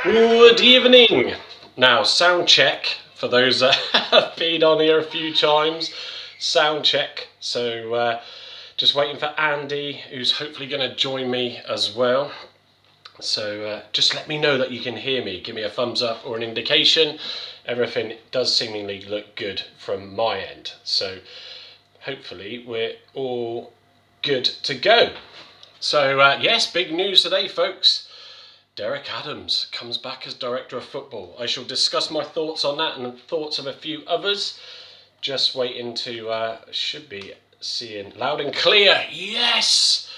Good evening. Now, sound check for those that have been on here a few times. Sound check. So, just waiting for Andy, who's hopefully going to join me as well. So, just let me know that you can hear me. Give me a thumbs up or an indication. Everything does seemingly look good from my end. So, hopefully, we're all good to go. So, yes, big news today, folks. Derek Adams comes back as Director of Football. I shall discuss my thoughts on that and thoughts of a few others. Just waiting to, should be seeing loud and clear. Yes!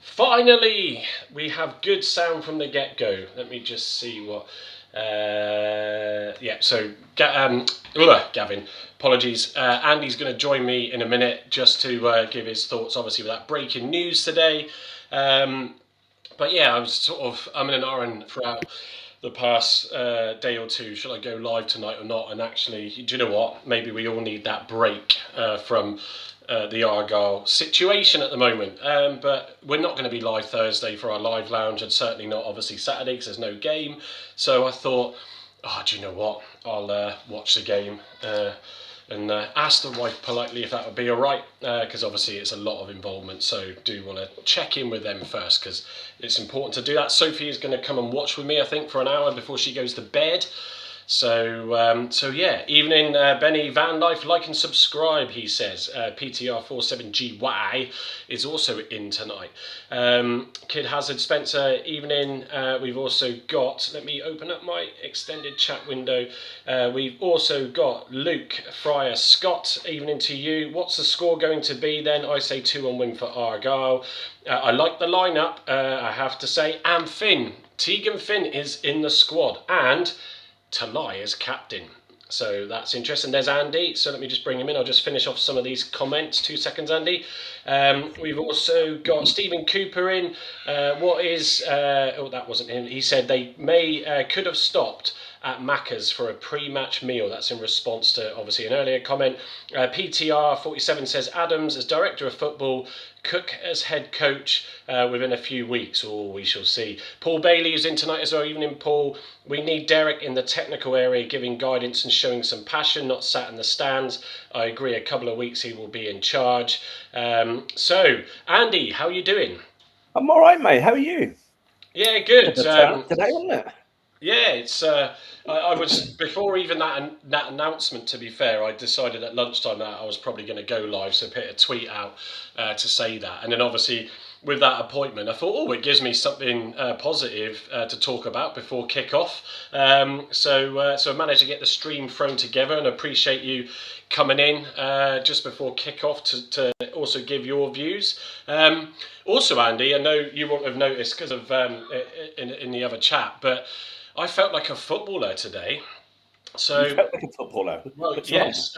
Finally! We have good sound from the get-go. Let me just see what... Gavin, apologies. Andy's going to join me in a minute just to give his thoughts, obviously, with that breaking news today. But yeah, I was sort of umming and ahhing throughout the past day or two. Should I go live tonight or not? And actually, do you know what? Maybe we all need that break from the Argyle situation at the moment. But we're not going to be live Thursday for our live lounge, and certainly not obviously Saturday because there's no game. So I thought, do you know what? I'll watch the game. And ask the wife politely if that would be all right, because obviously it's a lot of involvement, so do want to check in with them first, because it's important to do that. Sophie is going to come and watch with me, I think, for an hour before she goes to bed. So yeah, evening, Benny Van Life, like and subscribe, he says. PTR47GY is also in tonight. Kid Hazard Spencer, evening. We've also got, let me open up my extended chat window. We've also got Luke Fryer Scott, evening to you. What's the score going to be then? I say 2-1 win for Argyle. I like the lineup, I have to say. And Finn, Tegan Finn is in the squad. And Talai as captain. So that's interesting. There's Andy. So let me just bring him in. I'll just finish off some of these comments. 2 seconds, Andy. We've also got Stephen Cooper in. That wasn't him. He said they could have stopped at Macca's for a pre-match meal. That's in response to obviously an earlier comment. PTR47 says Adams as director of football, Cook as head coach within a few weeks. We shall see. Paul Bailey is in tonight as well. Evening, Paul. We need Derek in the technical area giving guidance and showing some passion, not sat in the stands. I agree, a couple of weeks he will be in charge. So, Andy, how are you doing? I'm all right, mate. How are you? Yeah, good. Today, wasn't it? Yeah, it's. I was before even that announcement. To be fair, I decided at lunchtime that I was probably going to go live, so put a tweet out to say that, and then obviously with that appointment, I thought, it gives me something positive to talk about before kick-off. So I managed to get the stream thrown together, and I appreciate you coming in just before kick-off to also give your views. Also, Andy, I know you won't have noticed because of in the other chat, but I felt like a footballer today. So, you felt like a footballer. well, yes.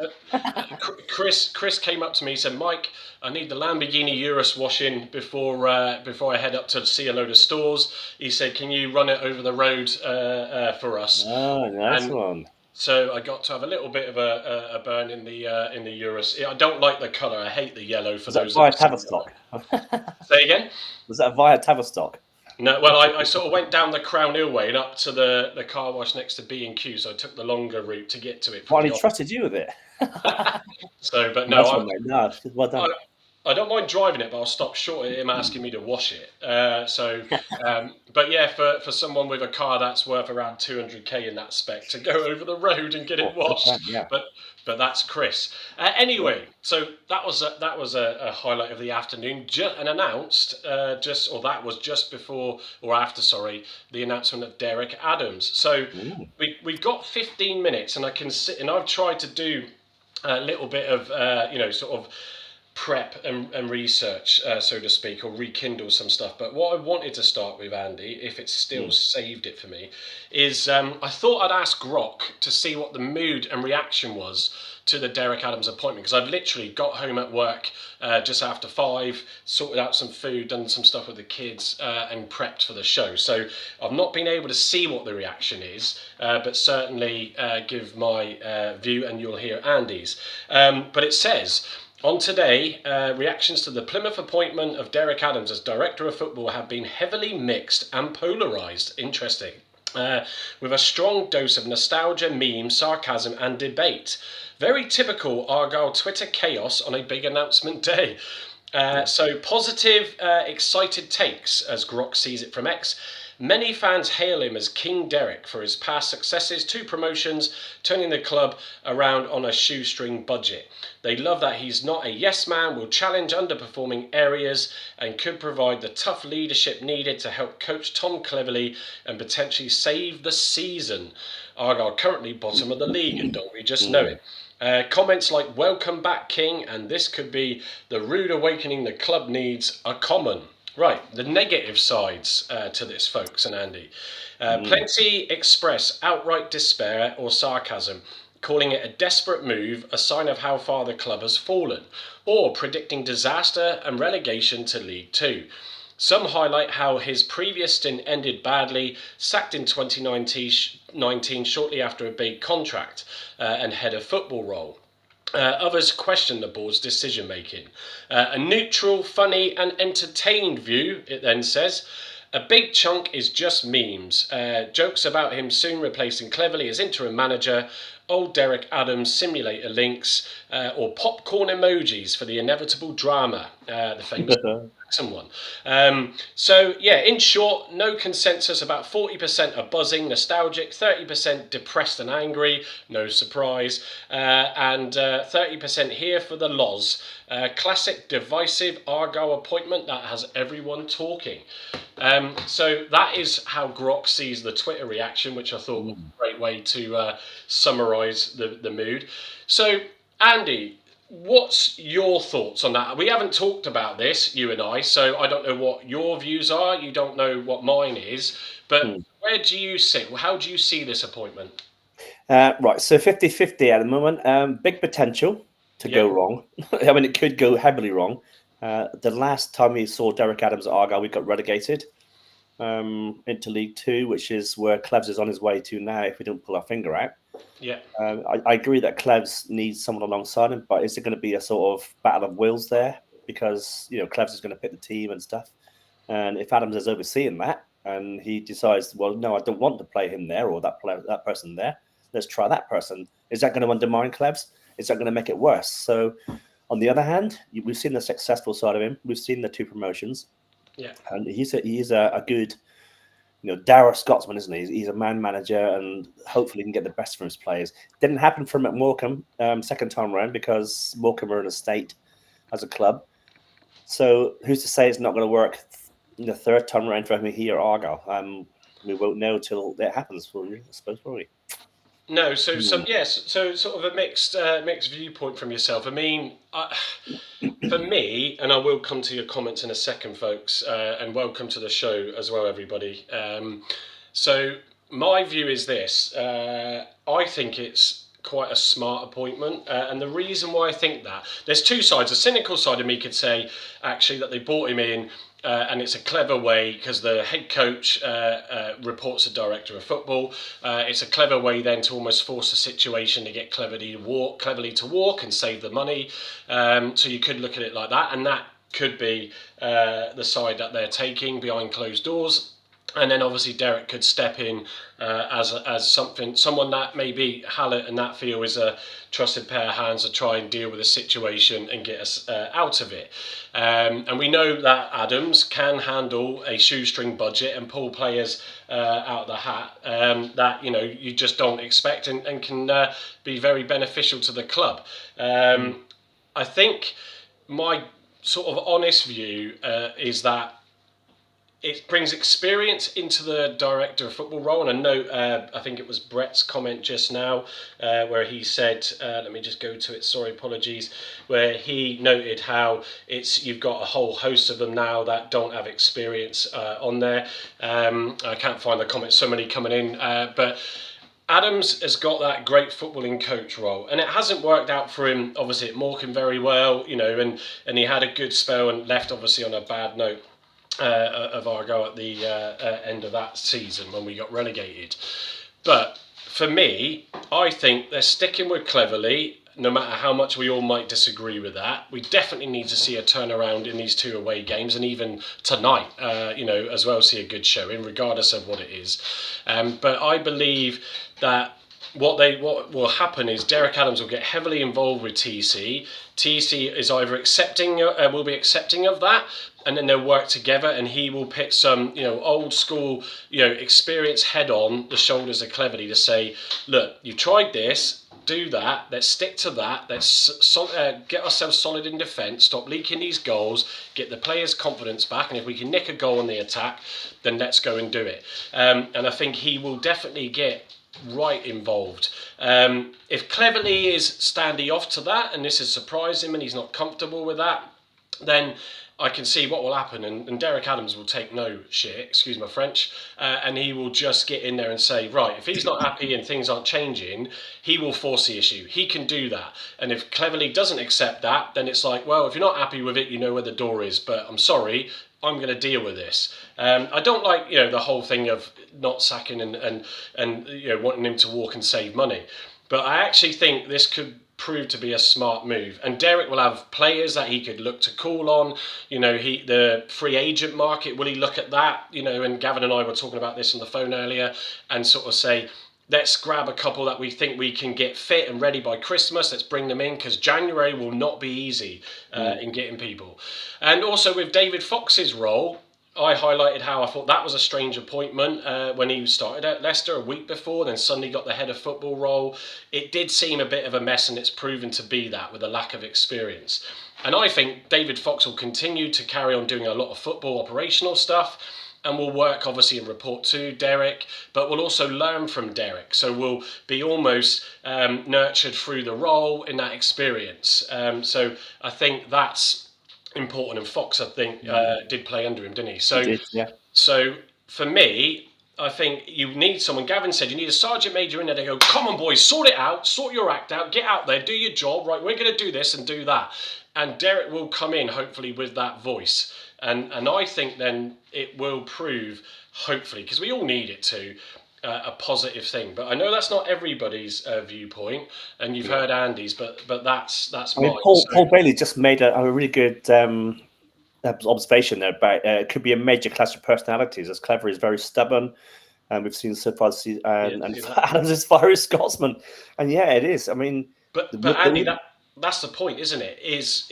Chris came up to me and said, "Mike, I need the Lamborghini Urus washing before I head up to see a load of stores." He said, "Can you run it over the road for us?" Oh, nice one. So I got to have a little bit of a burn in the Urus. I don't like the colour. I hate the yellow. For those via Tavistock? Say again. Was that via Tavistock? No, well, I sort of went down the Crown Hill way and up to the car wash next to B&Q, so I took the longer route to get to it. Well, he trusted you with it. So, but no, well done. I don't mind driving it, but I'll stop short of him asking me to wash it. But yeah, for someone with a car that's worth around 200k in that spec to go over the road and get it washed, yeah. But that's Chris. Anyway, so that was a highlight of the afternoon, and announced that was just before or after, the announcement of Derek Adams. So we've got 15 minutes, and I can sit, and I've tried to do a little bit of sort of prep and research, so to speak, or rekindle some stuff. But what I wanted to start with, Andy, if it's still saved it for me, is I thought I'd ask Grok to see what the mood and reaction was to the Derek Adams appointment, because I'd literally got home at work just after 5, sorted out some food, done some stuff with the kids, and prepped for the show. So I've not been able to see what the reaction is, but certainly give my view, and you'll hear Andy's. But it says, on today, reactions to the Plymouth appointment of Derek Adams as Director of Football have been heavily mixed and polarised. Interesting. with a strong dose of nostalgia, meme, sarcasm, and debate. Very typical Argyle Twitter chaos on a big announcement day. So positive, excited takes, as Grok sees it from X. Many fans hail him as King Derek for his past successes, 2 promotions, turning the club around on a shoestring budget. They love that he's not a yes man, will challenge underperforming areas, and could provide the tough leadership needed to help coach Tom Cleverley and potentially save the season. Argyle currently bottom of the league, and don't we just know it? Comments like "Welcome back, King," and "This could be the rude awakening the club needs" are common. Right, the negative sides to this, folks, and Andy. Plenty express outright despair or sarcasm, calling it a desperate move, a sign of how far the club has fallen, or predicting disaster and relegation to League Two. Some highlight how his previous stint ended badly, sacked in 2019 shortly after a big contract and head of football role. Others question the board's decision making. A neutral, funny, and entertained view, it then says. A big chunk is just memes. Jokes about him soon replacing Cleverley as interim manager, old Derek Adams simulator links, or popcorn emojis for the inevitable drama, the famous one. In short, no consensus. About 40% are buzzing, nostalgic, 30% depressed and angry, no surprise, and 30% here for the loz. Classic divisive Argyle appointment that has everyone talking. So that is how Grok sees the Twitter reaction, which I thought was a great way to summarise the mood. So, Andy, what's your thoughts on that? We haven't talked about this, you and I, so I don't know what your views are. You don't know what mine is. But where do you sit? How do you see this appointment? Right, so 50-50 at the moment. Big potential to go wrong. I mean, it could go heavily wrong. The last time we saw Derek Adams at Argyle, we got relegated into League Two, which is where Clevs is on his way to now if we don't pull our finger out. Yeah. I agree that Clevs needs someone alongside him, but is it going to be a sort of battle of wills there? Because, Clevs is going to pick the team and stuff. And if Adams is overseeing that and he decides, well, no, I don't want to play him there or that person there, let's try that person. Is that going to undermine Clevs? Is that going to make it worse? So, on the other hand, we've seen the successful side of him. We've seen the 2 promotions. Yeah. And he's a good, dour Scotsman, isn't he? He's a man manager, and hopefully he can get the best from his players. Didn't happen for him at Morecambe second time around because Morecambe are in a state as a club. So who's to say it's not going to work the third time around for him here at Argyle? We won't know till it happens, I suppose, will we? No, so sort of a mixed viewpoint from yourself. I mean, for me, and I will come to your comments in a second, folks, and welcome to the show as well, everybody. So my view is this: I think it's quite a smart appointment, and the reason why I think that, there's 2 sides. A cynical side of me could say actually that they brought him in. And it's a clever way because the head coach reports the director of football. It's a clever way then to almost force a situation to get cleverly to walk and save the money. So you could look at it like that, and that could be the side that they're taking behind closed doors. And then obviously Derek could step in as someone that maybe Hallett and that feel is a trusted pair of hands to try and deal with the situation and get us out of it. And we know that Adams can handle a shoestring budget and pull players out of the hat that you just don't expect and can be very beneficial to the club. I think my sort of honest view is that it brings experience into the director of football role. And I know, I think it was Brett's comment just now, where he said, let me just go to it, sorry, apologies, where he noted how you've got a whole host of them now that don't have experience on there. I can't find the comments, so many coming in, but Adams has got that great footballing coach role, and it hasn't worked out for him, obviously, at Morecambe very well, and he had a good spell and left, obviously, on a bad note. Of Argyle at the end of that season when we got relegated. But for me, I think they're sticking with Cleverley. no matter how much we all might disagree with that, we definitely need to see a turnaround in these 2 away games, and even tonight, as well, see a good showing, regardless of what it is. But I believe that what will happen is Derek Adams will get heavily involved with TC. TC is either will be accepting of that, and then they'll work together, and he will put some, old school, experience head on the shoulders of Cleverley to say, look, you tried this, do that, let's stick to that, let's get ourselves solid in defence, stop leaking these goals, get the players' confidence back, and if we can nick a goal on the attack, then let's go and do it. And I think he will definitely get right involved. If Cleverley is standing off to that, and this has surprised him and he's not comfortable with that, then I can see what will happen, and Derek Adams will take no shit, excuse my French, and he will just get in there and say, right, if he's not happy and things aren't changing, he will force the issue. He can do that. And if Cleverley doesn't accept that, then it's like, well, if you're not happy with it, you know where the door is, but I'm sorry, I'm going to deal with this. I don't like, the whole thing of not sacking and wanting him to walk and save money. But I actually think this could prove to be a smart move, and Derek will have players that he could look to call on. The free agent market, will he look at that? And Gavin and I were talking about this on the phone earlier, and sort of say, let's grab a couple that we think we can get fit and ready by Christmas. Let's bring them in, because January will not be easy in getting people. And also with David Fox's role, I highlighted how I thought that was a strange appointment when he started at Leicester a week before, then suddenly got the head of football role. It did seem a bit of a mess, and it's proven to be that with a lack of experience. And I think David Fox will continue to carry on doing a lot of football operational stuff, and will work obviously and report to Derek, but will also learn from Derek. So we'll be almost nurtured through the role in that experience. So I think that's important, and Fox, I think, did play under him, didn't he? So, He did, yeah. So for me, I think you need someone. Gavin said you need a sergeant major in there to go, come on, boys, sort it out, sort your act out, get out there, do your job. Right, we're going to do this and do that. And Derek will come in, hopefully, with that voice. And I think then it will prove, hopefully, because we all need it to, a positive thing. But I know that's not everybody's viewpoint, and you've heard Andy's, but that's mine. Paul Bailey just made a really good observation there about it could be a major clash of personalities, as Cleverley is very stubborn, and we've seen so far, and Adams is fiery Scotsman, and yeah, it is. I mean, but Andy, that's the point, isn't it? Is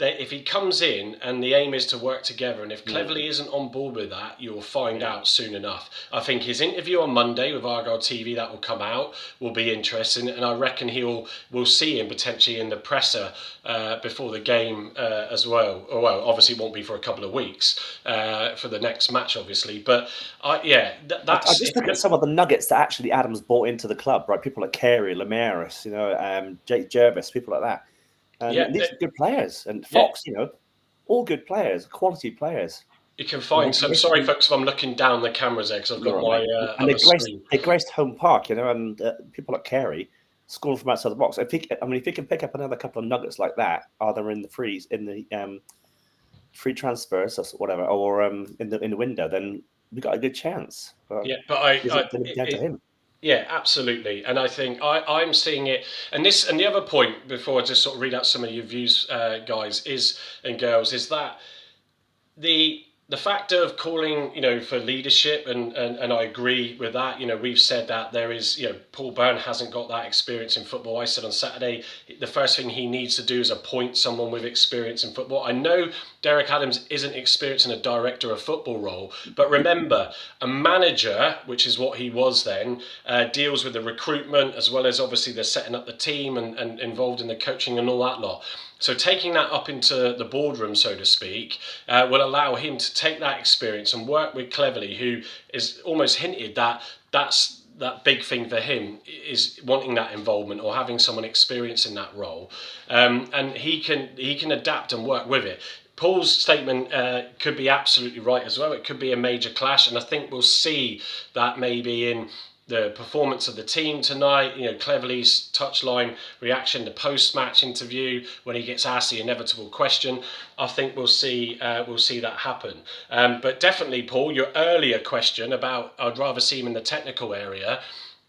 if he comes in and the aim is to work together, and if Cleverley isn't on board with that, you'll find out soon enough. I think his interview on Monday with Argyle TV that will come out will be interesting, and I reckon we'll see him potentially in the presser before the game as well. Well, obviously it won't be for a couple of weeks for the next match, obviously. But that's. I just look at some of the nuggets that actually Adams brought into the club, right? People like Carey, Lemaris, Jake Jervis, people like that. And these are good players. And Fox, all good players, quality players. You can find. So sorry, folks, if I'm looking down the cameras there, because I've got my. And they graced home park, and people like Carey scoring from outside the box. If he can pick up another couple of nuggets like that, either in the free transfers or whatever, or in the window, then we got a good chance. But down to him. Yeah, absolutely. And I think I'm seeing it. And the other point, before I just sort of read out some of your views, guys, and girls, is that the factor of calling, for leadership, and I agree with that. We've said that there is, Paul Byrne hasn't got that experience in football. I said on Saturday, the first thing he needs to do is appoint someone with experience in football. I know Derek Adams isn't experienced in a director of football role, but remember, a manager, which is what he was then, deals with the recruitment as well as obviously the setting up the team and involved in the coaching and all that lot. So taking that up into the boardroom, so to speak, will allow him to take that experience and work with Cleverley, who is almost hinted that that big thing for him is wanting that involvement or having someone experienced in that role, and he can adapt and work with it. Paul's statement could be absolutely right as well. It could be a major clash, and I think we'll see that maybe in the performance of the team tonight. Cleverley's touchline reaction, the post-match interview when he gets asked the inevitable question. I think we'll see that happen. But definitely, Paul, your earlier question about I'd rather see him in the technical area.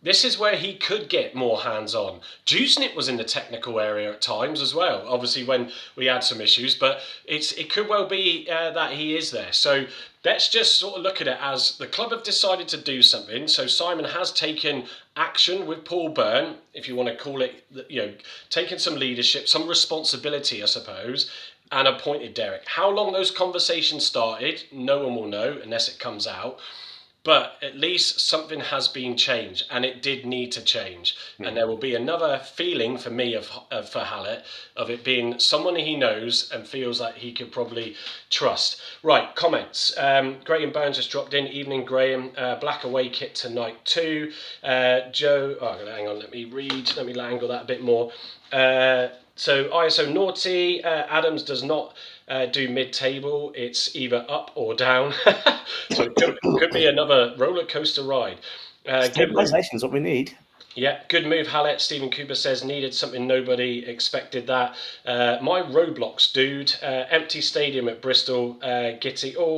this is where he could get more hands-on. Juicnip was in the technical area at times as well, obviously when we had some issues, but it could well be that he is there. So let's just sort of look at it as the club have decided to do something. So Simon has taken action with Paul Byrne, if you want to call it, taking some leadership, some responsibility, I suppose, and appointed Derek. How long those conversations started, no one will know unless it comes out. But at least something has been changed, and it did need to change. And there will be another feeling for me for Hallett of it being someone he knows and feels like he could probably trust. Right, comments. Graham Burns just dropped in. Evening, Graham. Black away kit tonight too. Joe. Hang on. Let me read. Let me angle that a bit more. So ISO naughty. Adams does not do mid-table. It's either up or down. So it could be another roller coaster ride. Stabilisation is what we need. Yeah, good move, Hallett. Stephen Cooper says needed something, nobody expected that. My Roblox dude, empty stadium at Bristol,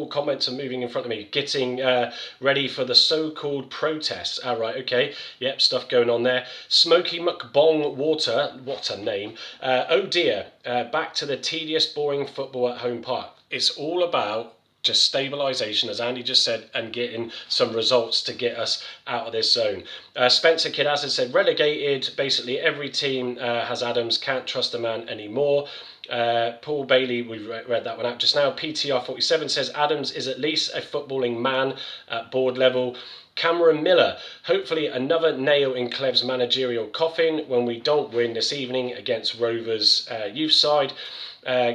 comments are moving in front of me. Getting ready for the so-called protests. All right, okay. Yep, stuff going on there. Smoky McBong Water, what a name. Oh dear, back to the tedious, boring football at home park. It's all about just stabilisation, as Andy just said, and getting some results to get us out of this zone. Spencer Kidd, as I said, relegated. Basically, every team has Adams. Can't trust the man anymore. Paul Bailey, we read that one out just now. PTR 47 says Adams is at least a footballing man at board level. Cameron Miller, hopefully another nail in Clev's managerial coffin when we don't win this evening against Rovers youth side.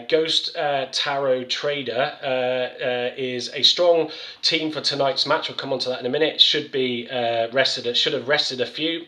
Ghost Tarot Trader is a strong team for tonight's match. We'll come on to that in a minute. Should have rested a few.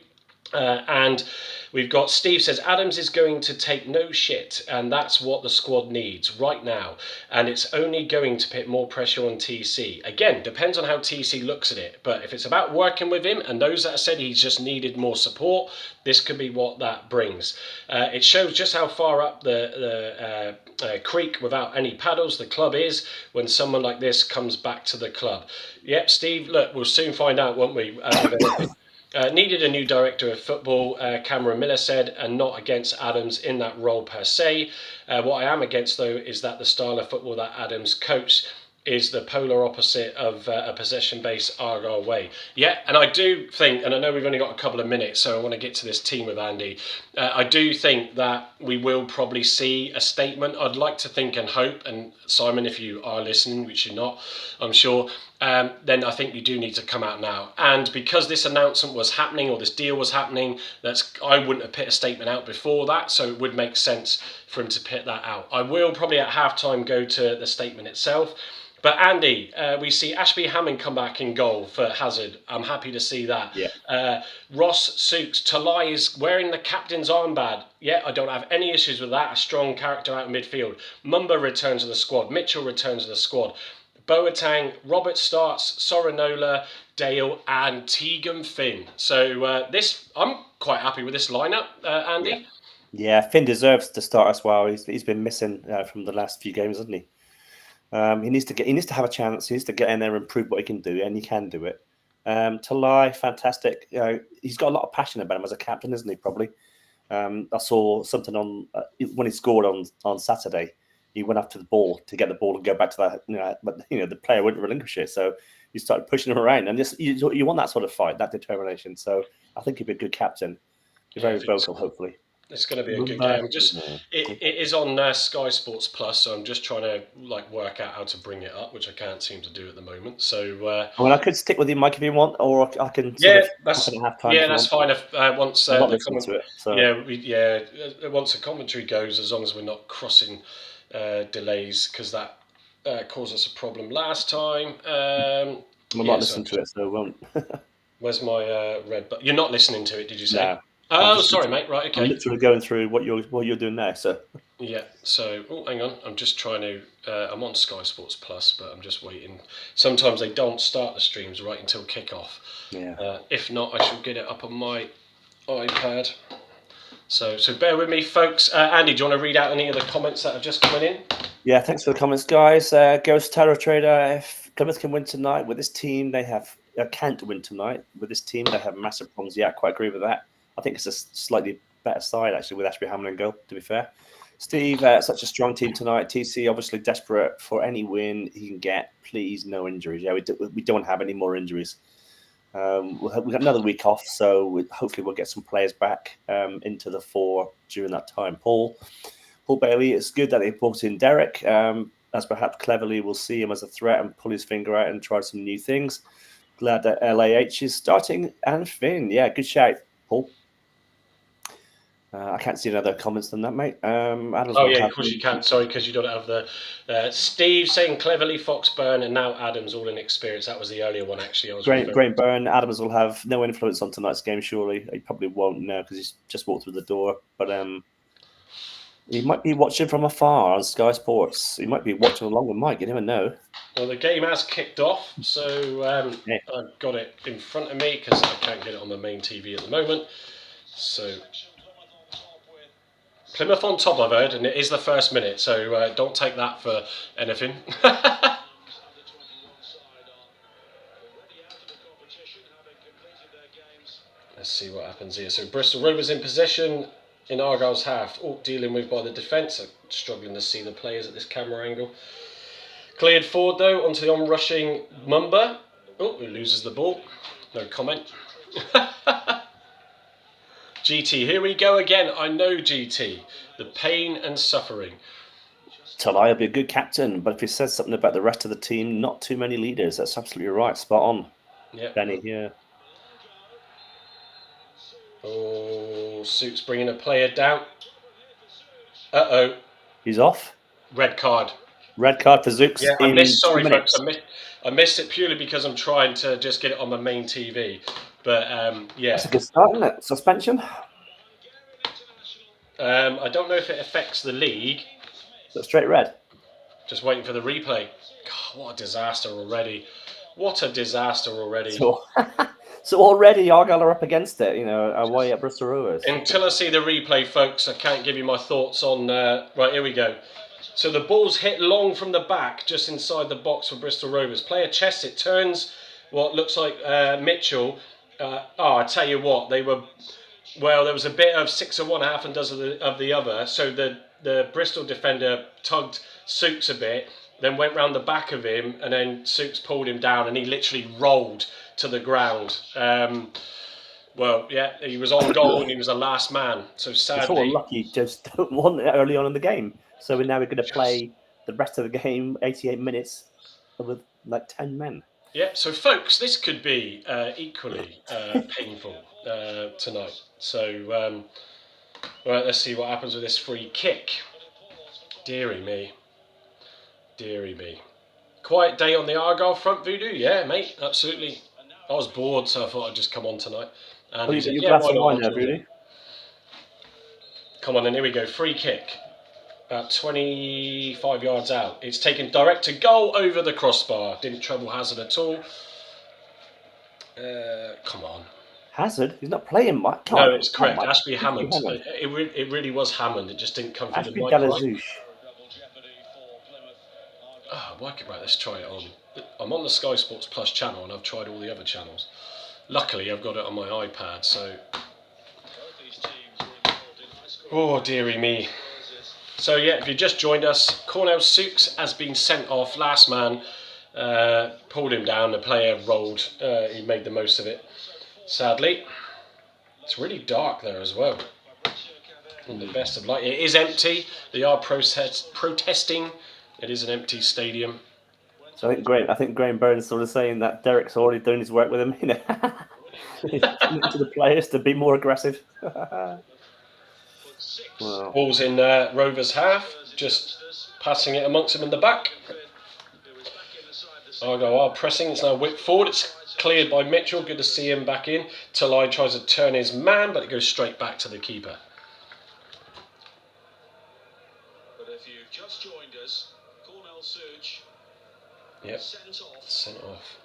And we've got Steve says Adams is going to take no shit, and that's what the squad needs right now. And it's only going to put more pressure on TC. Again, depends on how TC looks at it. But if it's about working with him, and those that have said he's just needed more support, this could be what that brings. It shows just how far up the creek without any paddles the club is when someone like this comes back to the club. Yep, Steve, look, we'll soon find out, won't we? Needed a new director of football, Cameron Miller said, and not against Adams in that role per se. What I am against, though, is that the style of football that Adams coached is the polar opposite of a possession-based Argyle way. Yeah, and I do think, and I know we've only got a couple of minutes, so I want to get to this team with Andy. I do think that we will probably see a statement. I'd like to think and hope, and Simon, if you are listening, which you're not, I'm sure, then I think you do need to come out now. And because this announcement was happening, or this deal was happening, I wouldn't have put a statement out before that, so it would make sense for him to put that out. I will probably at halftime go to the statement itself. But Andy, we see Ashby Hammond come back in goal for Hazard. I'm happy to see that. Yeah. Ross Sooks, Talai is wearing the captain's armband. Yeah, I don't have any issues with that. A strong character out in midfield. Mumba returns to the squad. Mitchell returns to the squad. Boateng, Robert starts, Sorinola, Dale, and Tegan Finn. So I'm quite happy with this lineup, Andy. Yeah, Finn deserves to start as well. He's been missing from the last few games, hasn't he? He needs to have a chance. He needs to get in there and prove what he can do, and he can do it. Talai, fantastic. He's got a lot of passion about him as a captain, isn't he? Probably. I saw something on when he scored on Saturday. He went after the ball to get the ball and go back to that. But the player wouldn't relinquish it, so he started pushing him around. And just you want that sort of fight, that determination. So I think he'd be a good captain. Be very vocal, hopefully. It's going to be a good game. It is on Sky Sports Plus, so I'm just trying to work out how to bring it up, which I can't seem to do at the moment. So I could stick with you, Mike, if you want, or I can. That's fine. If once once the commentary goes, as long as we're not crossing delays, because that caused us a problem last time. I'm not listening to it, so I won't. Where's my red button? You're not listening to it, did you say? No. Oh, sorry, mate. Right, okay. I'm literally going through what you're doing now, so. Yeah. So, hang on. I'm just trying to. I'm on Sky Sports Plus, but I'm just waiting. Sometimes they don't start the streams right until kick-off. Yeah. If not, I shall get it up on my iPad. So bear with me, folks. Andy, do you want to read out any of the comments that have just come in? Yeah, thanks for the comments, guys. Ghost Tarot Trader. If Plymouth can win tonight with this team, they have can't win tonight with this team. They have massive problems. Yeah, I quite agree with that. I think it's a slightly better side actually with Ashby Hammond in goal. To be fair, Steve, such a strong team tonight. TC obviously desperate for any win he can get. Please, no injuries. Yeah, we don't have any more injuries. We've got another week off, so hopefully we'll get some players back into the fore during that time. Paul Bailey, it's good that they brought in Derek, as perhaps cleverly we'll see him as a threat and pull his finger out and try some new things. Glad that LAH is starting, and Finn, yeah, good shout, Paul. I can't see any other comments than that, mate. Adams Oh will yeah, have of course you can. Sorry, because you don't have the Steve saying cleverly Foxburn and now Adams all in experience. That was the earlier one actually. I was Grain Burn. Adams will have no influence on tonight's game. Surely he probably won't now because he's just walked through the door. But he might be watching from afar on Sky Sports. He might be watching along with Mike. You never know. Well, the game has kicked off, so Yeah. I've got it in front of me because I can't get it on the main TV at the moment. So Plymouth on top, I've heard, and it is the first minute, so don't take that for anything. Let's see what happens here. So Bristol Rovers in possession in Argyle's half. Oh, dealing with by the defence. I'm struggling to see the players at this camera angle. Cleared forward though onto the on-rushing Mumba. Oh, who loses the ball. No comment. GT, here we go again. I know GT. The pain and suffering. Talai will be a good captain, but if he says something about the rest of the team, not too many leaders. That's absolutely right. Spot on. Yep. Benny, yeah. Oh, Suits bringing a player down. Uh-oh. He's off. Red card. Red card for Zooks. Yeah, I missed. Sorry, 2 minutes. folks. I missed it purely because I'm trying to just get it on my main TV. But yeah, That's a good start, isn't it? Suspension. I don't know if it affects the league. So straight red. Just waiting for the replay. God, what a disaster already! What a disaster already. So already Argyle are up against it. Away at Bristol Rovers. Until I see the replay, folks, I can't give you my thoughts on. Right, here we go. So the ball's hit long from the back, just inside the box for Bristol Rovers. Player chests it, turns what looks like Mitchell. I tell you what, they were. Well, there was a bit of 6 of one, half and does of the other. So the Bristol defender tugged Sooks a bit, then went round the back of him, and then Sooks pulled him down, and he literally rolled to the ground. Well, yeah, he was on goal and he was the last man. So sadly, it's all lucky just won early on in the game. So now we're going to play the rest of the game, 88 minutes, with like 10 men. Yeah, so folks, this could be equally painful tonight. So, right, let's see what happens with this free kick. Deary me. Deary me. Quiet day on the Argyle front, Voodoo? Yeah, mate, absolutely. I was bored, so I thought I'd just come on tonight. And you glass of wine there, Voodoo. Come on, then here we go. Free kick. About 25 yards out. It's taken direct to goal over the crossbar. Didn't trouble Hazard at all. Come on. Hazard? He's not playing much. No, it's correct. Ashby Hammond. It really was Hammond. It just didn't come through the mic right. Oh, right, let's try it on. I'm on the Sky Sports Plus channel and I've tried all the other channels. Luckily, I've got it on my iPad, so... Oh, dearie me. So yeah, if you just joined us, Cornell Sooks has been sent off. Last man pulled him down. The player rolled. He made the most of it. Sadly, it's really dark there as well. In the best of light, it is empty. They are protesting. It is an empty stadium. So I think Graham Burns sort of saying that Derek's already doing his work with him. He's to the players to be more aggressive. Wow. Ball's in Rovers' half, just passing it amongst them in the back. Argyle are pressing, it's now whipped forward, it's cleared by Mitchell, good to see him back in. Talai tries to turn his man, but it goes straight back to the keeper. But if you've just joined us, Cornell Surge, sent off.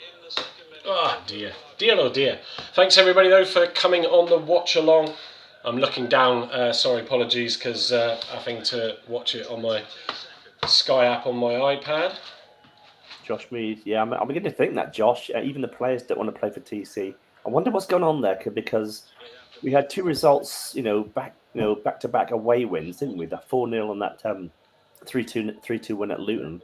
Oh dear, oh dear. Thanks everybody though for coming on the watch along. I'm looking down, sorry, apologies, because having to watch it on my Sky app on my iPad. Josh Mead. Yeah, I'm beginning to think that, Josh. Even the players don't want to play for TC. I wonder what's going on there because we had two results, back to back away wins, didn't we? That 4-0 and that 3-2 win at Luton,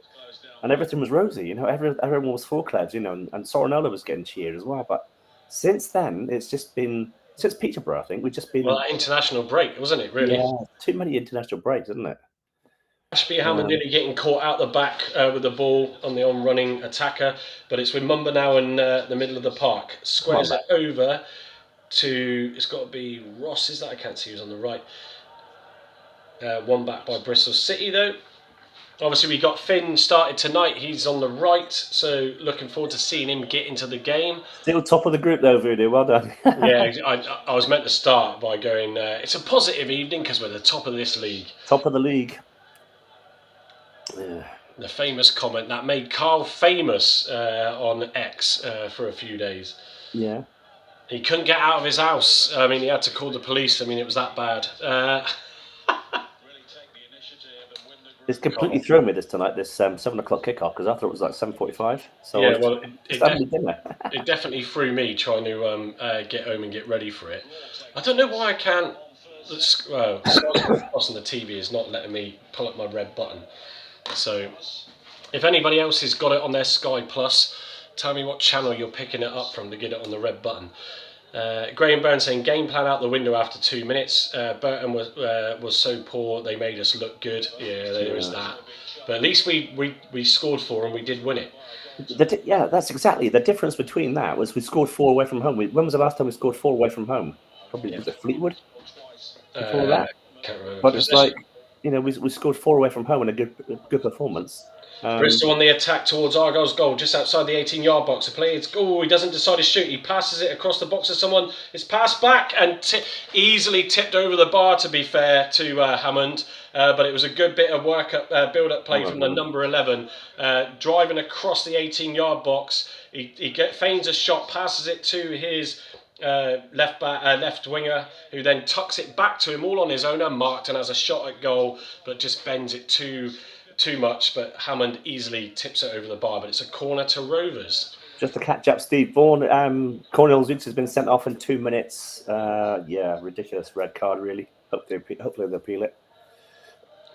and everything was rosy. Everyone was for clubs, and Sorinola was getting cheered as well. But since then, it's just been since Peterborough. I think we've just been that international break, wasn't it? Really. yeah, too many international breaks, isn't it? Ashby Hammond nearly getting caught out the back with the ball on the on-running attacker, but it's with Mumba now in the middle of the park. Squares it over to, it's got to be Ross, is that? I can't see who's on the right. One back by Bristol City though. Obviously we got Finn started tonight, he's on the right, so looking forward to seeing him get into the game. Still top of the group though, Vertu, well done. Yeah, I was meant to start by going, it's a positive evening because we're the top of this league. Top of the league. Yeah. The famous comment that made Carl famous on X for a few days. Yeah. He couldn't get out of his house. I mean, he had to call the police. I mean, it was that bad. It's completely thrown me tonight, this 7 o'clock kickoff, because I thought it was like 7:45. So yeah, well, it definitely threw me trying to get home and get ready for it. I don't know why I can't. Crossing the TV is not letting me pull up my red button. So, if anybody else has got it on their Sky Plus, tell me what channel you're picking it up from to get it on the red button. Graham Burns saying game plan out the window after 2 minutes. Burton was so poor they made us look good. Yeah, there is that. But at least we scored 4 and we did win it. Yeah, that's exactly the difference between that was we scored 4 away from home. When was the last time we scored 4 away from home? Probably was it Fleetwood before that. Can't remember. But it's like we scored 4 away from home in a good performance. Bristol on the attack towards Argyle's goal, just outside the 18-yard box. The play, he doesn't decide to shoot. He passes it across the box to someone. It's passed back and easily tipped over the bar, to be fair, to Hammond. But it was a good bit of build-up play from the number 11. Driving across the 18-yard box. He feigns a shot, passes it to his left winger, who then tucks it back to him all on his own, unmarked, and has a shot at goal, but just bends it too much. But Hammond easily tips it over the bar. But it's a corner to Rovers. Just to catch up, Steve Vaughan, Cornel Zooks has been sent off in 2 minutes. Yeah, ridiculous red card, really. Hopefully they'll appeal it.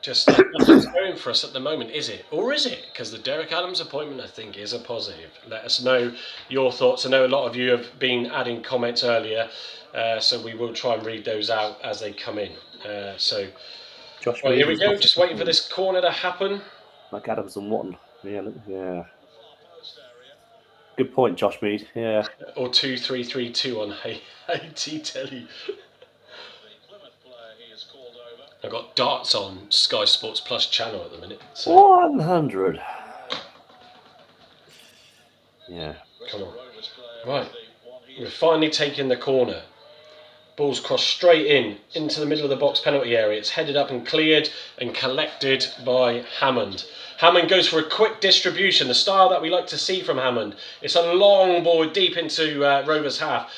Just nothing's going for us at the moment, is it? Or is it? Because the Derek Adams appointment, I think, is a positive. Let us know your thoughts. I know a lot of you have been adding comments earlier, so we will try and read those out as they come in. Josh, well, here we go. Just waiting for this corner to happen. Like Adams and Watton. Yeah. Good point, Josh Mead. Yeah. Or 2-3-3-2 on AT Telly. I've got darts on Sky Sports Plus channel at the minute. So. 100. Yeah. Come on. Right. We're finally taking the corner. Ball's crossed straight into the middle of the box penalty area. It's headed up and cleared and collected by Hammond. Hammond goes for a quick distribution, the style that we like to see from Hammond. It's a long ball deep into Rovers' half.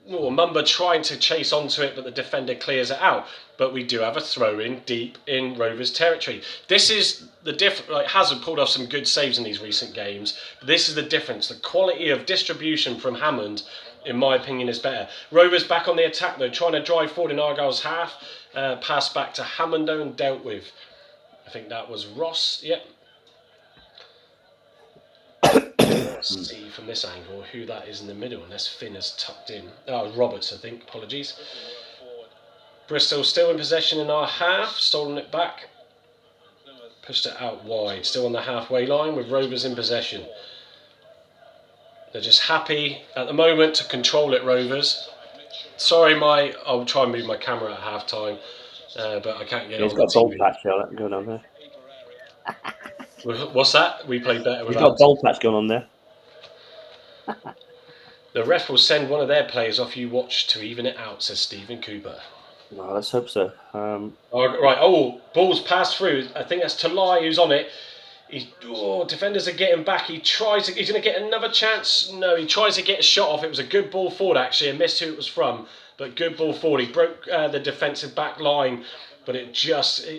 Mumba trying to chase onto it, but the defender clears it out. But we do have a throw in deep in Rovers' territory. This is the difference. Like, Hazard pulled off some good saves in these recent games. But this is the difference. The quality of distribution from Hammond, in my opinion, is better. Rovers back on the attack though, trying to drive forward in Argyle's half. Pass back to Hammond and dealt with. I think that was Ross. Yep. Let's see from this angle who that is in the middle, unless Finn has tucked in. Oh, Roberts, I think. Apologies. Bristol still in possession in our half, stolen it back. Pushed it out wide, still on the halfway line with Rovers in possession. They're just happy at the moment to control it, Rovers. Sorry, I'll try and move my camera at half time, but I can't get on the TV. He's got a gold patch going on there. What's that? We played better without. He's got a gold patch going on there. The ref will send one of their players off you watch to even it out, says Stephen Cooper. No, let's hope so. Right. Oh, ball's passed through. I think that's Talai who's on it. Defenders are getting back. He's going to get another chance. No, he tries to get a shot off. It was a good ball forward, actually. I missed who it was from, but good ball forward. He broke the defensive back line but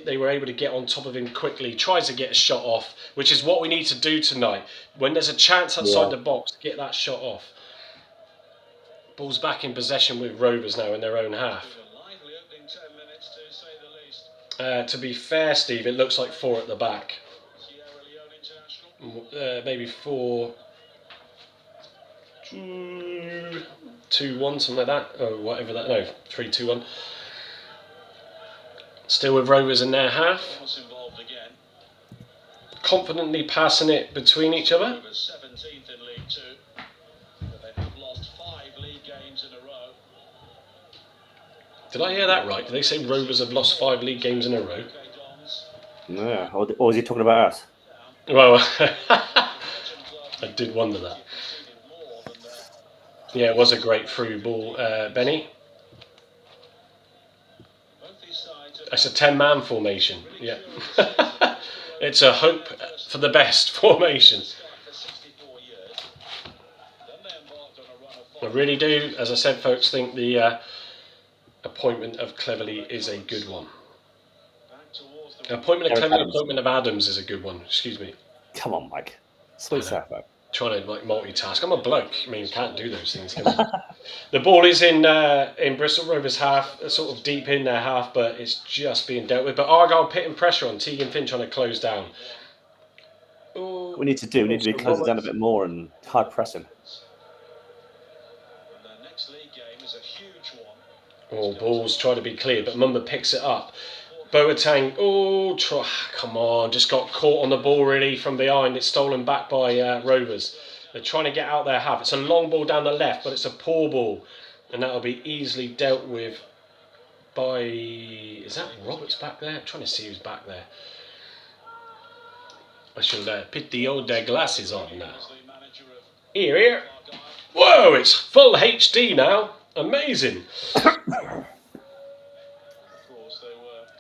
they were able to get on top of him quickly. Tries to get a shot off, which is what we need to do tonight. When there's a chance outside the box, get that shot off. Ball's back in possession with Rovers now in their own half. To be fair, Steve, it looks like 4 at the back. Maybe 4, 2-1, something like that, or whatever that. No, 3-2-1. Still with Rovers in their half. Confidently passing it between each other. Did I hear that right? Did they say Rovers have lost 5 league games in a row? Yeah, or was he talking about us? Well, I did wonder that. Yeah, it was a great through ball, Benny. It's a 10-man formation. Yeah. It's a hope for the best formation. I really do, as I said, folks, think the appointment of Cleverley is a good one. Appointment of Adams is a good one. Excuse me. Come on, Mike. Sweet stuff, mate. Trying to multitask. I'm a bloke. I mean, can't do those things, can I? The ball is in Bristol Rovers half, sort of deep in their half, but it's just being dealt with. But Argyle putting pressure on. Tegan Finn trying to close down. We need to be closing down a bit more and hard pressing. Ball's trying to be clear, but Mumba picks it up. Boateng, come on, just got caught on the ball really from behind. It's stolen back by Rovers. They're trying to get out their half. It's a long ball down the left, but it's a poor ball, and that'll be easily dealt with by. Is that Roberts back there? I'm trying to see who's back there. I should put the old glasses on now. Here. Whoa! It's full HD now. Amazing.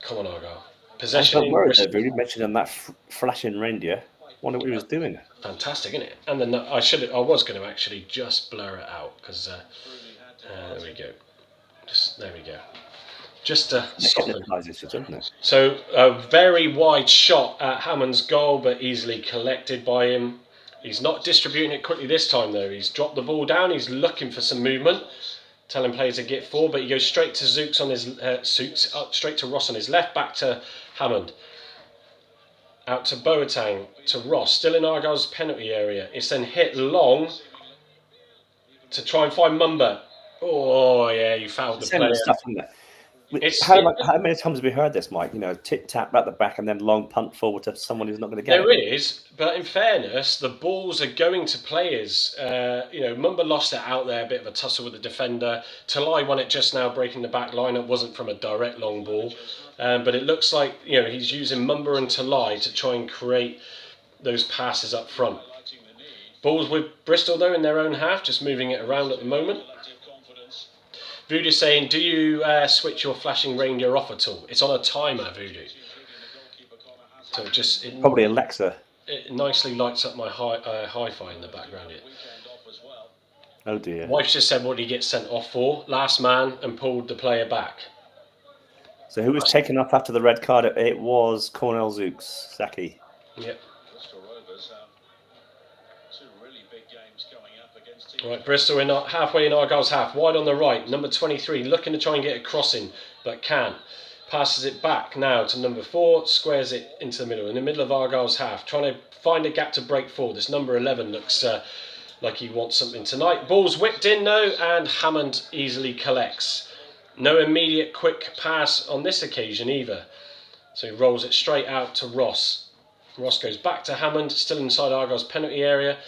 Come on, Argyle. Possession. I'm worried though, you mentioned on that flashing reindeer. Wonder what he was doing. Fantastic, isn't it? And then I was going to actually just blur it out because there we go. There we go. Just so a very wide shot at Hammond's goal, but easily collected by him. He's not distributing it quickly this time though. He's dropped the ball down. He's looking for some movement, telling players to get forward, but he goes straight to Zooks on his straight to Ross on his left, back to Hammond. Out to Boateng, to Ross, still in Argyle's penalty area. It's then hit long to try and find Mumba. Oh yeah, you fouled the player. How many times have we heard this, Mike? Tic tap at the back and then long punt forward to someone who's not going to get it. There is, but in fairness, the balls are going to players. Mumba lost it out there, a bit of a tussle with the defender. Talai won it just now, breaking the back line. It wasn't from a direct long ball, but it looks like he's using Mumba and Talai to try and create those passes up front. Balls with Bristol though in their own half, just moving it around at the moment. Voodoo saying, do you switch your flashing reindeer off at all? It's on a timer, Voodoo. So probably Alexa. It nicely lights up my hi-fi in the background here. Oh dear. Wife just said, what did he get sent off for? Last man, and pulled the player back. So who was taken off after the red card? It was Cornell Zooks, Zaki. Yep. Right, Bristol halfway in Argyle's half, wide on the right, number 23, looking to try and get a crossing, but can't. Passes it back now to number 4, squares it into the middle of Argyle's half, trying to find a gap to break forward. This number 11 looks like he wants something tonight. Ball's whipped in though, and Hammond easily collects. No immediate quick pass on this occasion either. So he rolls it straight out to Ross. Ross goes back to Hammond, still inside Argyle's penalty area.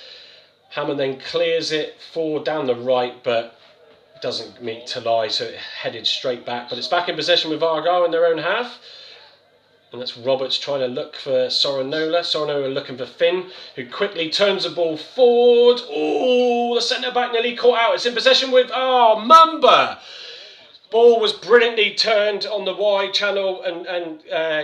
Hammond then clears it forward down the right, but doesn't meet Talai, so it headed straight back. But it's back in possession with Argyle in their own half. And that's Roberts trying to look for Sorinola. Sorinola looking for Finn, who quickly turns the ball forward. Oh, the centre-back nearly caught out. It's in possession with, Mumba. Ball was brilliantly turned on the wide channel and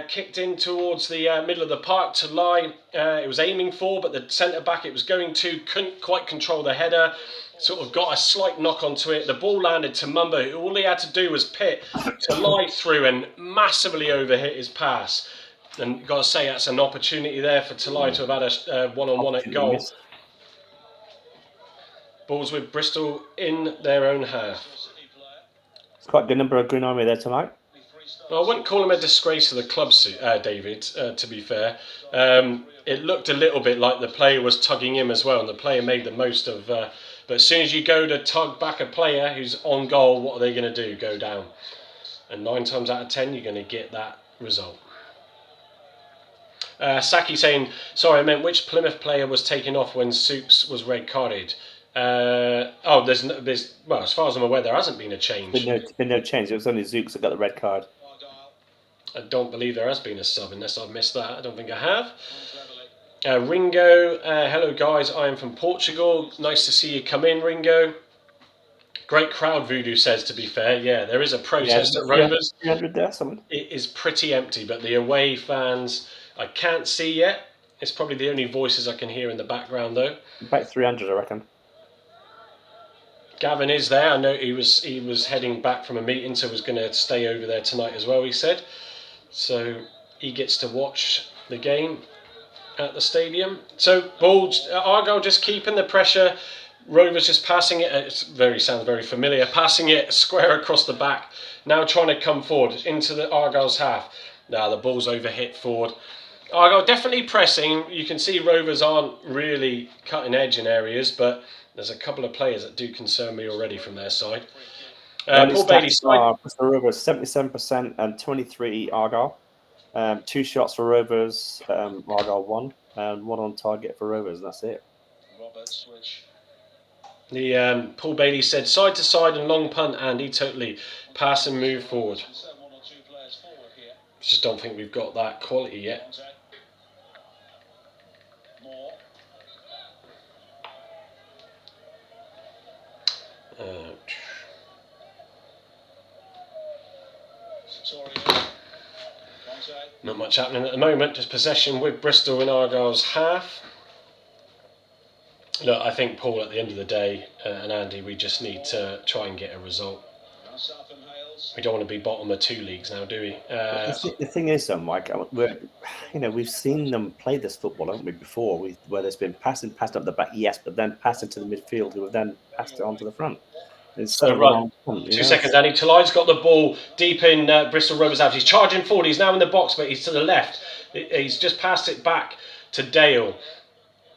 kicked in towards the middle of the park to lie. It was aiming for, but the centre back it was going to couldn't quite control the header. Sort of got a slight knock onto it. The ball landed to Mumba, who all he had to do was pit to lie through and massively overhit his pass. And you've got to say that's an opportunity there for Talai to have had a one-on-one at goal. Balls with Bristol in their own half. It's quite a good number of Green Army there tonight. Well, I wouldn't call him a disgrace to the club, David, to be fair. It looked a little bit like the player was tugging him as well, and the player made the most of... but as soon as you go to tug back a player who's on goal, what are they going to do? Go down. And 9 times out of 10, you're going to get that result. Saki saying, sorry, I meant which Plymouth player was taken off when Souks was red carded? There's well, as far as I'm aware, there hasn't been a change. Been no change. It was only Zooks that got the red card. I don't believe there has been a sub, unless I've missed that. I don't think I have. Ringo, hello guys, I am from Portugal. Nice to see you come in, Ringo. Great crowd, Voodoo says, to be fair. Yeah, there is a protest at Rovers. 300 there, someone. It is pretty empty, but the away fans, I can't see yet. It's probably the only voices I can hear in the background, though. About 300, I reckon. Gavin is there. I know he was heading back from a meeting, so was going to stay over there tonight as well, he said. So he gets to watch the game at the stadium. So Argyle just keeping the pressure. Rovers just passing it. Sounds very familiar. Passing it square across the back. Now trying to come forward into the Argyle's half. Now the ball's overhit forward. Argyle definitely pressing. You can see Rovers aren't really cutting edge in areas, but there's a couple of players that do concern me already from their side. Paul Bailey's side. Bristol Rovers 77% and 23 Argyle. 2 shots for Rovers, Argyle 1, and 1 on target for Rovers. That's it. The Paul Bailey said side to side and long punt, Andy, totally pass and move forward. Just don't think we've got that quality yet. Not much happening at the moment, just possession with Bristol in Argyle's half. Look, I think, Paul, at the end of the day, and Andy, we just need to try and get a result. We don't want to be bottom of 2 leagues now, do we? The thing is, though, Mike, we've seen them play this football, haven't we, before, where there's been passed up the back, yes, but then passing to the midfield, who have then passed it on to the front. Right. 2 seconds, Andy. Talai's got the ball deep in Bristol Rovers' half. He's charging forward. He's now in the box, but he's to the left. He's just passed it back to Dale.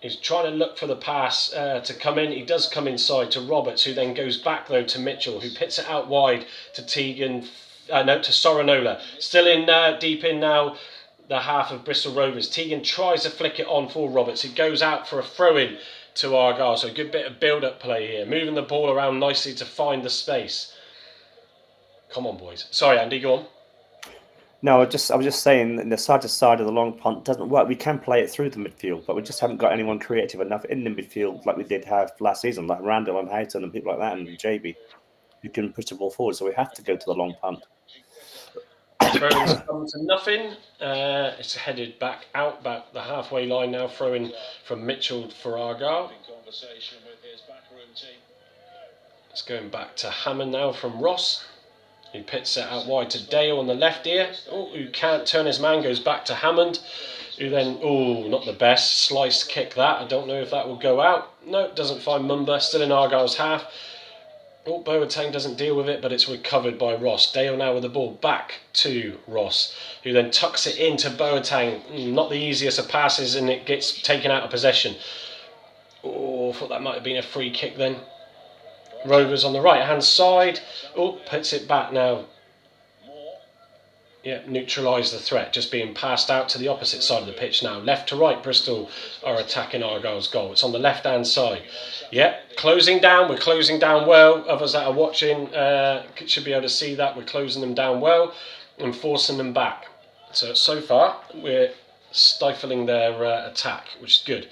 He's trying to look for the pass to come in. He does come inside to Roberts, who then goes back, though, to Mitchell, who pits it out wide to to Sorinola. Still in deep in now, the half of Bristol Rovers. Teagan tries to flick it on for Roberts. It goes out for a throw-in to Argyle, so a good bit of build-up play here, moving the ball around nicely to find the space. Come on, boys. Sorry, Andy, go on. No, I was just saying, the side to side of the long punt doesn't work. We can play it through the midfield, but we just haven't got anyone creative enough in the midfield like we did have last season, like Randall and Houghton and people like that, and JB, who can push the ball forward. So we have to go to the long punt. Throw-ins come to nothing. It's headed back out, back the halfway line now. Throw-in from Mitchell for Argyle. It's going back to Hammond now from Ross. He pits it out wide to Dale on the left ear. Who can't turn his man, goes back to Hammond. Who then, not the best, sliced kick that. I don't know if that will go out. No, doesn't find Mumba, still in Argyle's half. Boateng doesn't deal with it, but it's recovered by Ross. Dale now with the ball back to Ross, who then tucks it into Boateng. Not the easiest of passes, and it gets taken out of possession. I thought that might have been a free kick then. Rovers on the right-hand side. Puts it back now. Yeah, neutralise the threat, just being passed out to the opposite side of the pitch now. Left to right, Bristol are attacking Argyle's goal. It's on the left-hand side. Yeah, closing down. We're closing down well. Others that are watching should be able to see that. We're closing them down well and forcing them back. So far, we're stifling their attack, which is good.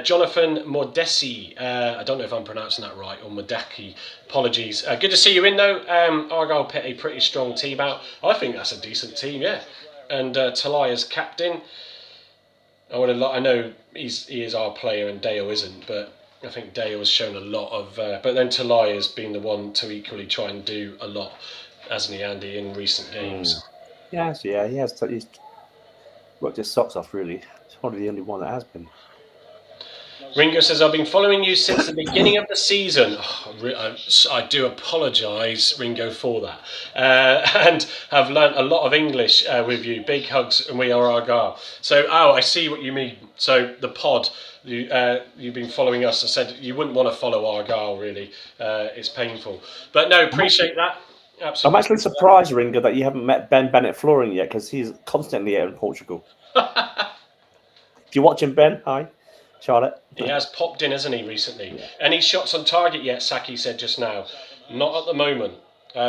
Jonathan Mordesi, I don't know if I'm pronouncing that right, or Modaki, apologies. Good to see you in though. Argyle put a pretty strong team out. I think that's a decent team, yeah. And Talai as captain. I know he is our player and Dale isn't, but I think Dale has shown a lot of. But then Talai has been the one to equally try and do a lot, hasn't he, Andy, in recent games? Yes, yeah, he has. He's worked his socks off, really. He's probably the only one that has been. Ringo says, I've been following you since the beginning of the season. I do apologise, Ringo, for that. And have learnt a lot of English with you. Big hugs, and we are Argyle. So, I see what you mean. So, the pod, you've been following us. I said you wouldn't want to follow Argyle, really. It's painful. But no, appreciate that. Absolutely. I'm actually surprised, Ringo, that you haven't met Ben Bennett Flooring yet, because he's constantly out in Portugal. If you're watching, Ben, hi. Charlotte. He has popped in, hasn't he, recently? Yeah. Any shots on target yet, Saki said just now? Not at the moment.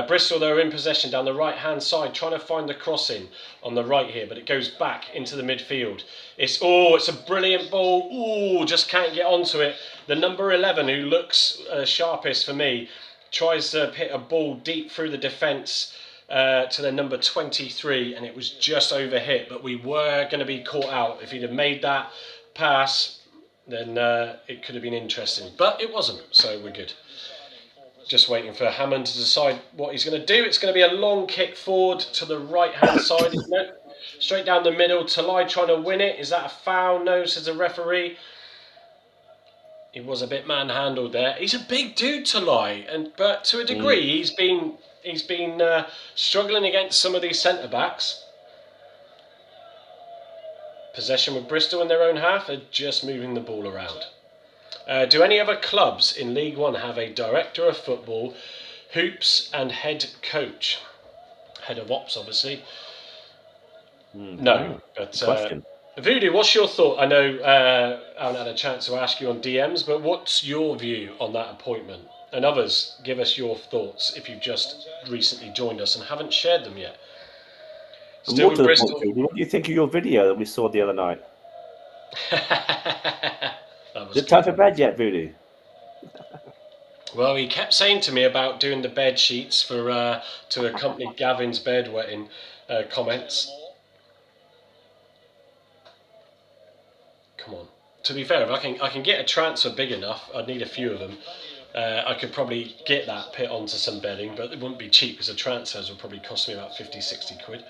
Bristol, they're in possession down the right-hand side, trying to find the crossing on the right here, but it goes back into the midfield. It's a brilliant ball. Just can't get onto it. The number 11, who looks sharpest for me, tries to hit a ball deep through the defence to the number 23, and it was just overhit, but we were going to be caught out. If he'd have made that pass, then it could have been interesting. But it wasn't, so we're good. Just waiting for Hammond to decide what he's going to do. It's going to be a long kick forward to the right-hand side, isn't it? Straight down the middle. Talai trying to win it. Is that a foul? No, says the referee. He was a bit manhandled there. He's a big dude, Talai, but to a degree, he's been struggling against some of these centre-backs. Possession with Bristol in their own half, are just moving the ball around. Do any other clubs in League One have a director of football, hoops and head coach? Head of ops, obviously. No, but Voodoo, what's your thought? I know I haven't had a chance to ask you on DMs, but what's your view on that appointment? And others, give us your thoughts if you've just recently joined us and haven't shared them yet. Still with Bristol. What do you think of your video that we saw the other night? Is it time for bed yet, Voodoo? Well, he kept saying to me about doing the bed sheets for to accompany Gavin's bedwetting comments. Come on. To be fair, if I can get a transfer big enough, I'd need a few of them. I could probably get that pit onto some bedding, but it wouldn't be cheap because the transfers would probably cost me about 50-60 quid.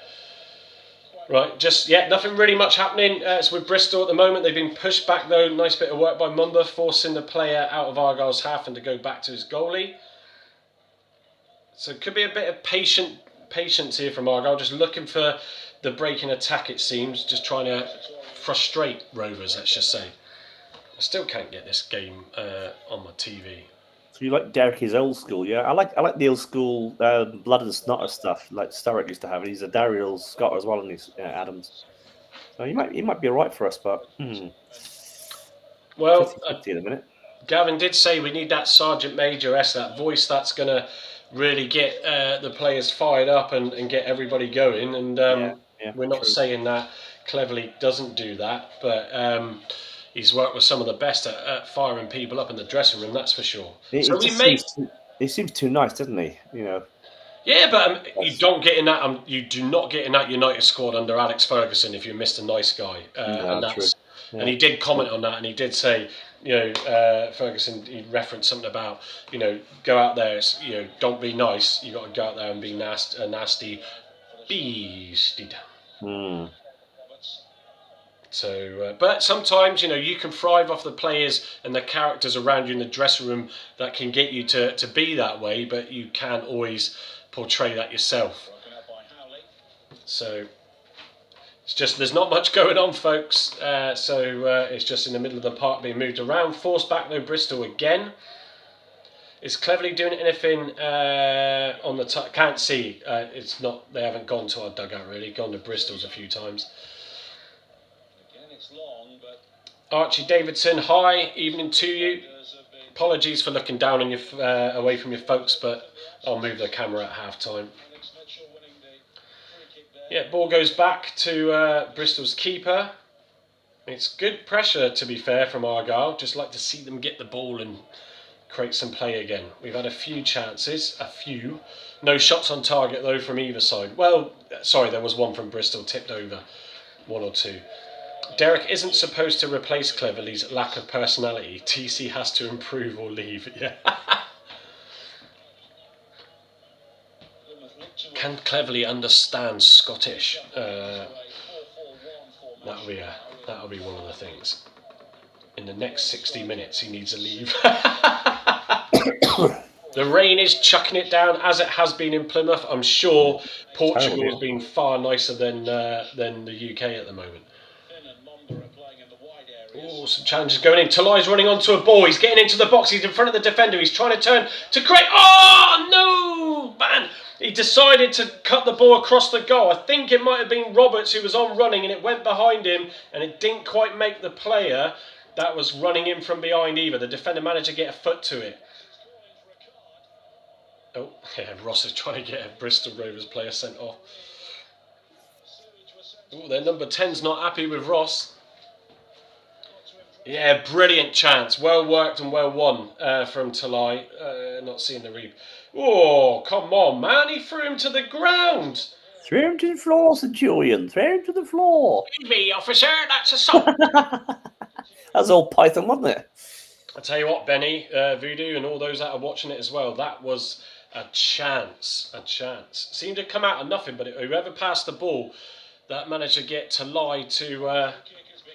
Right, nothing really much happening. It's with Bristol at the moment. They've been pushed back though. Nice bit of work by Mumba, forcing the player out of Argyle's half and to go back to his goalie. So it could be a bit of patience here from Argyle, just looking for the breaking attack, it seems. Just trying to frustrate Rovers, let's just say. I still can't get this game on my TV. So you like Derek's old school, yeah? I like the old school blood and snotter stuff like Sturrock used to have. He's a Daryl Scott as well, and he's Adams. So he might be alright for us, but well, 50-50 in a minute. Gavin did say we need that Sergeant Major-esque, that voice that's going to really get the players fired up and get everybody going. And we're not saying that Cleverly doesn't do that, but he's worked with some of the best at firing people up in the dressing room, that's for sure. He seems too nice, doesn't he? You know. Yeah, but you don't get in that. You do not get in that United squad under Alex Ferguson if you're Mr. Nice Guy. And he did comment on that, and he did say, Ferguson. He referenced something about, go out there. Don't be nice. You got to go out there and be a nasty beast. So, but sometimes, you can thrive off the players and the characters around you in the dressing room that can get you to be that way, but you can't always portray that yourself. So, it's just, there's not much going on, folks. So it's just in the middle of the park being moved around. Forced back, though, Bristol again. Is Cleverly doing anything on the... Can't see. It's not... They haven't gone to our dugout, really. Gone to Bristol's a few times. Archie Davidson, hi, evening to you. Apologies for looking down on your away from your folks, but I'll move the camera at half time. Yeah, ball goes back to Bristol's keeper. It's good pressure, to be fair, from Argyle. Just like to see them get the ball and create some play again. We've had a few chances, No shots on target, though, from either side. Well, sorry, there was one from Bristol, tipped over. 1 or 2. Derek isn't supposed to replace Cleverley's lack of personality. TC has to improve or leave. Yeah. Can Cleverley understand Scottish? That'll be one of the things. In the next 60 minutes, he needs to leave. The rain is chucking it down as it has been in Plymouth. I'm sure Portugal has been far nicer than the UK at the moment. Oh, some challenges going in. Talai's running onto a ball. He's getting into the box. He's in front of the defender. He's trying to turn to create. Oh, no, man. He decided to cut the ball across the goal. I think it might have been Roberts who was on running and it went behind him and it didn't quite make the player that was running in from behind either. The defender managed to get a foot to it. Oh, yeah, Ross is trying to get a Bristol Rovers player sent off. Oh, their number 10's not happy with Ross. Yeah, brilliant chance. Well worked and well won from Talai. Not seeing the reap. Oh, come on, man. He threw him to the ground. Throw him to the floor, Sir Julian. Throw him to the floor. Excuse me, officer. That's assault. That was all Python, wasn't it? I tell you what, Benny, Voodoo, and all those that are watching it as well, that was a chance. A chance. Seemed to come out of nothing, but whoever passed the ball, that managed to get Talai to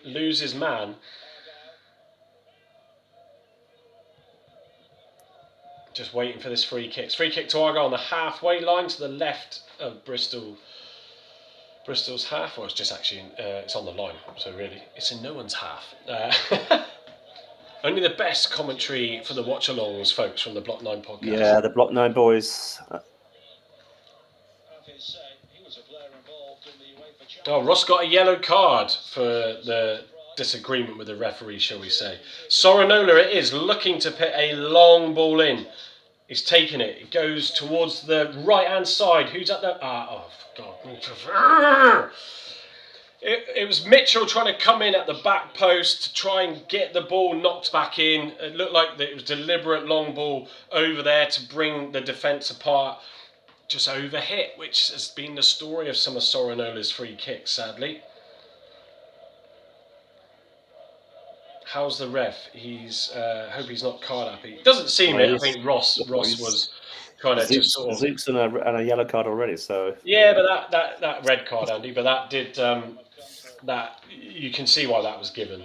lose his man. Just waiting for this free kick. Free kick to Argyle on the halfway line to the left of Bristol. Bristol's half, or it's just actually it's on the line, so really it's in no one's half. Only the best commentary for the watch-alongs, folks, from the Block 9 podcast. Yeah, the Block 9 boys. Oh, Ross got a yellow card for the disagreement with the referee, shall we say. Sorinola it is, looking to put a long ball in. He's taking it. It goes towards the right-hand side. Who's at the... oh, God. It was Mitchell trying to come in at the back post to try and get the ball knocked back in. It looked like it was a deliberate long ball over there to bring the defence apart. Just overhit, which has been the story of some of Sorinola's free kicks, sadly. How's the ref? He's hope he's not card happy. Doesn't seem it. I think Ross was kind of just sort of Zook's and a yellow card already. So yeah, but that red card, Andy. But that did that you can see why that was given.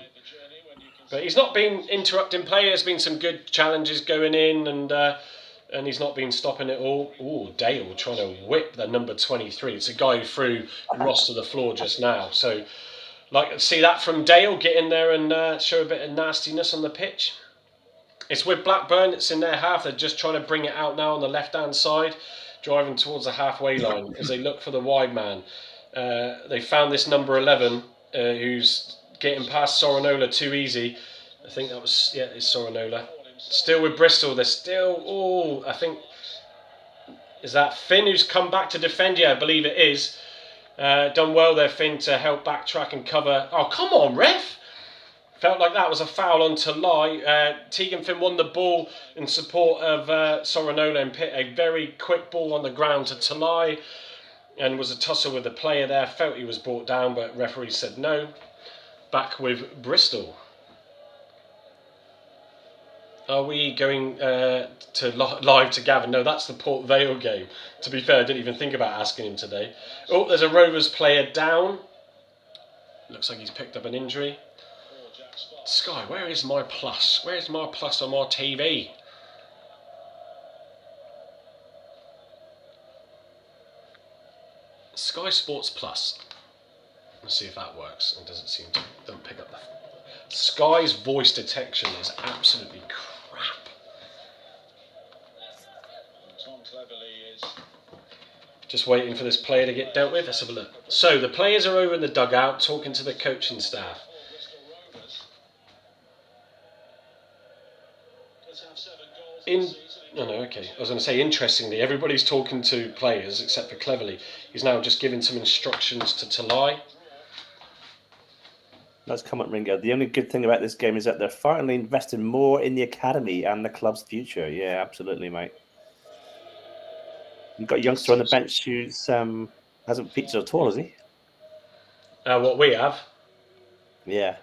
But he's not been interrupting play. There's been some good challenges going in, and he's not been stopping it all. Oh, Dale trying to whip the number 23. It's a guy who threw Ross to the floor just now. So. Like, see that from Dale, get in there and show a bit of nastiness on the pitch. It's with Blackburn, it's in their half. They're just trying to bring it out now on the left-hand side, driving towards the halfway line as they look for the wide man. They found this number 11, who's getting past Sorinola too easy. I think that was, yeah, it's Sorinola. Still with Bristol, they're still, I think, is that Finn who's come back to defend? Yeah, I believe it is. Done well there, Finn, to help backtrack and cover. Oh, come on, ref! Felt like that was a foul on Talai. Tegan Finn won the ball in support of Sorinola and put a very quick ball on the ground to Talai and was a tussle with the player there. Felt he was brought down, but referee said no. Back with Bristol. Are we going live to Gavin? No, that's the Port Vale game. To be fair, I didn't even think about asking him today. Oh, there's a Rovers player down. Looks like he's picked up an injury. Sky, where is my plus? Where's my plus on my TV? Sky Sports Plus. Let's see if that works. It doesn't seem to. Don't pick up the. Sky's voice detection is absolutely crap. Just waiting for this player to get dealt with. Let's have a look. So the players are over in the dugout talking to the coaching staff. Okay. I was going to say, interestingly, everybody's talking to players except for Cleverley. He's now just giving some instructions to Talai. Nice comment, Ringo. The only good thing about this game is that they're finally investing more in the academy and the club's future. Yeah, absolutely, mate. You've got a youngster on the bench who's hasn't featured at all, has he? What we have. Yeah.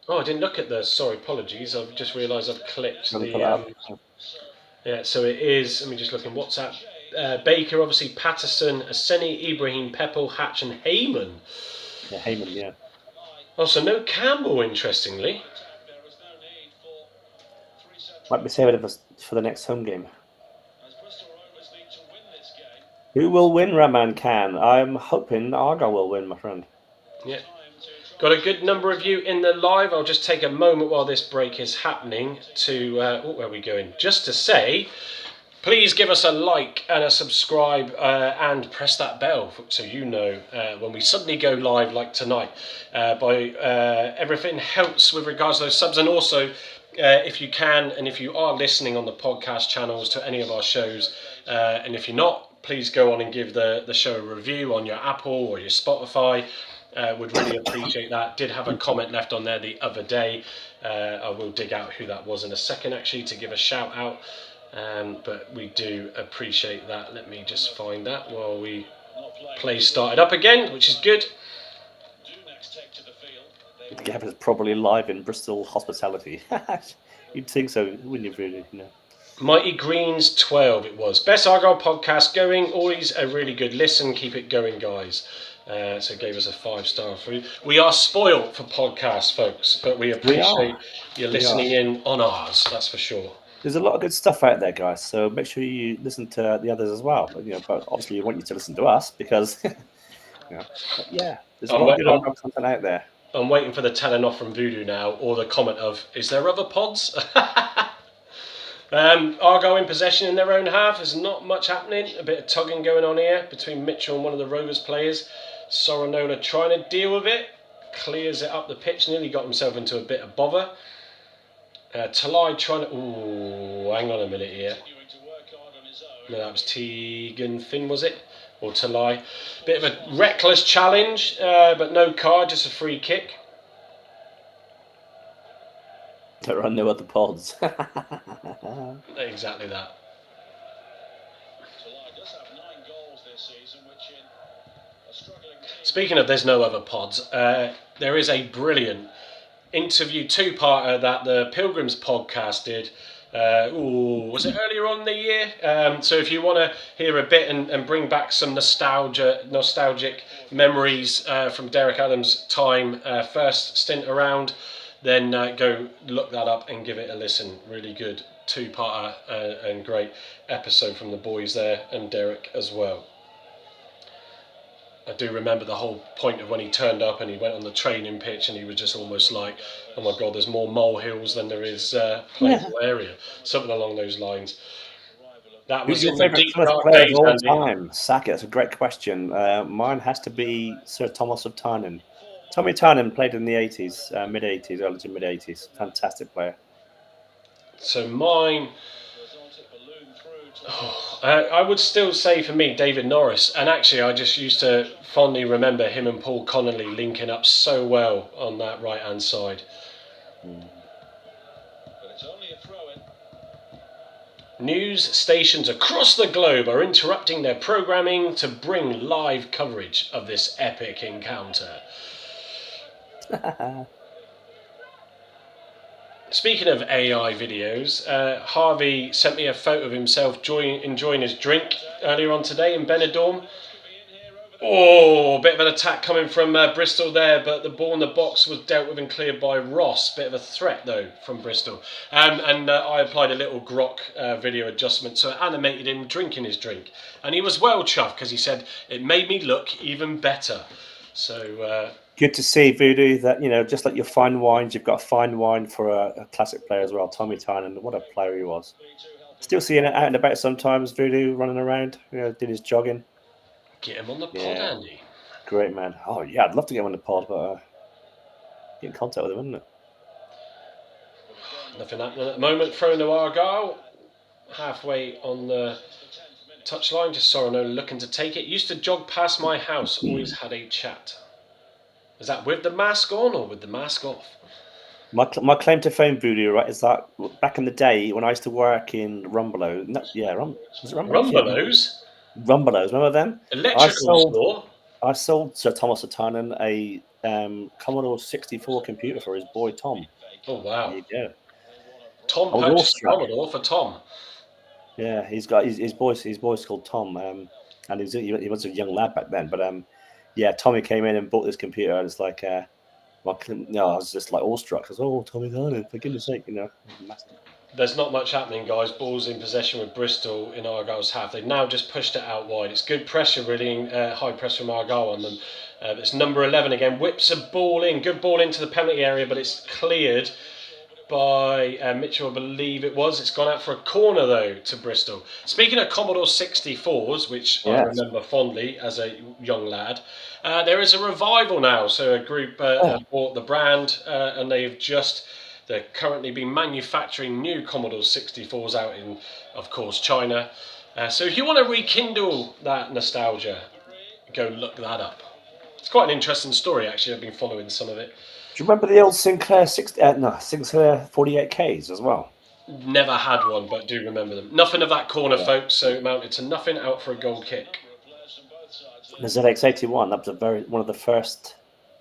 Oh, I didn't look at the. Sorry, apologies. I've just realised I've clicked Pull the. it up. Yeah, so it is. Let me just look in WhatsApp. Baker, obviously, Patterson, Aseni, Ibrahim, Peppel, Hatch, and Heyman. Yeah, Heyman, yeah. Also, no Campbell, interestingly. Might be saving it for the next home game. Who will win, Raman Khan? I'm hoping Argyle will win, my friend. Yeah. Got a good number of you in the live. I'll just take a moment while this break is happening to. Where are we going? Just to say, please give us a like and a subscribe and press that bell so you know when we suddenly go live like tonight. Everything helps with regards to those subs, and also if you can and if you are listening on the podcast channels to any of our shows, and if you're not, please go on and give the show a review on your Apple or your Spotify. Would really appreciate that. Did have a comment left on there the other day. I will dig out who that was in a second actually to give a shout out. But we do appreciate that. Let me just find that while we play started up again, which is good. Gavin is probably live in Bristol hospitality. You'd think so, wouldn't you, really? You know. Mighty Greens 12 it was. Best Argyle podcast going. Always a really good listen. Keep it going, guys. So gave us a 5-star for you. We are spoilt for podcasts, folks, but we appreciate you listening in on ours. That's for sure. There's a lot of good stuff out there, guys. So make sure you listen to the others as well. But obviously, we want you to listen to us because, there's a lot of good Argyle content out there. I'm waiting for the telling off from Voodoo now, or the comment of, "Is there other pods?" Argyle in possession in their own half. There's not much happening. A bit of tugging going on here between Mitchell and one of the Rovers players. Sorinola trying to deal with it. Clears it up the pitch. Nearly got himself into a bit of bother. Talai trying to... Ooh, hang on a minute here. No, that was Tegan Finn, was it? Or Talai. Bit of a reckless challenge, but no card, just a free kick. There are no other pods. Exactly that. Speaking of there's no other pods, there is a brilliant interview two-parter that the Pilgrims podcast did. Was it earlier on in the year? So if you want to hear a bit and bring back some nostalgic memories from Derek Adams' time, first stint around, then go look that up and give it a listen. Really good two-parter and great episode from the boys there and Derek as well. I do remember the whole point of when he turned up and he went on the training pitch and he was just almost like, oh my God, there's more molehills than there is playable area. Something along those lines. That was Who's your in the favourite deep Plymouth dark player of days, all Andy. time? Saki, that's a great question. Mine has to be Sir Thomas of Tynan. Tommy Tynan played in the 80s, mid-80s, early to mid-80s. Fantastic player. So mine... I would still say for me David Norris, and actually I just used to fondly remember him and Paul Connolly linking up so well on that right hand side. News stations across the globe are interrupting their programming to bring live coverage of this epic encounter. Speaking of AI videos, Harvey sent me a photo of himself enjoying his drink earlier on today in Benidorm. Oh, a bit of an attack coming from Bristol there, but the ball in the box was dealt with and cleared by Ross. Bit of a threat, though, from Bristol. And I applied a little grok video adjustment, so it animated him drinking his drink. And he was well chuffed, because he said, it made me look even better. So... good to see, Voodoo, that, just like your fine wines, you've got a fine wine for a classic player as well, Tommy Tynan. What a player he was. Still seeing it out and about sometimes, Voodoo, running around, did his jogging. Get him on the pod, Andy. Great, man. Oh, yeah, I'd love to get him on the pod, but get in contact with him, wouldn't it? Nothing happening at the moment. Throwing to Argyle. Halfway on the touchline. Just Sorino looking to take it. Used to jog past my house. Always had a chat. Is that with the mask on or with the mask off? My claim to fame, Voodoo, right, is that back in the day when I used to work in Rumbelow, was it Rumbelows? Yeah, Rumbelows? Rumbelows. Remember them? I Electrical sold store? I sold Sir Thomas O'Tannon a Commodore 64 computer for his boy Tom. Oh, There wow. you go. Tom I was purchased a awestruck. Commodore for Tom. Yeah, he's got his boy. His boy's called Tom, and he was a young lad back then. But yeah, Tommy came in and bought this computer, and it's like, I was just like awestruck. I was, oh, Tommy Garner, for goodness sake, massive. There's not much happening, guys. Ball's in possession with Bristol in Argyle's half. They've now just pushed it out wide. It's good pressure, really, high pressure from Argyle on them. It's number 11 again. Whips a ball in. Good ball into the penalty area, but it's cleared by Mitchell, I believe it was. It's gone out for a corner, though, to Bristol. Speaking of Commodore 64s, which I remember fondly as a young lad, there is a revival now. So a group bought the brand, and they're currently been manufacturing new Commodore 64s out in, of course, China. So if you want to rekindle that nostalgia, go look that up. It's quite an interesting story, actually. I've been following some of it. Do you remember the old Sinclair Sinclair 48Ks as well? Never had one, but do remember them. Nothing of that corner, folks. So it amounted to nothing, out for a goal kick. The ZX81. That was one of the first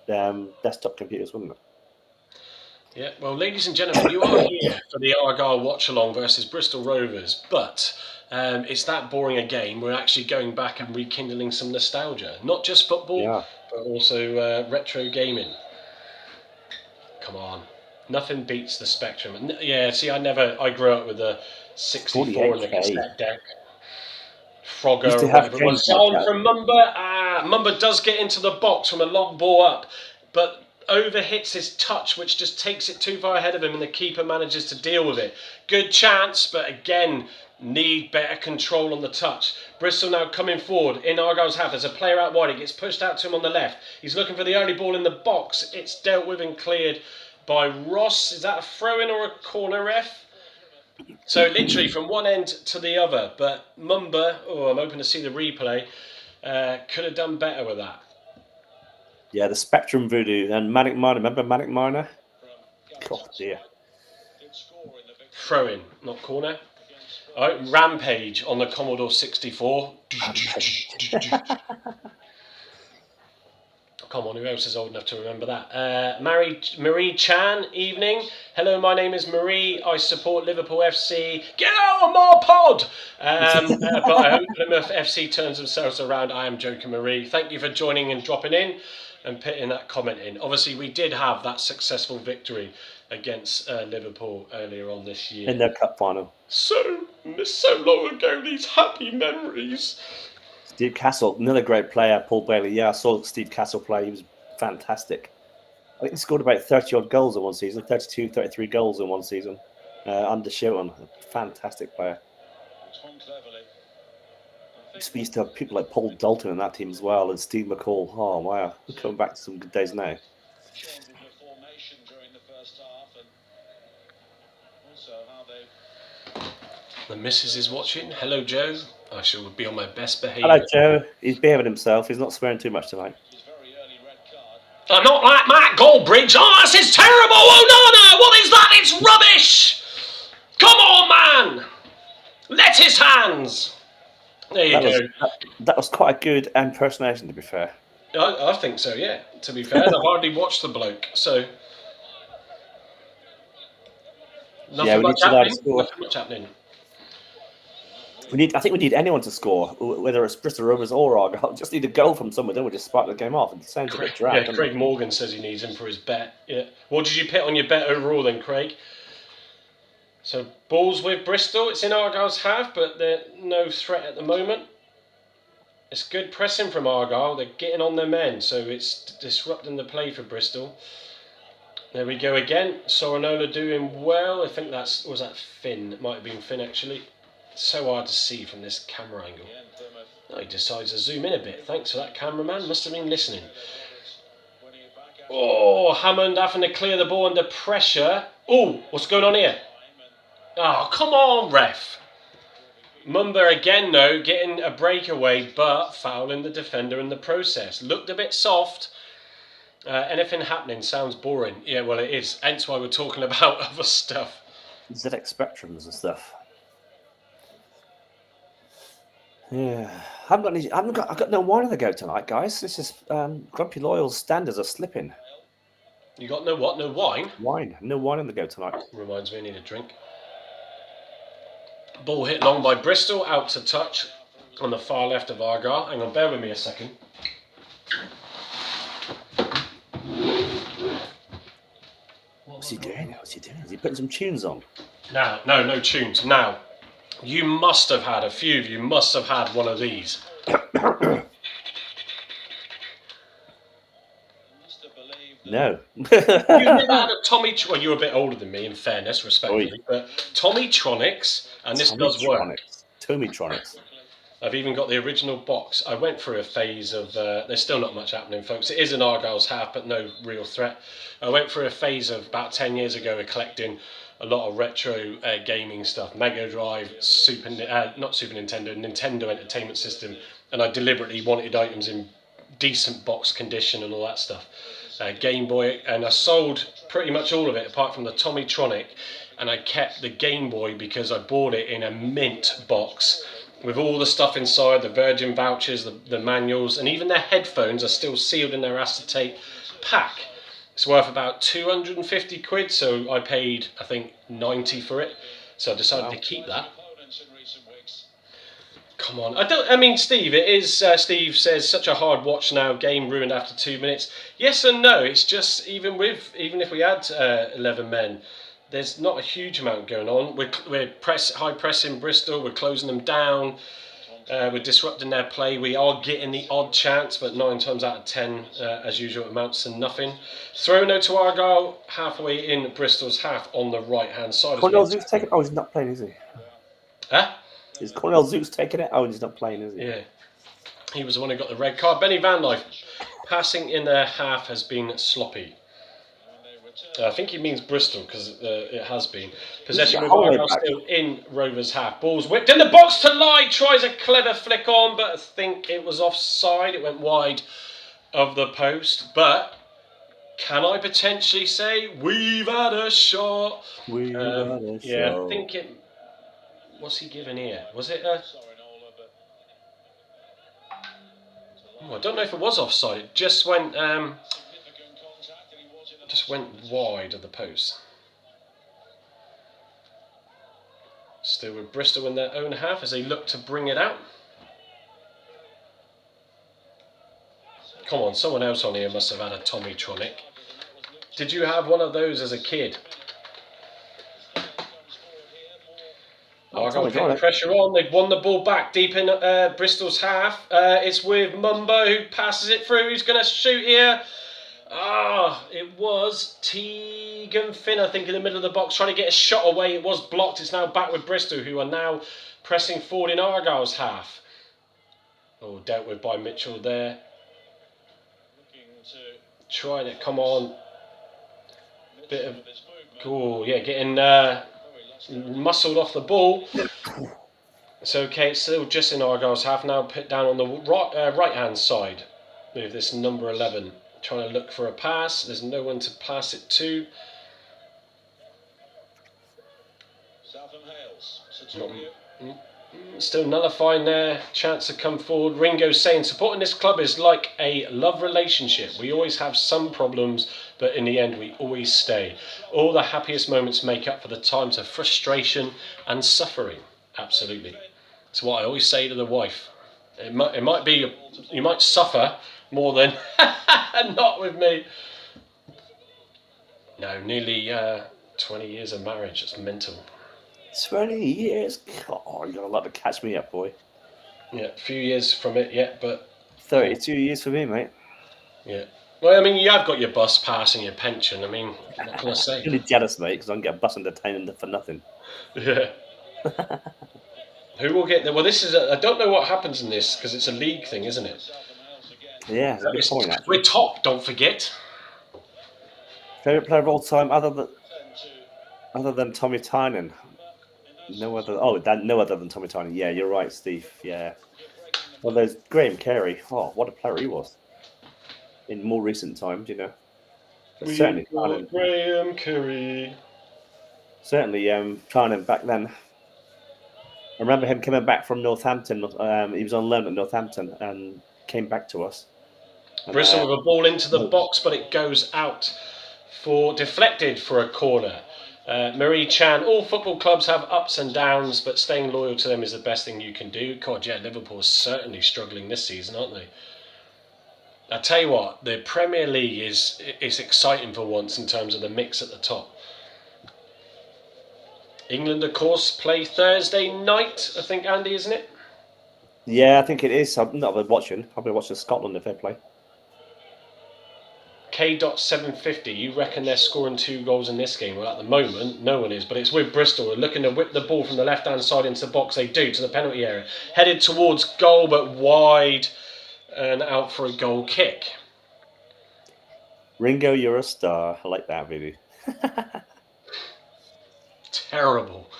desktop computers, wasn't it? Yeah, well, ladies and gentlemen, you are here for the Argyle watch-along versus Bristol Rovers, but it's that boring a game. We're actually going back and rekindling some nostalgia. Not just football, but also retro gaming. Come on. Nothing beats the Spectrum. Yeah, see, I grew up with a 64 in the cassette deck. Frogger or whatever it was. On from Mumba. Mumba does get into the box from a long ball up, but overhits his touch, which just takes it too far ahead of him, and the keeper manages to deal with it. Good chance, but again, need better control on the touch. Bristol now coming forward in Argyle's half. There's a player out wide. It gets pushed out to him on the left. He's looking for the early ball in the box. It's dealt with and cleared by Ross. Is that a throw-in or a corner, ref? So literally from one end to the other. But Mumba, I'm hoping to see the replay, could have done better with that. Yeah, the Spectrum Voodoo and Manic Miner. Remember Manic Miner? God dear. Throw in, not corner. Oh, Rampage on the Commodore 64. Come on, who else is old enough to remember that? Marie Chan, evening. Hello, my name is Marie. I support Liverpool FC. Get out of my pod! But I hope Plymouth FC turns themselves around. I am joking, Marie. Thank you for joining and dropping in and putting that comment in. Obviously, we did have that successful victory against Liverpool earlier on this year. In their cup final. So long ago, these happy memories. Steve Castle, another great player, Paul Bailey. Yeah, I saw Steve Castle play. He was fantastic. I think he scored about 30-odd goals in one season, 32, 33 goals in one season under Shilton. A fantastic player. We used to have people like Paul Dalton in that team as well, and Steve McCall. Oh, wow. We're coming back to some good days now. The missus is watching. Hello, Joe. I shall be on my best behaviour. Hello, Joe. He's behaving himself. He's not swearing too much tonight. I'm not like Matt Goldbridge. Oh, this is terrible. Oh, no. What is that? It's rubbish. Come on, man. Let his hands. There you go. That was quite a good impersonation, to be fair. I think so, yeah. To be fair, I've hardly watched the bloke, so... Nothing much happening. I think we need anyone to score, whether it's Bristol Rovers or Argyle. Just need a goal from somewhere, then we just spark the game off. It sounds a bit drab. Yeah, Craig Morgan says he needs him for his bet. Yeah. What did you put on your bet overall then, Craig? So, balls with Bristol. It's in Argyle's half, but they're no threat at the moment. It's good pressing from Argyle. They're getting on their men, so it's disrupting the play for Bristol. There we go again. Sorinola doing well. I think was that Finn? It might have been Finn, actually. It's so hard to see from this camera angle. Oh, he decides to zoom in a bit. Thanks for that, cameraman. Must have been listening. Oh, Hammond having to clear the ball under pressure. Oh, what's going on here? Oh, come on, ref. Mumba again, though, getting a breakaway, but fouling the defender in the process. Looked a bit soft. Anything happening sounds boring. Yeah, well, it is. Hence why we're talking about other stuff. ZX Spectrums and stuff. Yeah, I've got no wine on the go tonight, guys. This is Grumpy Loyal's standards are slipping. You got no what? No wine? No wine on the go tonight. Reminds me, I need a drink. Ball hit long by Bristol, out to touch on the far left of Argyle. Hang on, bear with me a second. What's he doing? Is he putting some tunes on? Now, no tunes. Now, you must have had, a few of you must have had one of these. No. You've never had a Tommy... Well, you're a bit older than me, in fairness, respectfully. But Tommytronics, and this does work. Tommytronics. I've even got the original box. I went through a phase of... there's still not much happening, folks. It is an Argyle's half, but no real threat. I went through a phase of about 10 years ago of collecting a lot of retro gaming stuff. Mega Drive, not Super Nintendo, Nintendo Entertainment System. And I deliberately wanted items in decent box condition and all that stuff. Game Boy, and I sold pretty much all of it apart from the Tommytronic, and I kept the Game Boy because I bought it in a mint box with all the stuff inside, the Virgin vouchers, the manuals, and even their headphones are still sealed in their acetate pack. It's worth about 250 quid, so I paid, I think, 90 for it, so I decided to keep that. Come on, I mean, Steve, it is, Steve says, such a hard watch now, game ruined after 2 minutes. Yes and no, it's just, even if we had 11 men, there's not a huge amount going on. We're high pressing Bristol, we're closing them down, we're disrupting their play, we are getting the odd chance, but 9 times out of 10, as usual, amounts to nothing. Throw no to Argyle, halfway in Bristol's half on the right-hand side. Cornell Zeus taking it? Oh, he's not playing, is he? Huh? Is Cornell Zeus taking it? Oh, he's not playing, is he? Yeah. He was the one who got the red card. Benny Van Life, passing in their half has been sloppy. I think he means Bristol because it has been. Possession with Argyle still in Rovers half. Ball's whipped in the box to Lie. Tries a clever flick on, but I think it was offside. It went wide of the post. But can I potentially say we've had a shot? We've had a shot. Yeah, I think it... What's he given here? Was it a... Oh, I don't know if it was offside. It just went wide of the post. Still with Bristol in their own half as they look to bring it out. Come on, someone else on here must have had a Tommytronic. Did you have one of those as a kid? Argyle putting pressure on. They've won the ball back deep in Bristol's half. It's with Mumbo who passes it through. Who's going to shoot here? It was Tegan Finn, I think, in the middle of the box, trying to get a shot away. It was blocked. It's now back with Bristol, who are now pressing forward in Argyle's half. Oh, dealt with by Mitchell there. Trying to come on. Bit of... Oh, yeah, getting... muscled off the ball. It's okay, it's still just in Argyle's half now, put down on the right hand side with this number 11, trying to look for a pass. There's no one to pass it to. Still nullifying their chance to come forward. Ringo's saying supporting this club is like a love relationship. We always have some problems, but in the end we always stay. All the happiest moments make up for the times of frustration and suffering. Absolutely. It's what I always say to the wife. It might be, you might suffer more than not with me. No, nearly 20 years of marriage. It's mental. 20 years? God, you're allowed to catch me up, boy. Yeah, a few years from it yet, but... 32 years for me, mate. Yeah. Well, I mean, you have got your bus pass and your pension. I mean, what can I say? I'm really jealous, mate, because I can get a bus entertainment for nothing. Yeah. Who will get there? Well, this is... I don't know what happens in this, because it's a league thing, isn't it? Yeah, it's a good point, actually. We're top, don't forget. Favourite player of all time, other than Tommy Tynan? No other than Tommy Tynan. Yeah, you're right, Steve. Yeah. Well, there's Graham Carey. Oh, what a player he was. in more recent times, you know. But We've certainly, got Graham Curry. Tarnan back then. I remember him coming back from Northampton. He was on loan at Northampton and came back to us. And, Bristol with a ball into the box, but it goes out deflected for a corner. Marie Chan, all football clubs have ups and downs, but staying loyal to them is the best thing you can do. God, yeah, Liverpool's certainly struggling this season, aren't they? I tell you what, the Premier League is exciting for once in terms of the mix at the top. England, of course, play Thursday night, I think, Andy, isn't it? yeah, I think it is. I'm not watching. I'll be watching Scotland if they play. K.750, you reckon they're scoring 2 goals in this game? Well, at the moment, no one is, but it's with Bristol. They're looking to whip the ball from the left-hand side into the box. They do, to the penalty area. Headed towards goal, but wide and out for a goal kick. Ringo, you're a star. I like that, really. Terrible.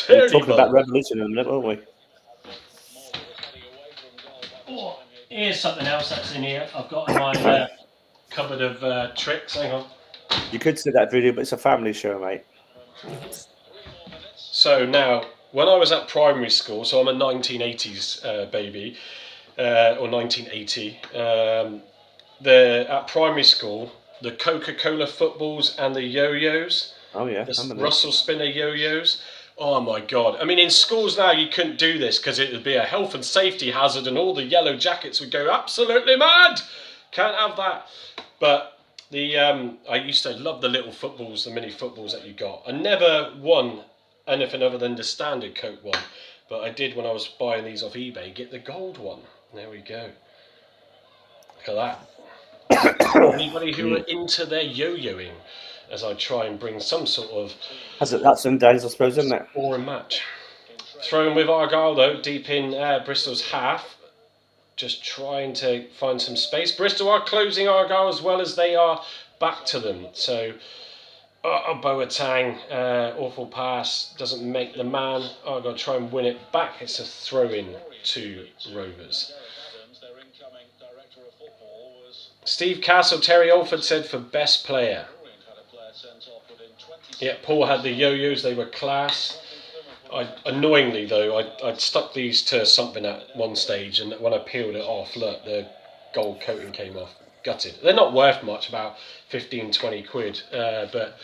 We're talking about revolution in a minute, won't we? Oh, here's something else that's in here. I've got in my cupboard of tricks. Hang on. You could see that video, but it's a family show, mate. So now, when I was at primary school, so I'm a 1980s baby, or 1980, at primary school, the Coca-Cola footballs and the yo-yos, Oh, yeah. the Russell Spinner yo-yos. Oh my God. I mean, in schools now, you couldn't do this because it would be a health and safety hazard and all the yellow jackets would go absolutely mad. Can't have that. But I used to love the little footballs, the mini footballs that you got. I never won anything other than the standard Coke one. But I did, when I was buying these off eBay, get the gold one. There we go. Look at that. Anybody who are into their yo-yoing, as I try and bring some sort of That's and downs, I suppose, isn't it? scoring match. Thrown with Argyle though, deep in Bristol's half, just trying to find some space. Bristol are closing Argyle as well as they are back to them. So Boateng, awful pass, doesn't make the man. Argyle try and win it back. It's a throw-in to Rovers. Steve Castle, Terry Alford said for best player. Yeah, Paul had the yo-yos, they were class. Annoyingly though, I'd stuck these to something at one stage, and when I peeled it off, look, the gold coating came off. Gutted. They're not worth much, about 15-20 quid, but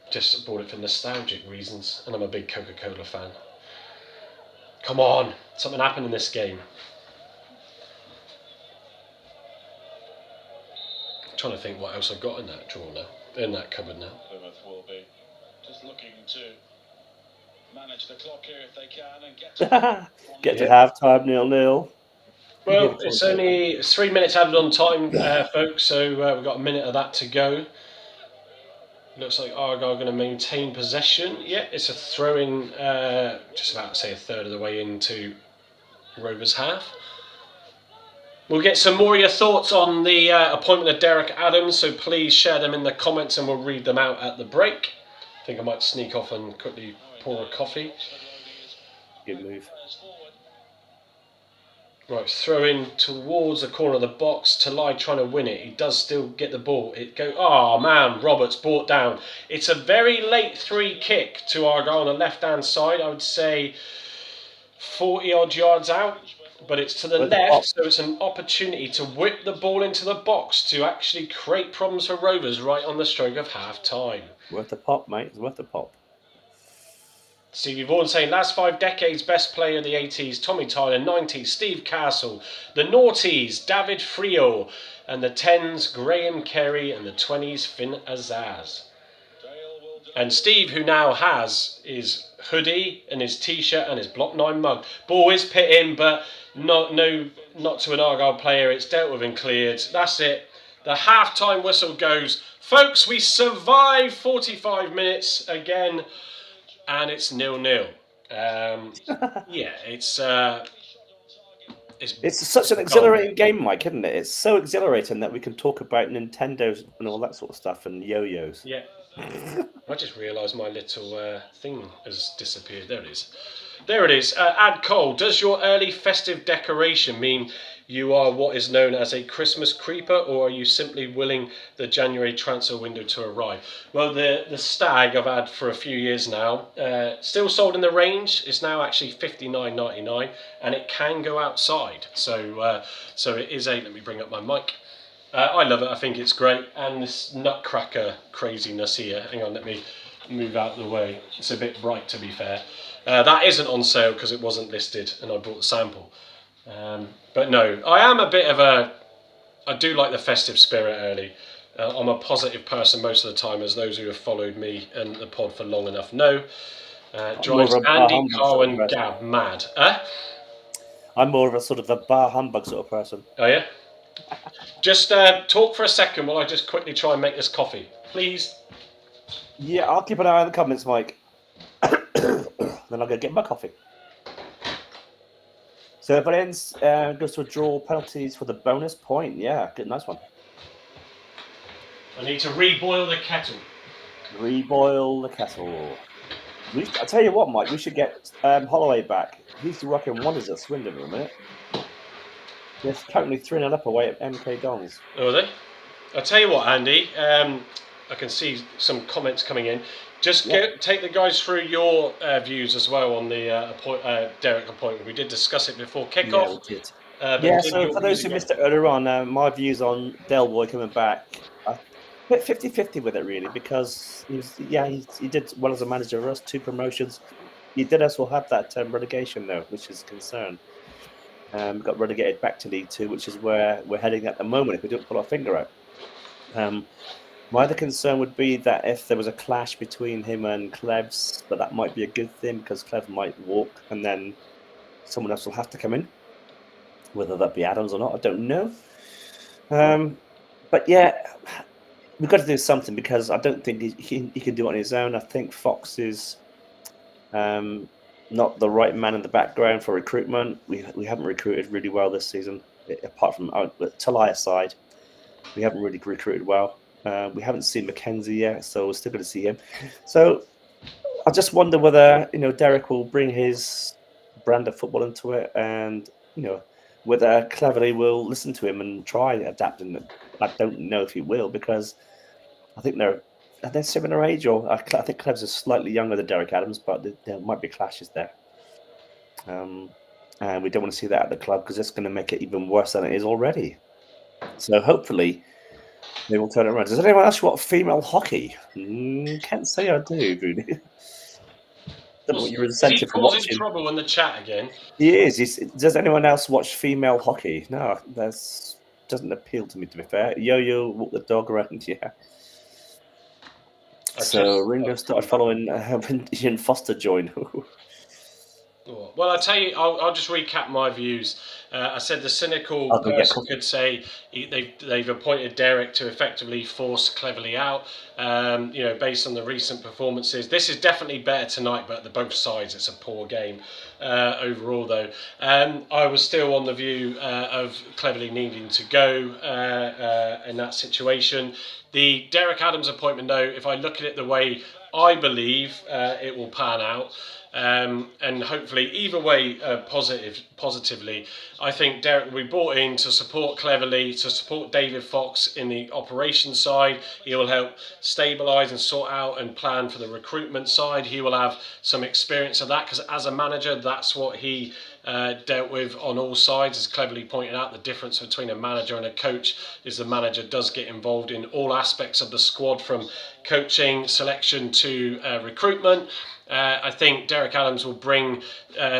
just bought it for nostalgic reasons, and I'm a big Coca-Cola fan. Come on, something happened in this game. I'm trying to think what else I've got in that drawer now, in that cupboard now. Plymouth will be just looking to manage the clock here if they can and get to half time 0-0. Well, it's only 3 minutes added on time, folks, so we've got a minute of that to go. Looks like Argyle going to maintain possession. Yeah, it's a throw-in, just about to say a third of the way into Rovers' half. We'll get some more of your thoughts on the appointment of Derek Adams, so please share them in the comments and we'll read them out at the break. I think I might sneak off and quickly pour a coffee. Good move. Right, throw in towards the corner of the box. Talai trying to win it. He does still get the ball. Oh man, Roberts brought down. It's a very late free kick to Argyle on the left-hand side. I would say 40 odd yards out, but it's to the left, so it's an opportunity to whip the ball into the box to actually create problems for Rovers right on the stroke of half-time. Worth a pop, mate. It's worth a pop. Stevie Vaughan saying last 5 decades best player of the 80s, Tommy Tyler, 90s, Steve Castle, the noughties, David Frio, and the 10s, Graham Carey, and the 20s, Finn Azaz. And Steve, who now has his hoodie and his t-shirt and his Block 9 mug. Ball is pit in, but not to an Argyle player. It's dealt with and cleared. That's it. The half-time whistle goes. Folks, we survived 45 minutes again. And it's 0-0. Yeah, it's such an exhilarating game, Mike, isn't it? It's so exhilarating that we can talk about Nintendos and all that sort of stuff and yo-yos. Yeah. I just realised my little thing has disappeared. There it is. There it is. Ad Cole, does your early festive decoration mean you are what is known as a Christmas creeper, or are you simply willing the January transfer window to arrive? Well, the Stag I've had for a few years now, still sold in the range. It's now actually $59.99, and it can go outside. So it is a. Let me bring up my mic. I love it. I think it's great, and this nutcracker craziness here. Hang on, let me move out of the way. It's a bit bright, to be fair. That isn't on sale because it wasn't listed, and I bought the sample. But no, I am a bit of a. I do like the festive spirit early. I'm a positive person most of the time, as those who have followed me and the pod for long enough know. Drives Andy, Carl, and Gab mad. I'm more of a sort of a bar humbug sort of person. Oh yeah. Just talk for a second while I just quickly try and make this coffee, please. Yeah, I'll keep an eye on the comments, Mike. Then I'll go get my coffee. So if it ends, goes to a draw, penalties for the bonus point. Yeah, good, nice one. I need to reboil the kettle. Reboil the kettle. I tell you what, Mike, we should get Holloway back. He's working wonders at Swindon at the minute. They're currently 3-0 up away at MK Dons. Oh, are they? I'll tell you what, Andy. I can see some comments coming in. Just take the guys through your views as well on the Derek appointment. We did discuss it before kickoff. Yeah, we did. So for those who missed it earlier on, my views on Delboy coming back, a bit 50-50 with it really, because he did well as a manager for us, 2 promotions. He did us will have that relegation though, which is a concern. Got relegated back to League 2, which is where we're heading at the moment if we don't pull our finger out. My other concern would be that if there was a clash between him and Clevs, but that might be a good thing because Clev might walk and then someone else will have to come in. Whether that be Adams or not, I don't know. But yeah, we've got to do something because I don't think he can do it on his own. I think Fox is not the right man in the background for recruitment. We haven't recruited really well this season, apart from Talai aside. We haven't really recruited well. We haven't seen Mackenzie yet, so we're still going to see him. So I just wonder whether Derek will bring his brand of football into it, and whether Cleverly will listen to him and try adapting it. I don't know if he will, because I think they're similar age, or I think Clevs is slightly younger than Derek Adams, but there might be clashes there. And we don't want to see that at the club because it's going to make it even worse than it is already. So hopefully they will turn it around. Does anyone else want female hockey? Can't say I do, really. Don't know what your incentive for watching. Is he causing trouble in the chat again? He is. Does anyone else watch female hockey? No, that doesn't appeal to me, to be fair. Yo-Yo, walk the dog around, yeah. So Ringo started following Ian Foster join. Well, I'll tell you, I'll just recap my views. I said the cynical person could say they've appointed Derek to effectively force Cleverly out, based on the recent performances. This is definitely better tonight, but at both sides it's a poor game overall, though. I was still on the view of Cleverly needing to go in that situation. The Derek Adams appointment, though, if I look at it the way I believe it will pan out, and hopefully either way positively, I think Derek will be brought in to support Cleverly, to support David Fox in the operations side. He will help stabilise and sort out and plan for the recruitment side. He will have some experience of that because as a manager, that's what he dealt with on all sides. As Cleverly pointed out, the difference between a manager and a coach is the manager does get involved in all aspects of the squad, from coaching, selection to recruitment. I think Derek Adams will bring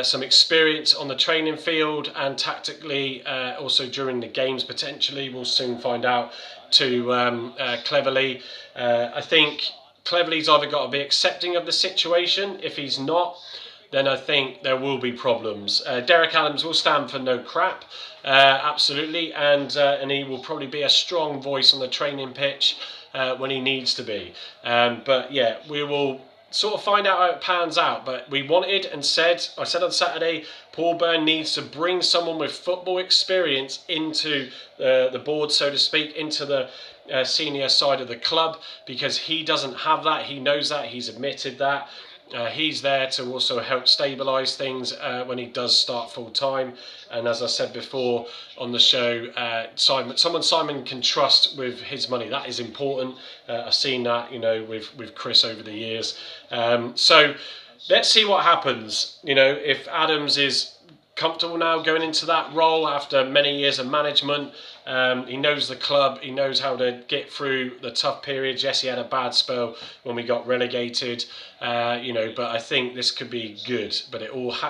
some experience on the training field and tactically, also during the games potentially. We'll soon find out, to Cleverly. I think Cleverly's either got to be accepting of the situation. If he's not, then I think there will be problems. Derek Adams will stand for no crap, absolutely, and he will probably be a strong voice on the training pitch when he needs to be. But yeah, we will sort of find out how it pans out. But we wanted and I said on Saturday, Paul Byrne needs to bring someone with football experience into the board, so to speak, into the senior side of the club, because he doesn't have that. He knows that. He's admitted that. He's there to also help stabilise things when he does start full time. And as I said before on the show, Simon can trust with his money. That is important. I've seen that, with Chris over the years. So let's see what happens. If Adams is comfortable now going into that role after many years of management. He knows the club. He knows how to get through the tough periods. Yes, he had a bad spell when we got relegated, but I think this could be good. But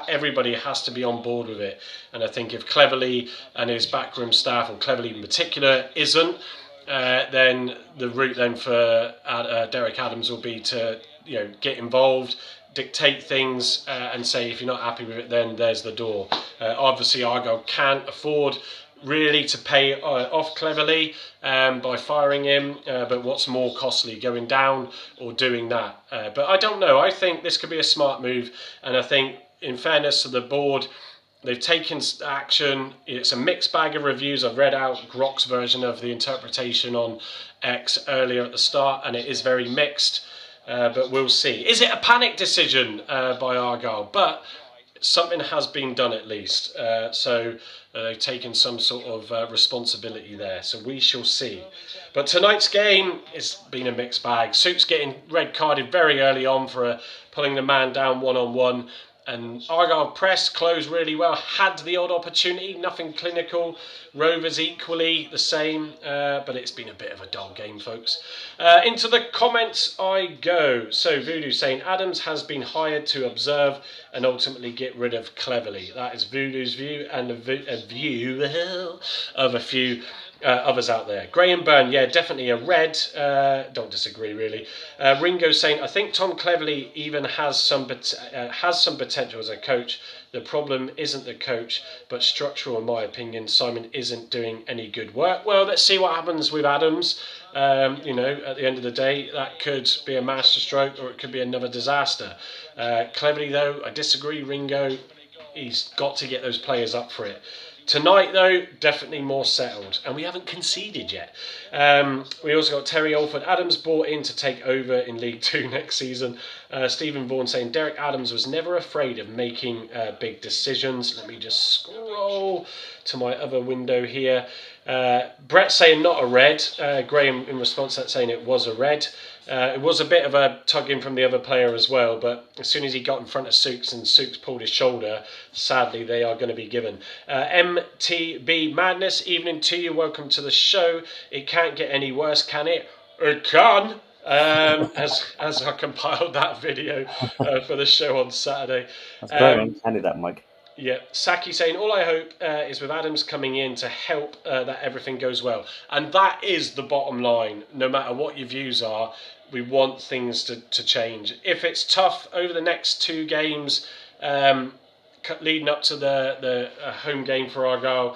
everybody has to be on board with it. And I think if Cleverley and his backroom staff, or Cleverley in particular, isn't, then the route then for Derek Adams will be to get involved, dictate things, and say if you're not happy with it, then there's the door. Obviously, Argyle can't afford really to pay off Cleverley by firing him, but what's more costly, going down or doing that? But I don't know. I think this could be a smart move, and I think, in fairness to the board, they've taken action. It's a mixed bag of reviews. I've read out Grok's version of the interpretation on X earlier at the start, and it is very mixed. But we'll see. Is it a panic decision by Argyle? But something has been done at least. So they've taken some sort of responsibility there. So we shall see. But tonight's game, it's been a mixed bag. Soup's getting red carded very early on for pulling the man down one-on-one. And Argyle press closed really well, had the odd opportunity, nothing clinical. Rovers equally the same, but it's been a bit of a dull game, folks. Into the comments I go. So Voodoo saying Adams has been hired to observe and ultimately get rid of Cleverley. That is Voodoo's view, and a view of a few others out there. Graham Byrne, yeah, definitely a red. Don't disagree, really. Ringo saying, I think Tom Cleverley even has some potential as a coach. The problem isn't the coach, but structural, in my opinion. Simon isn't doing any good work. Well, let's see what happens with Adams. At the end of the day, that could be a masterstroke, or it could be another disaster. Cleverley, though, I disagree. Ringo, he's got to get those players up for it. Tonight, though, definitely more settled, and we haven't conceded yet. We also got Terry Alford. Adams bought in to take over in League 2 next season. Stephen Vaughan saying Derek Adams was never afraid of making big decisions. Let me just scroll to my other window here. Brett saying not a red. Graham in response to that saying it was a red. It was a bit of a tugging from the other player as well, but as soon as he got in front of Souks and Souks pulled his shoulder, sadly they are going to be given. MTB Madness, evening to you, welcome to the show. It can't get any worse, can it? It can! As I compiled that video for the show on Saturday. That's great, handed that, Mike. Yeah, Saki saying, all I hope is with Adams coming in to help that everything goes well. And that is the bottom line. No matter what your views are, we want things to change. If it's tough over the next 2 games, leading up to the home game for Argyle,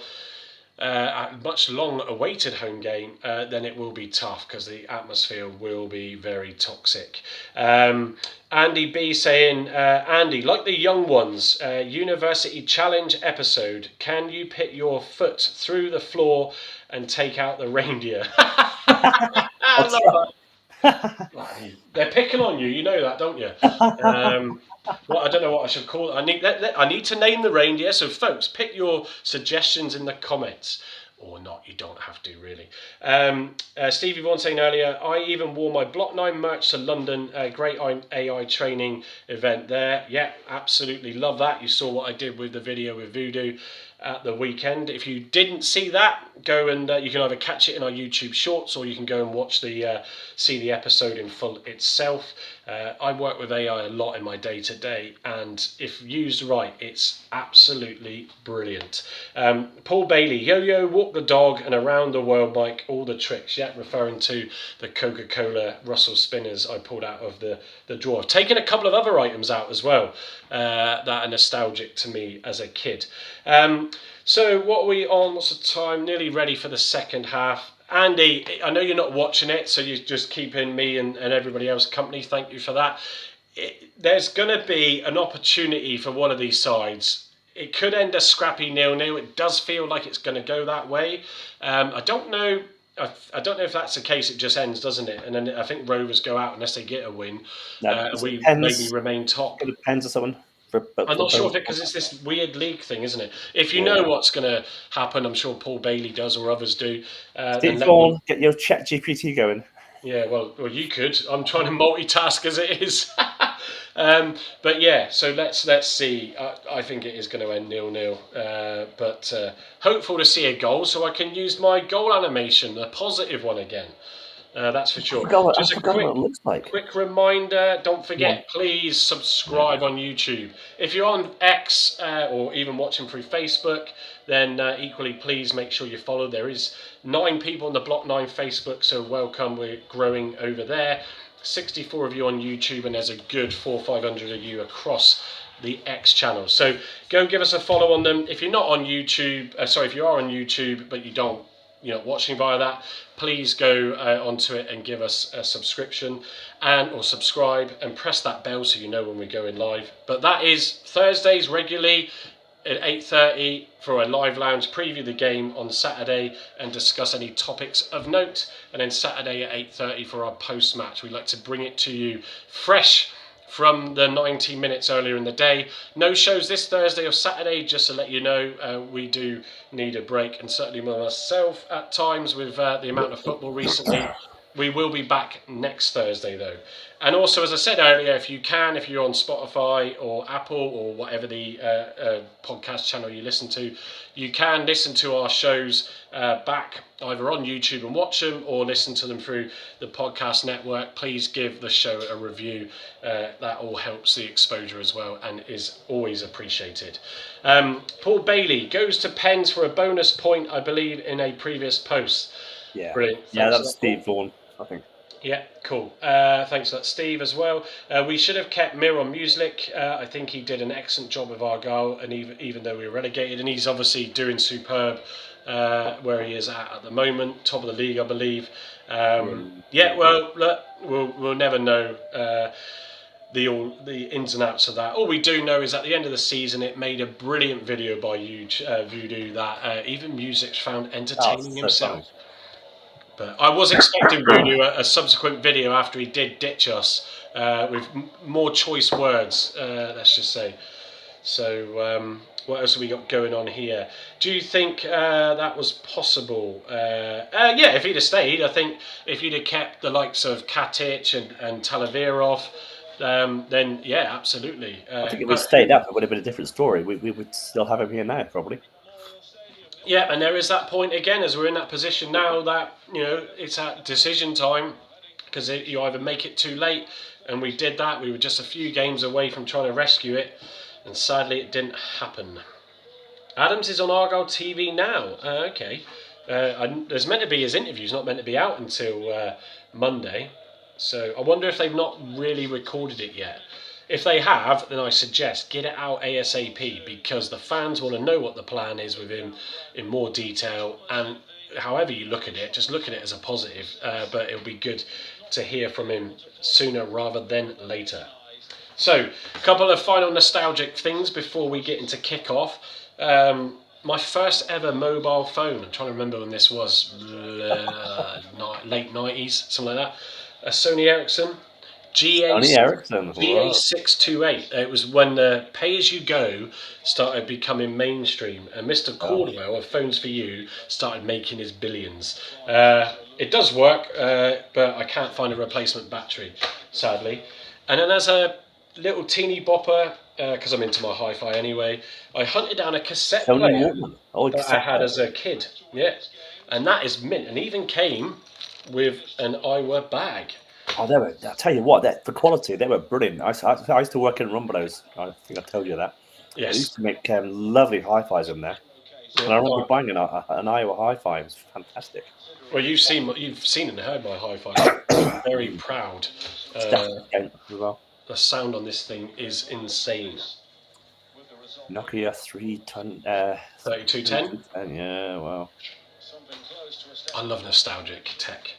a much long-awaited home game, then it will be tough because the atmosphere will be very toxic. Andy B saying, Andy, like the young ones, University Challenge episode, can you put your foot through the floor and take out the reindeer? I love that. They're picking on you, you know that, don't you? Well, I don't know what I should call it. I need to name the reindeer. So, folks, pick your suggestions in the comments, or not. You don't have to, really. Stevie Vaughan saying earlier, I even wore my Block 9 merch to London. Great AI training event there. Yeah, absolutely love that. You saw what I did with the video with Voodoo at the weekend. If you didn't see that, go and you can either catch it in our YouTube shorts, or you can go and watch see the episode in full itself. I work with AI a lot in my day-to-day, and if used right, it's absolutely brilliant. Paul Bailey, yo-yo, walk the dog, and around the world, Mike, all the tricks. Yeah, referring to the Coca-Cola Russell Spinners I pulled out of the drawer. I've taken a couple of other items out as well that are nostalgic to me as a kid. So what are we on? What's the time? Nearly ready for the second half. Andy, I know you're not watching it, so you're just keeping me and everybody else company. Thank you for that. There's going to be an opportunity for one of these sides. It could end a scrappy 0-0. It does feel like it's going to go that way. I don't know I don't know if that's the case. It just ends, doesn't it? And then I think Rovers go out unless they get a win, No, and we depends. maybe remain top. It depends on someone. I'm not sure if because it's this weird league thing, isn't it? If you know what's going to happen, I'm sure Paul Bailey does or others do. Steve Vaughan, get your chat GPT going. Yeah, well, you could. I'm trying to multitask as it is. But yeah, so let's see. I think it is going to end 0-0. But hopeful to see a goal so I can use my goal animation, the positive one again. That's for sure. Just a quick, what it looks like. Quick reminder, don't forget, please subscribe on YouTube. If you're on X or even watching through Facebook, then equally please make sure you follow. There is 9 people on the Block 9 Facebook, so welcome. We're growing over there. 64 of you on YouTube, and there's a good 400-500 of you across the X channel. So go give us a follow on them. If you're not on YouTube, if you are on YouTube but you're not watching via that, please go onto it and give us a subscription or subscribe and press that bell so you know when we're going live. But that is Thursdays regularly at 8:30 for a live lounge, preview the game on Saturday and discuss any topics of note, and then Saturday at 8:30 for our post-match. We like to bring it to you fresh from the 90 minutes earlier in the day. No shows this Thursday or Saturday, just to let you know. We do need a break, and certainly myself at times with the amount of football recently. We will be back next Thursday though. And also, as I said earlier, if you're on Spotify or Apple or whatever the podcast channel you listen to, you can listen to our shows back either on YouTube and watch them, or listen to them through the podcast network. Please give the show a review. That all helps the exposure as well and is always appreciated. Paul Bailey goes to Pens for a bonus point, I believe, in a previous post. Yeah, brilliant. Yeah, that's Steve Vaughan, I think. Yeah, cool. Thanks for that, Steve, as well. We should have kept Miron Muslik. I think he did an excellent job with Argyle, and even though we were relegated, and he's obviously doing superb where he is at the moment, top of the league, I believe. Well, look, we'll never know the ins and outs of that. All we do know is at the end of the season, it made a brilliant video by Voodoo that even Musik found entertaining himself. But I was expecting Voodoo a subsequent video after he did ditch us with more choice words, let's just say. So what else have we got going on here? Do you think that was possible? Yeah, if he'd have stayed, I think if you'd have kept the likes of Katic and Talavirov, then yeah, absolutely. I think if we stayed up, it would have been a different story. We would still have him here now, probably. Yeah, and there is that point again, as we're in that position now that, it's at decision time, because you either make it too late, and we did that. We were just a few games away from trying to rescue it, and sadly it didn't happen. Adams is on Argyle TV now. Okay. There's meant to be his interview's not meant to be out until Monday, so I wonder if they've not really recorded it yet. If they have, then I suggest get it out ASAP, because the fans want to know what the plan is with him in more detail, and however you look at it, just look at it as a positive, but it'll be good to hear from him sooner rather than later. So, a couple of final nostalgic things before we get into kick-off. My first ever mobile phone, I'm trying to remember when this was, late 90s, something like that, a Sony Ericsson. GA628. It was when the pay-as-you-go started becoming mainstream, and Mr. Caldwell of Phones For You started making his billions. It does work, but I can't find a replacement battery, sadly. And then as a little teeny bopper, because I'm into my hi-fi anyway, I hunted down a cassette player that I had as a kid. Yeah, and that is mint, and even came with an Iwer bag. Oh, they were, I'll tell you what, for quality, they were brilliant. I used to work in Rumbelows. I think I told you that. Yes. They used to make lovely hi-fis in there. Yeah. And I remember buying an Iowa hi-fi. It was fantastic. Well, you've seen and heard my hi-fi. I'm very proud. The sound on this thing is insane. Nokia 3210. Yeah, wow. I love nostalgic tech.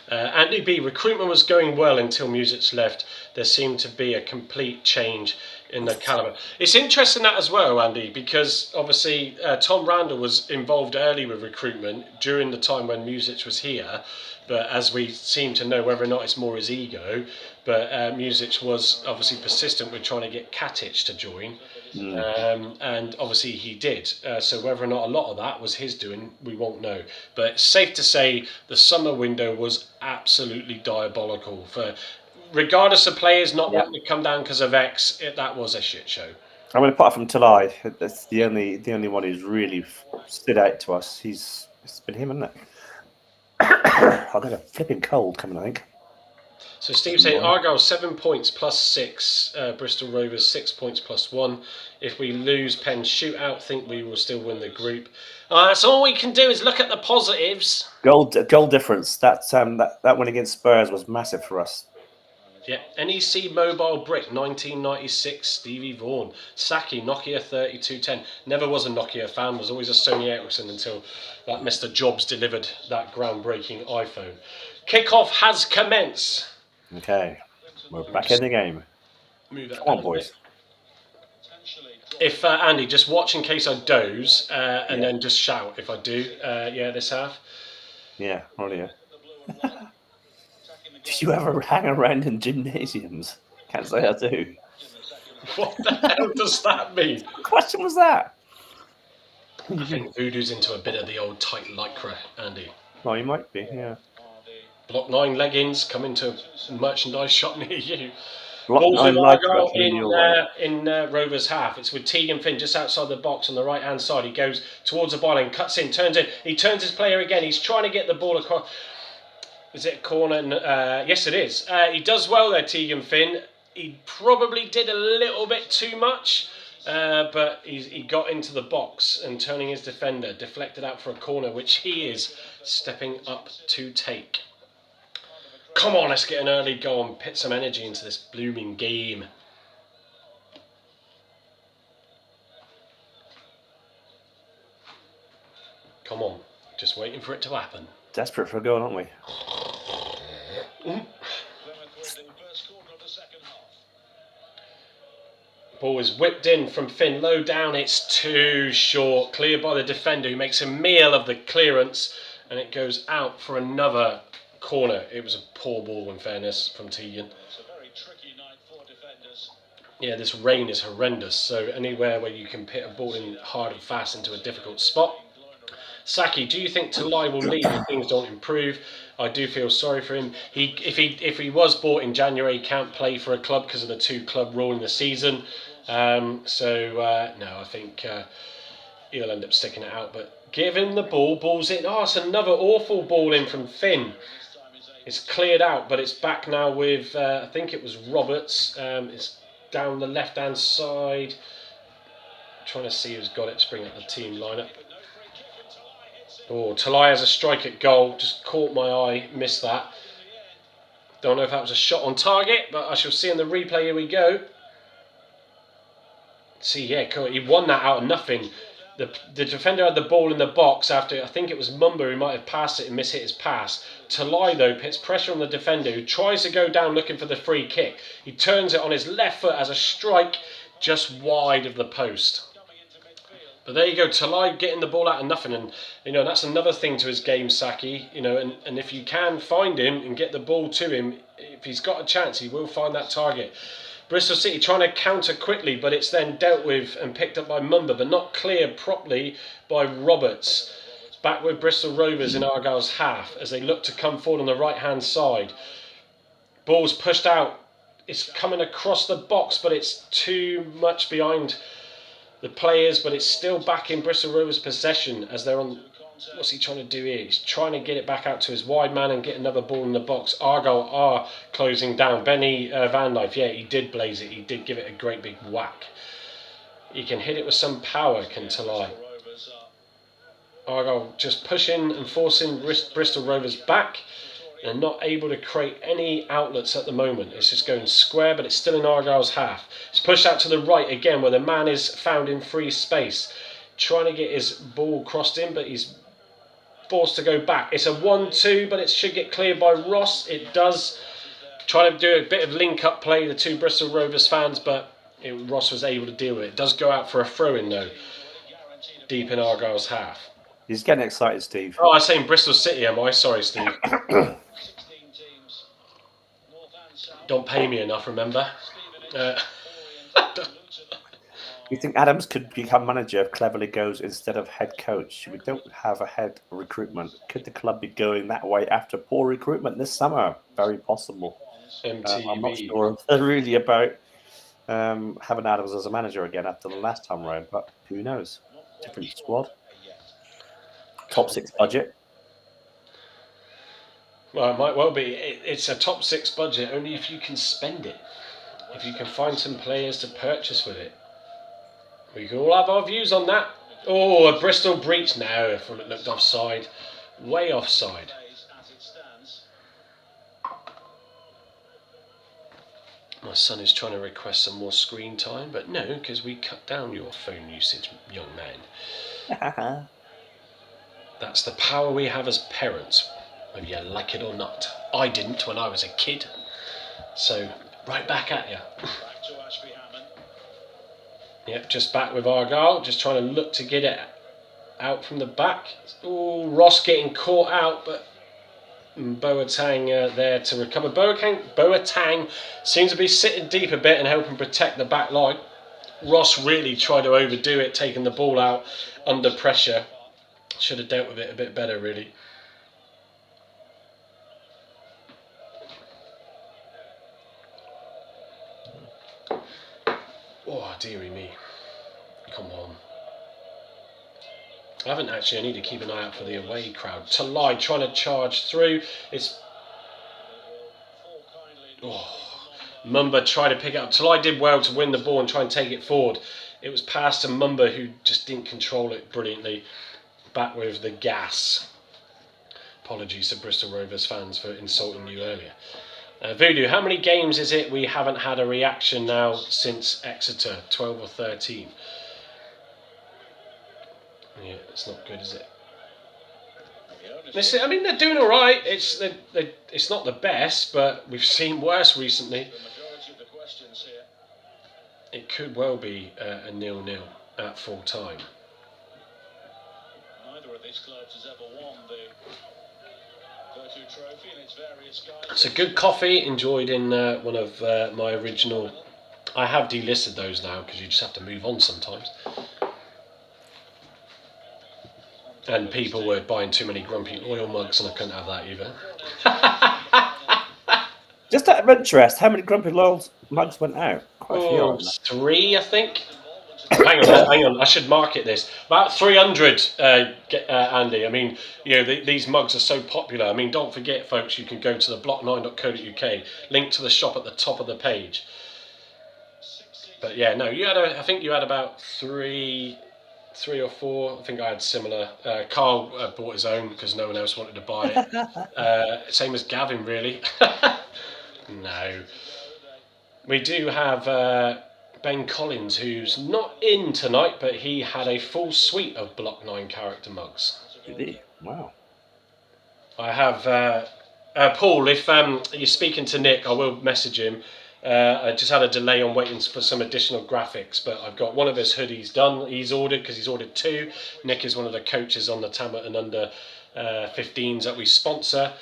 Andy B, recruitment was going well until Music's left. There seemed to be a complete change in the calibre. It's interesting that as well, Andy, because obviously Tom Randall was involved early with recruitment during the time when Music was here, but as we seem to know, whether or not it's more his ego, but Music was obviously persistent with trying to get Katic to join. And obviously he did. So whether or not a lot of that was his doing, we won't know. But it's safe to say the summer window was absolutely diabolical. Regardless of players not wanting to come down because of X, that was a shit show. I mean, apart from Talai, that's the only one who's really stood out to us. It's been him, isn't it? I've got a flipping cold coming, I think. So Steve saying Argyle 7 points plus 6, Bristol Rovers 6 points plus 1. If we lose Penn shootout, think we will still win the group. That's all we can do is look at the positives. Goal difference. That win against Spurs was massive for us. Yeah, NEC Mobile Brick 1996, Stevie Vaughan. Saki Nokia 3210. Never was a Nokia fan, was always a Sony Ericsson until that Mr. Jobs delivered that groundbreaking iPhone. Kickoff has commenced. Okay, we're back in the game. Move that Come on, boys. If Andy, just watch in case I doze, and then just shout if I do. This half. Yeah, right here. Did you ever hang around in gymnasiums? Can't say I do. What the hell does that mean? What question was that? I think Voodoo's into a bit of the old tight lycra, Andy. Oh, he might be, yeah. Block 9 leggings coming to a merchandise shop near you. Block Balls 9 with lycra Argyle in Rovers half. It's with Teague and Finn just outside the box on the right hand side. He goes towards the byline, cuts in, turns in. He turns his player again. He's trying to get the ball across. Is it a corner? Yes, it is. He does well there, Teague and Finn. He probably did a little bit too much, but he got into the box and turning his defender, deflected out for a corner, which he is stepping up to take. Come on, let's get an early goal and put some energy into this blooming game. Come on, just waiting for it to happen. Desperate for a goal, aren't we? Ball is whipped in from Finn, low down, it's too short. Cleared by the defender who makes a meal of the clearance, and it goes out for another corner. It was a poor ball in fairness from Teagan. Yeah, this rain is horrendous, so anywhere where you can put a ball in hard and fast into a difficult spot. Saki, do you think Talai will leave if things don't improve? I do feel sorry for him. If he was bought in January, he can't play for a club because of the 2-club rule in the season. No, I think he'll end up sticking it out. But give him the ball. Ball's in. Oh, it's another awful ball in from Finn. It's cleared out, but it's back now with, I think it was Roberts. It's down the left-hand side. I'm trying to see who's got it to bring up the team lineup. Oh, Talai has a strike at goal. Just caught my eye. Missed that. Don't know if that was a shot on target, but I shall see in the replay. Here we go. See, yeah, cool. He won that out of nothing. The defender had the ball in the box after, I think it was Mumba who might have passed it and mishit his pass. Talai, though, puts pressure on the defender who tries to go down looking for the free kick. He turns it on his left foot as a strike just wide of the post. But there you go, Talai getting the ball out of nothing, and that's another thing to his game, Saki. And if you can find him and get the ball to him, if he's got a chance, he will find that target. Bristol City trying to counter quickly, but it's then dealt with and picked up by Mumba, but not cleared properly by Roberts. Back with Bristol Rovers in Argyle's half as they look to come forward on the right-hand side. Ball's pushed out. It's coming across the box, but it's too much behind the players, but it's still back in Bristol Rovers' possession as they're on. What's he trying to do here? He's trying to get it back out to his wide man and get another ball in the box. Argyle are closing down. Benny Van Dyke, yeah, he did blaze it. He did give it a great big whack. He can hit it with some power, can Talai. Argyle just pushing and forcing Bristol Rovers back and not able to create any outlets at the moment. It's just going square, but it's still in Argyle's half. It's pushed out to the right again where the man is found in free space. Trying to get his ball crossed in, but he's forced to go back. It's a 1-2, but it should get cleared by Ross. It does. Trying to do a bit of link-up play, the two Bristol Rovers fans, but Ross was able to deal with it. It does go out for a throw-in though, deep in Argyle's half. He's getting excited, Steve. Oh, I was saying Bristol City, am I? Sorry, Steve. Don't pay me enough, remember? You think Adams could become manager if Cleverly goes instead of head coach? We don't have a head recruitment. Could the club be going that way after poor recruitment this summer? Very possible. MTV. I'm not sure really about having Adams as a manager again after the last time round, but who knows? Different squad. Top 6 budget. Well, it might well be. It's a top 6 budget only if you can spend it. If you can find some players to purchase with it. We can all have our views on that. Oh, a Bristol breach now. If it looked offside, way offside. My son is trying to request some more screen time, but no, because we cut down your phone usage, young man. That's the power we have as parents, whether you like it or not. I didn't when I was a kid, so right back at you. Yep, just back with Argyle, just trying to look to get it out from the back. Oh, Ross getting caught out, but Boateng there to recover. Boateng seems to be sitting deep a bit and helping protect the back line. Ross really tried to overdo it, taking the ball out under pressure. Should have dealt with it a bit better, really. Oh, dearie me. Come on. I haven't actually. I need to keep an eye out for the away crowd. Talai trying to charge through. It's. Oh. Mumba tried to pick it up. Talai did well to win the ball and try and take it forward. It was passed to Mumba, who just didn't control it brilliantly. Back with the gas. Apologies to Bristol Rovers fans for insulting you earlier. Voodoo, how many games is it we haven't had a reaction now since Exeter? 12 or 13? Yeah, it's not good, is it? I mean, they're doing all right. It's not the best, but we've seen worse recently. It could well be a 0-0 at full time. Neither of these clubs has ever won the Vertu trophy in its various guises. It's a good coffee, enjoyed in one of my original. I have delisted those now because you just have to move on sometimes. And people were buying too many grumpy oil mugs, and I couldn't have that either. Just out of interest, how many grumpy oil mugs went out? Quite a few. Oh, 3, I think. Hang on. I should market this. About 300, Andy. I mean, you know, these mugs are so popular. I mean, don't forget, folks, you can go to the block9.co.uk. Link to the shop at the top of the page. But yeah, no, I think you had about 3 or 4. I think I had similar. Carl bought his own because no one else wanted to buy it. Same as Gavin, really. No. We do have Ben Collins, who's not in tonight, but he had a full suite of Block 9 character mugs. Did he? Wow. I have Paul, if you're speaking to Nick, I will message him. I just had a delay on waiting for some additional graphics, but I've got one of his hoodies done. He's ordered because he's ordered 2. Nick is one of the coaches on the Tammert and under 15s that we sponsor,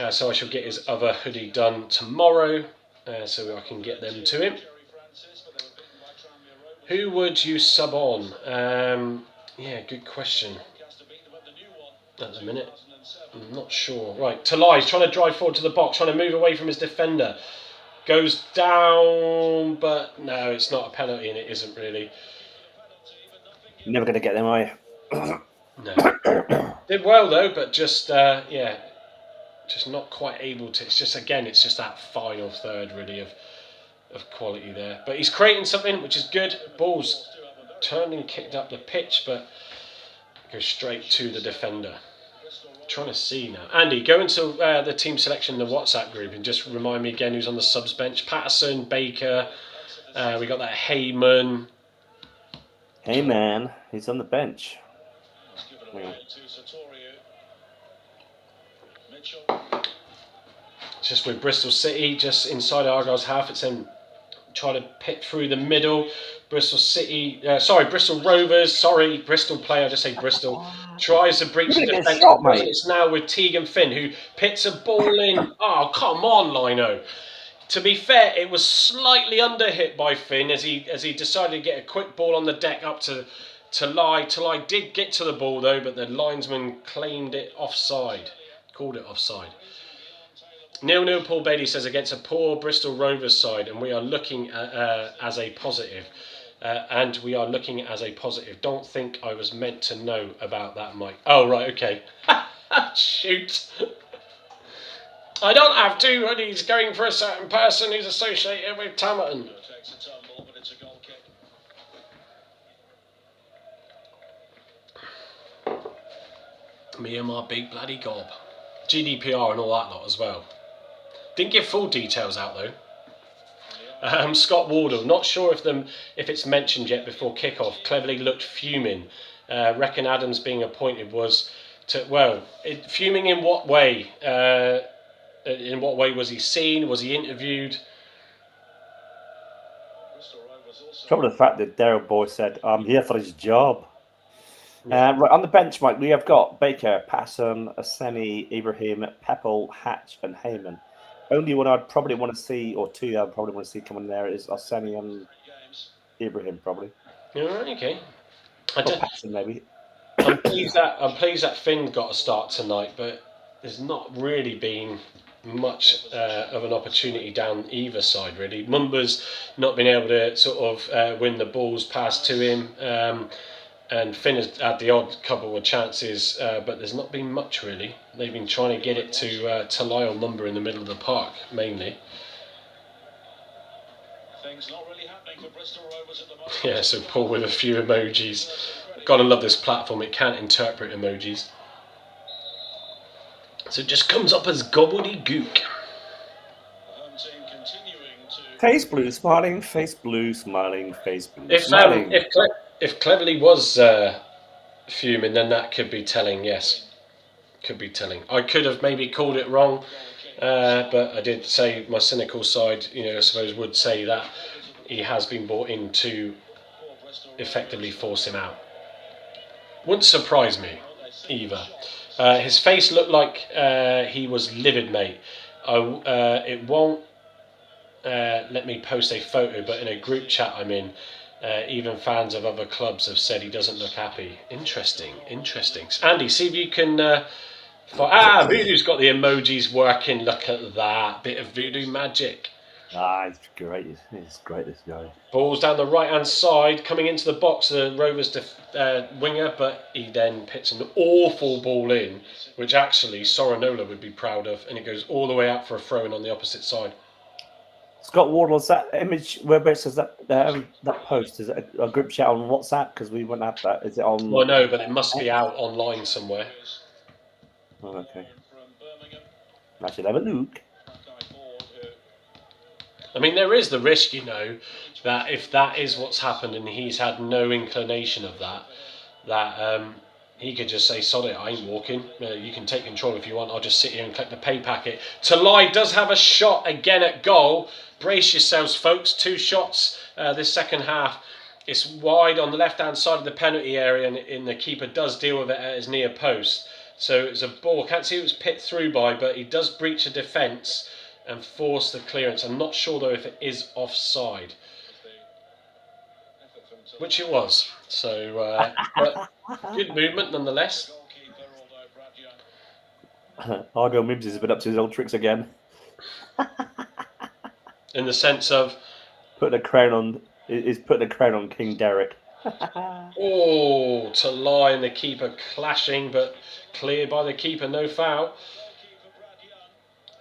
so I shall get his other hoodie done tomorrow, so I can get them to him. Who would you sub on? Yeah, good question. At the minute, I'm not sure. Right, Talai's trying to drive forward to the box, trying to move away from his defender. Goes down, but no, it's not a penalty, and it isn't really. You're never going to get them, are you? No. Did well though, but just just not quite able to. It's just that final third really of quality there. But he's creating something, which is good. Ball's turned and kicked up the pitch, but goes straight to the defender. Trying to see now. Andy, go into the team selection in the WhatsApp group and just remind me again who's on the subs bench. Patterson, Baker, we got that Heyman. Hey man, he's on the bench. Just with Bristol City, just inside Argyle's half, it's then try to pit through the middle. Bristol Rovers, Bristol player, just say Bristol, tries to breach the defence. It's now with Tegan Finn, who pits a ball in. Oh, come on, Lino. To be fair, it was slightly under hit by Finn as he decided to get a quick ball on the deck up to Talai. Talai did get to the ball though, but the linesman claimed it offside. Called it offside. 0-0 Paul Bailey says against a poor Bristol Rovers side, and we are looking as a positive. Don't think I was meant to know about that, Mike. Oh, right, okay. Shoot. I don't have two hoodies going for a certain person who's associated with Tamerton. Me and my big bloody gob. GDPR and all that lot as well. Didn't give full details out though. Scott Wardle, not sure if it's mentioned yet before kickoff. Cleverly looked fuming. Reckon Adams being appointed was fuming in what way? In what way was he seen? Was he interviewed? Probably the fact that Daryl Boy said, "I'm here for his job." Yeah. Right on the bench, Mike, we have got Baker, Passam, Aseni, Ibrahim, Peppel, Hatch, and Heyman. Only one I'd probably want to see, or two I'd probably want to see coming there, is Aseni and Ibrahim, probably. Okay. Passam, maybe. I'm pleased that Finn got a start tonight, but there's not really been much of an opportunity down either side, really. Mumba's not been able to sort of win the balls passed to him. And Finn has had the odd couple of chances, but there's not been much really. They've been trying to get it to Lyle Mumba in the middle of the park, mainly. Things not really happening for Bristol Rovers at the moment. Yeah, so Paul with a few emojis. Gotta love this platform, it can't interpret emojis. So it just comes up as gobbledygook. Face blue, smiling, face blue, smiling, face blue, smiling. If Cleverly was fuming, then that could be telling, yes. Could be telling. I could have maybe called it wrong, but I did say my cynical side, I suppose would say that he has been brought in to effectively force him out. Wouldn't surprise me, either. His face looked like he was livid, mate. It won't let me post a photo, but in a group chat I'm in, even fans of other clubs have said he doesn't look happy. Interesting. Andy, see if you can... Voodoo's got the emojis working. Look at that. Bit of voodoo magic. It's great. It's great, this guy. Ball's down the right-hand side, coming into the box, the Rovers winger, but he then pits an awful ball in, which actually Soranola would be proud of, and it goes all the way out for a throw-in on the opposite side. Scott Wardle's that image where it says that post, is it a group chat on WhatsApp? Because we wouldn't have that. Is it on? Well, no, but it must be out online somewhere. Oh, okay. I should have a look. I mean, there is the risk, that if that is what's happened and he's had no inclination of that he could just say, sod it, I ain't walking. You can take control if you want. I'll just sit here and collect the pay packet. Talai does have a shot again at goal. Brace yourselves, folks. 2 shots this second half. It's wide on the left-hand side of the penalty area, and the keeper does deal with it at his near post. So it's a ball. Can't see who it was pit through by, but he does breach a defence and force the clearance. I'm not sure, though, if it is offside. Which it was. So, but good movement nonetheless. Argyle Mims has been up to his old tricks again. In the sense of putting a crown on King Derek. Oh, Talai and the keeper clashing, but cleared by the keeper, no foul.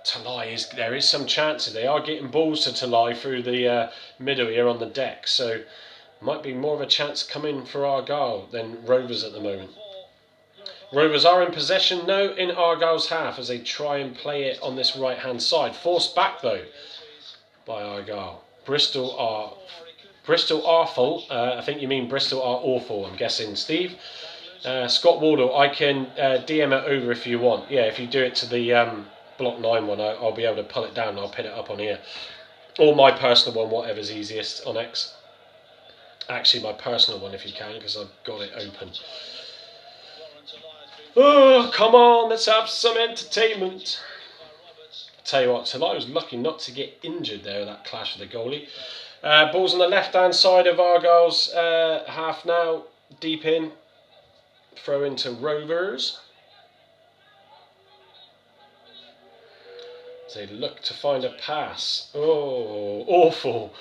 Talai there is some chances. They are getting balls to Talai through the middle here on the deck, so might be more of a chance coming for Argyle than Rovers at the moment. Rovers are in possession now in Argyle's half as they try and play it on this right hand side. Forced back though by Argyle. Bristol are full. I think you mean Bristol are awful, I'm guessing, Steve. Scott Wardle, I can DM it over if you want. Yeah, if you do it to the Block 9 one, I'll be able to pull it down and I'll pin it up on here. Or my personal one, whatever's easiest on X. Actually, my personal one, if you can, because I've got it open. Oh, come on, let's have some entertainment. Tell you what, Talai was lucky not to get injured there with that clash with the goalie. Ball's on the left-hand side of Argyle's half now, deep in. Throw into Rovers. They look to find a pass. Oh, awful.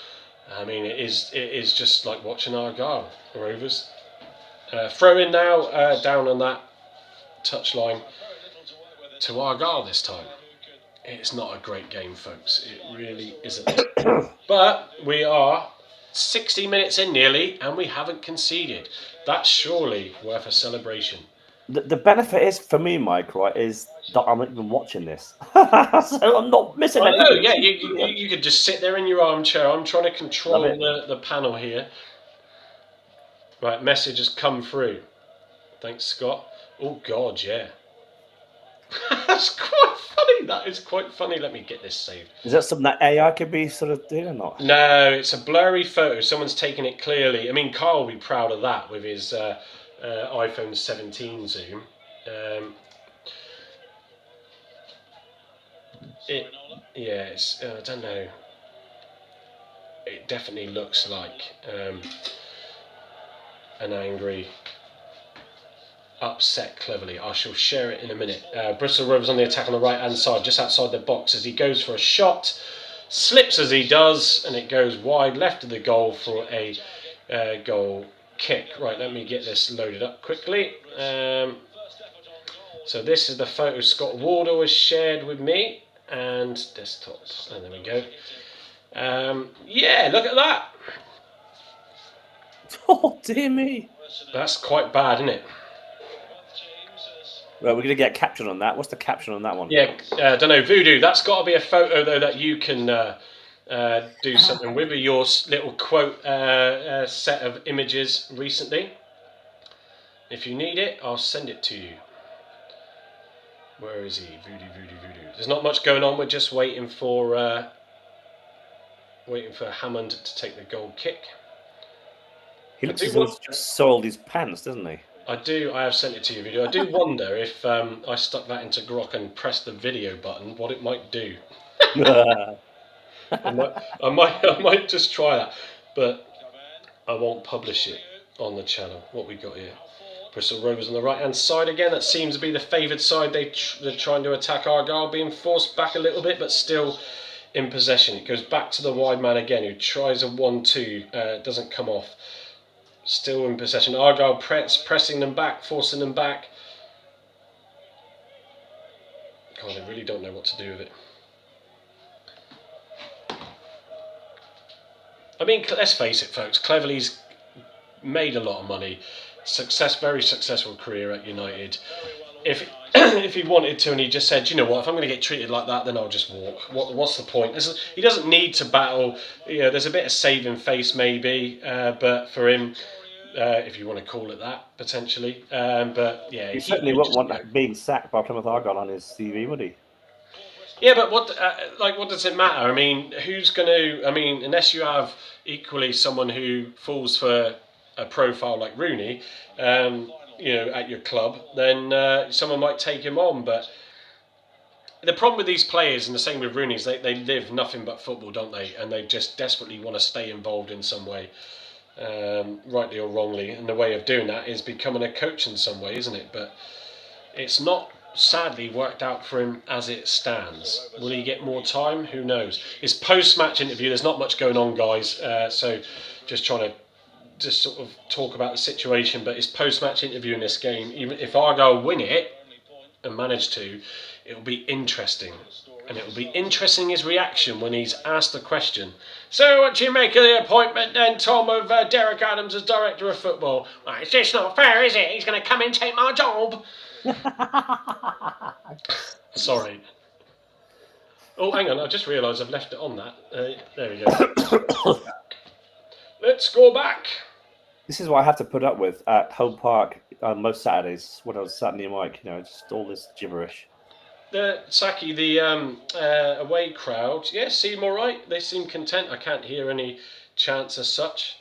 I mean, it is just like watching Argyle. Rovers. Throw in now, down on that touchline to Argyle this time. It's not a great game, folks. It really isn't. But we are 60 minutes in nearly, and we haven't conceded. That's surely worth a celebration. The benefit is for me, Mike, right, is that I'm not even watching this, so I'm not missing anything. Oh, yeah, you could just sit there in your armchair. I'm trying to control the panel here. Right, message has come through. Thanks, Scott. Oh, God, yeah. That's quite funny. That is quite funny. Let me get this saved. Is that something that AI could be sort of doing or not? No, it's a blurry photo. Someone's taken it clearly. I mean, Carl will be proud of that with his iPhone 17 zoom. It's, I don't know. It definitely looks like an angry, upset Cleverly. I shall share it in a minute. Bristol Rovers on the attack on the right hand side, just outside the box as he goes for a shot. Slips as he does, and it goes wide left of the goal for a goal kick. Right, let me get this loaded up quickly. So this is the photo Scott Wardle has shared with me, and desktop. And there we go. Yeah, look at that. Oh, dear me. That's quite bad, isn't it? Right, we're going to get a caption on that. What's the caption on that one? Yeah, I don't know. Voodoo, that's got to be a photo, though, that you can do something with your little quote set of images recently. If you need it, I'll send it to you. Where is he? Voodoo. There's not much going on. We're just waiting for Hammond to take the goal kick. He looks as though he's just soiled his pants, doesn't he? I do. I have sent it to you, Voodoo. I do wonder if I stuck that into Grok and pressed the video button, what it might do. I might just try that, but I won't publish it on the channel. What we got here? Bristol Rovers on the right hand side again. That seems to be the favoured side. They're trying to attack Argyle, being forced back a little bit, but still in possession. It goes back to the wide man again, who tries a 1-2. Doesn't come off. Still in possession. Argyle pressing them back, forcing them back. God, I really don't know what to do with it. I mean, let's face it, folks. Cleverly's made a lot of money. Very successful career at United. If he wanted to, and he just said, you know what, if I'm going to get treated like that, then I'll just walk. What's the point? He doesn't need to battle. There's a bit of saving face maybe, but for him, if you want to call it that, potentially. But yeah, he certainly wouldn't want that being sacked by Plymouth Argyle on his CV, would he? Yeah, but what does it matter? I mean, who's going to? I mean, unless you have equally someone who falls for a profile like Rooney, at your club, then someone might take him on. But the problem with these players, and the same with Rooney, is they live nothing but football, don't they? And they just desperately want to stay involved in some way, rightly or wrongly. And the way of doing that is becoming a coach in some way, isn't it? But it's not sadly worked out for him as it stands. Will he get more time? Who knows? His post-match interview, there's not much going on, guys, so just trying to sort of talk about the situation, but his post-match interview in this game, even if Argyle win it and manage to, it'll be interesting. And it'll be interesting his reaction when he's asked the question. So what do you make of the appointment then, Tom, of Derek Adams as Director of Football? Well, it's just not fair, is it? He's going to come and take my job. Sorry. Oh, hang on. I just realised I've left it on that. There we go. Let's go back. This is what I have to put up with at Home Park on most Saturdays when I was sat near Mike. Just all this gibberish. Saki, the away crowd, yeah, seem all right. They seem content. I can't hear any chants as such.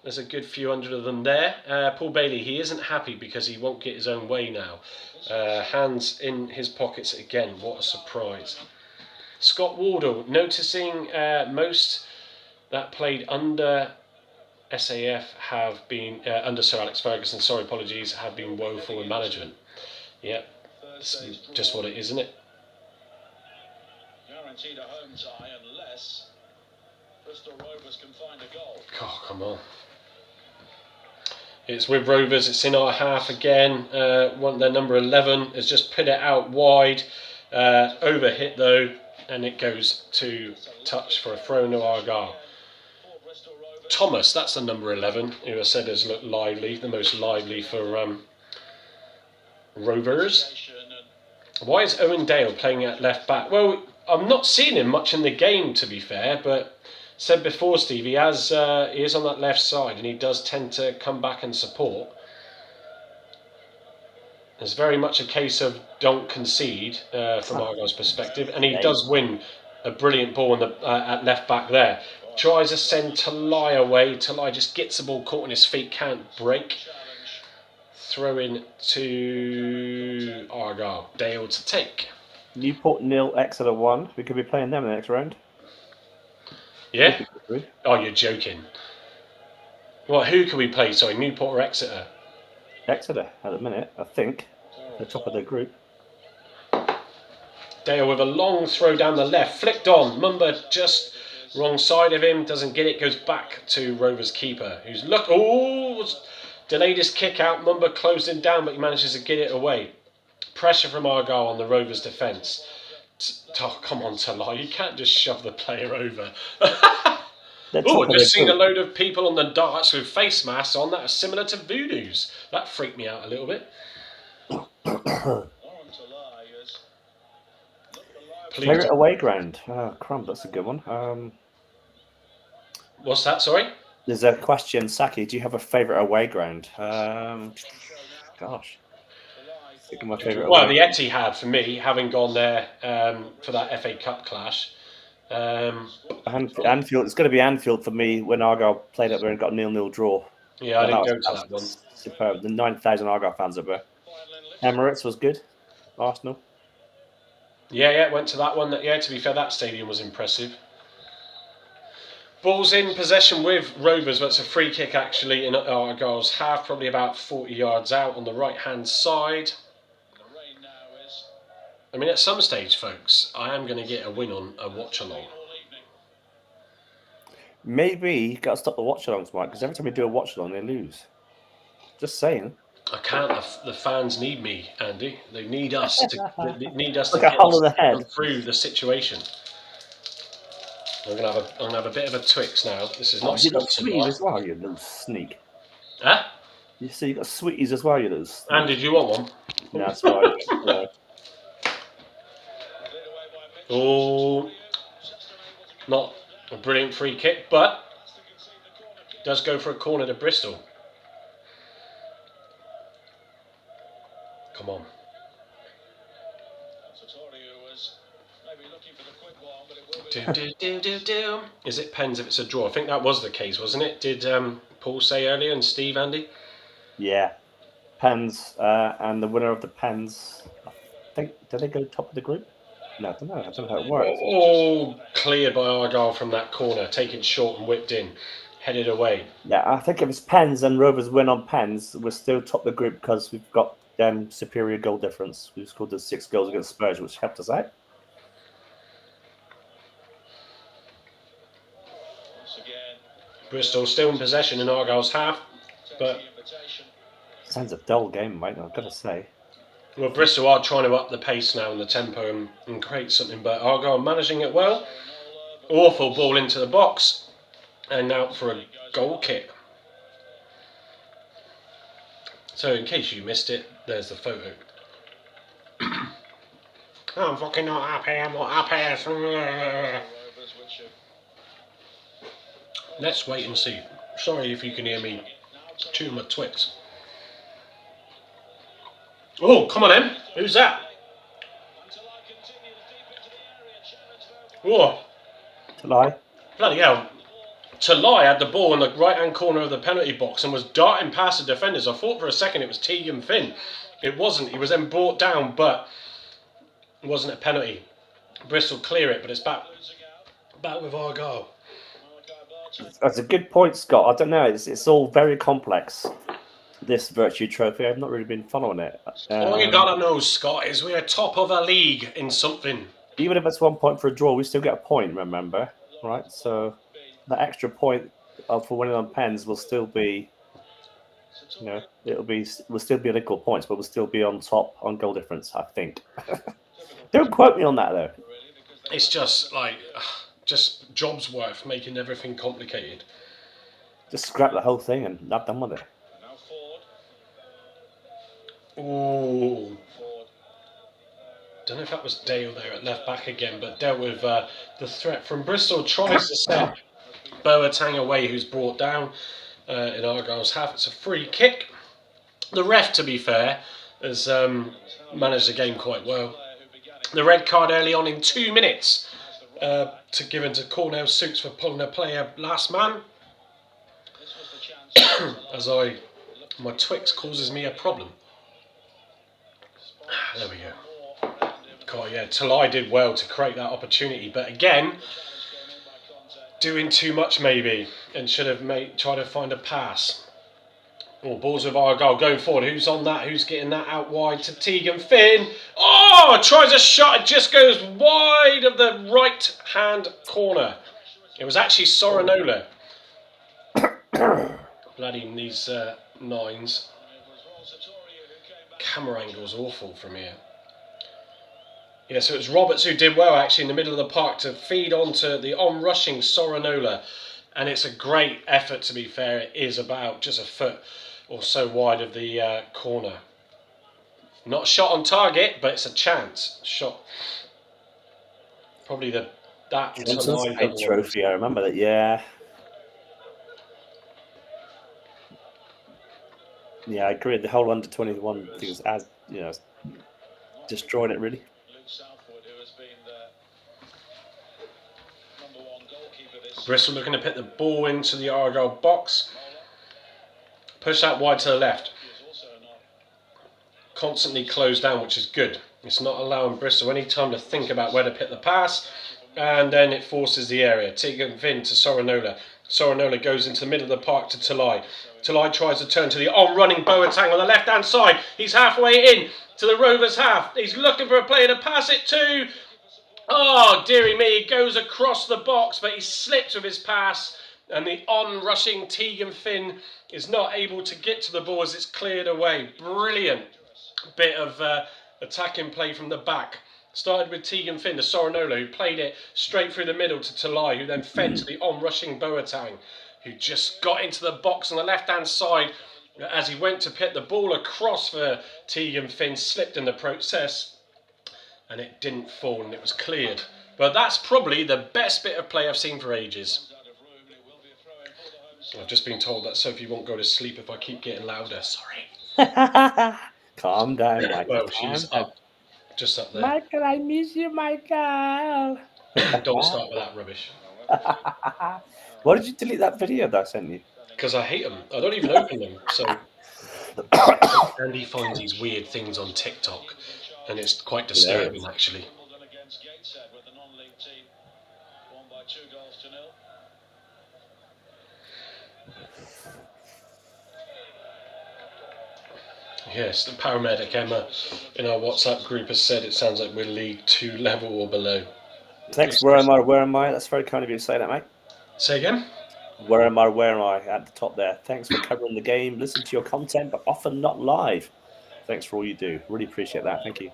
There's a good few hundred of them there. Paul Bailey, he isn't happy because he won't get his own way now. Hands in his pockets again. What a surprise. Scott Wardle, noticing most that played under SAF have been, under Sir Alex Ferguson, sorry, apologies, have been woeful in management. Yep, it's just what it is, isn't it? Guaranteed a home tie unless Bristol Rovers can find a goal. Oh, come on. It's with Rovers, it's in our half again. Their number 11 has just put it out wide. Over hit though, and it goes to touch for a throw to Argyle. Thomas, that's the number 11, who I said has looked lively, the most lively for Rovers. Why is Owen Dale playing at left back? Well, I'm not seeing him much in the game, to be fair, but said before, Steve, he is on that left side and he does tend to come back and support. It's very much a case of don't concede from Argyle's perspective, and he does win a brilliant ball at left back there. Tries to send Talai away. Talai just gets the ball caught on his feet, can't break. Throw in to Argyle. Dale to take. Newport 0, Exeter 1. We could be playing them in the next round. Yeah? Oh, you're joking. Well, who can we play? Sorry, Newport or Exeter? Exeter at the minute, I think. The top of the group. Dale with a long throw down the left. Flicked on. Mumba just wrong side of him. Doesn't get it. Goes back to Rovers keeper. Who's delayed his kick out. Mumba closed him down, but he manages to get it away. Pressure from Argyle on the Rovers defence. Oh, come on, Talai. You can't just shove the player over. Oh, I've just seen a load of people on the darts with face masks on that are similar to Voodoo's. That freaked me out a little bit. Favourite away ground? Oh, crumb, that's a good one. What's that, sorry? There's a question, Saki, do you have a favourite away ground? Gosh. My favourite well, the Etihad for me, having gone there for that FA Cup clash. Anfield, it's going to be Anfield for me when Argyle played up there and got a 0-0 draw. Yeah, I didn't go to that one. Superb. The 9,000 Argyle fans up there. Emirates was good. Arsenal. Yeah, went to that one. Yeah, to be fair, that stadium was impressive. Ball's in possession with Rovers, but it's a free kick actually in Argyle's half, probably about 40 yards out on the right-hand side. I mean, at some stage, folks, I am going to get a win on a watch-along. Maybe you got to stop the watch-alongs, Mike, because every time we do a watch-along, they lose. Just saying. I can't. The fans need me, Andy. They need us to. They need us to get us through the situation. I'm gonna have a bit of a Twix now. This is not. You got sweeties as well, you little sneak. Huh? You see, you got sweeties as well, you little sneak. Andy, do you want one? No, that's right. Yeah. Oh, not a brilliant free kick, but does go for a corner to Bristol. Come on. Do. Is it pens if it's a draw? I think that was the case, wasn't it? Did Paul say earlier and Steve, Andy? Yeah. Pens and the winner of the pens, I think, did they go top of the group? No, I don't know. I don't know how it works. Oh, cleared by Argyle from that corner, taken short and whipped in, headed away. Yeah, I think if it's pens and Rovers win on pens, we're still top of the group because we've got superior goal difference. We've scored the 6 goals against Spurs, which helped us out. Bristol still in possession in Argyle's half, but sounds a dull game, mate. I've got to say. Well, Bristol are trying to up the pace now and the tempo and create something, but Argyle managing it well. Awful ball into the box, and out for a goal kick. So, in case you missed it, there's the photo. I'm fucking not happy. I'm not happy. Let's wait and see. Sorry if you can hear me chew my Twix. Oh, come on, Em. Who's that? Whoa, To lie. bloody hell. Talai had the ball in the right-hand corner of the penalty box and was darting past the defenders. I thought for a second it was Tegan Finn. It wasn't. He was then brought down, but it wasn't a penalty. Bristol clear it, but it's back with Argyle. That's a good point, Scott. I don't know. It's all very complex. This Vertu trophy, I've not really been following it. All you gotta know, Scott, is we're top of a league in something. Even if it's 1 point for a draw, we still get a point. Remember, right? So that extra point for winning on pens will still be, we'll still be on equal points, but we'll still be on top on goal difference. I think. Don't quote me on that though. It's just like, just jobs worth making everything complicated. Just scrap the whole thing and not done with it. Ooh. Don't know if that was Dale there at left back again, but dealt with the threat from Bristol. Tries to set Boateng away, who's brought down in Argyle's half. It's a free kick. The ref, to be fair, has managed the game quite well. The red card early on in 2 minutes to give into Cornell Suits for pulling a player last man. My Twix causes me a problem. There we go. God, yeah, Talai did well to create that opportunity, but again, doing too much maybe, and should have tried to find a pass. Oh, balls of Argyle going forward. Who's on that? Who's getting that out wide to Tegan Finn? Oh, tries a shot. It just goes wide of the right-hand corner. It was actually Sorinola. Bloody these nines. Camera angle's awful from here. Yeah, so it was Roberts who did well actually in the middle of the park to feed onto the on-rushing Sorinola. And it's a great effort, to be fair. It is about just a foot or so wide of the corner. Not a shot on target, but it's a chance shot. Probably that trophy. I remember that. Yeah, I agree. The whole under-21 thing is destroying it really. Bristol looking to put the ball into the Argyle box. Push that wide to the left. Constantly closed down, which is good. It's not allowing Bristol any time to think about where to put the pass. And then it forces the area. Tegan Finn to Sorinola. Sorinola goes into the middle of the park to Talai. Talai tries to turn to the on-running Boateng on the left-hand side. He's halfway in to the Rovers half. He's looking for a player to pass it to. Oh, dearie me, he goes across the box, but he slips with his pass, and the on-rushing Tegan Finn is not able to get to the ball as it's cleared away. Brilliant bit of attacking play from the back. Started with Tegan Finn to Sorinola, who played it straight through the middle to Talai, who then fed to the on-rushing Boateng, who just got into the box on the left-hand side as he went to pit the ball across for Tegan Finn, slipped in the process, and it didn't fall and it was cleared. But that's probably the best bit of play I've seen for ages. I've just been told that Sophie won't go to sleep if I keep getting louder. Sorry. Calm down, Michael. Well, she's up, just up there. Michael, I miss you, Michael. Don't start with that rubbish. Why did you delete that video that I sent you? Because I hate them. I don't even open them. So Andy finds these weird things on TikTok, and it's quite disturbing, actually. Yes, the paramedic Emma in our WhatsApp group has said it sounds like we're League 2 level or below. Thanks, where am I? That's very kind of you to say that, mate. Say again? Where am I? At the top there. Thanks for covering the game. Listen to your content, but often not live. Thanks for all you do. Really appreciate that. Thank you.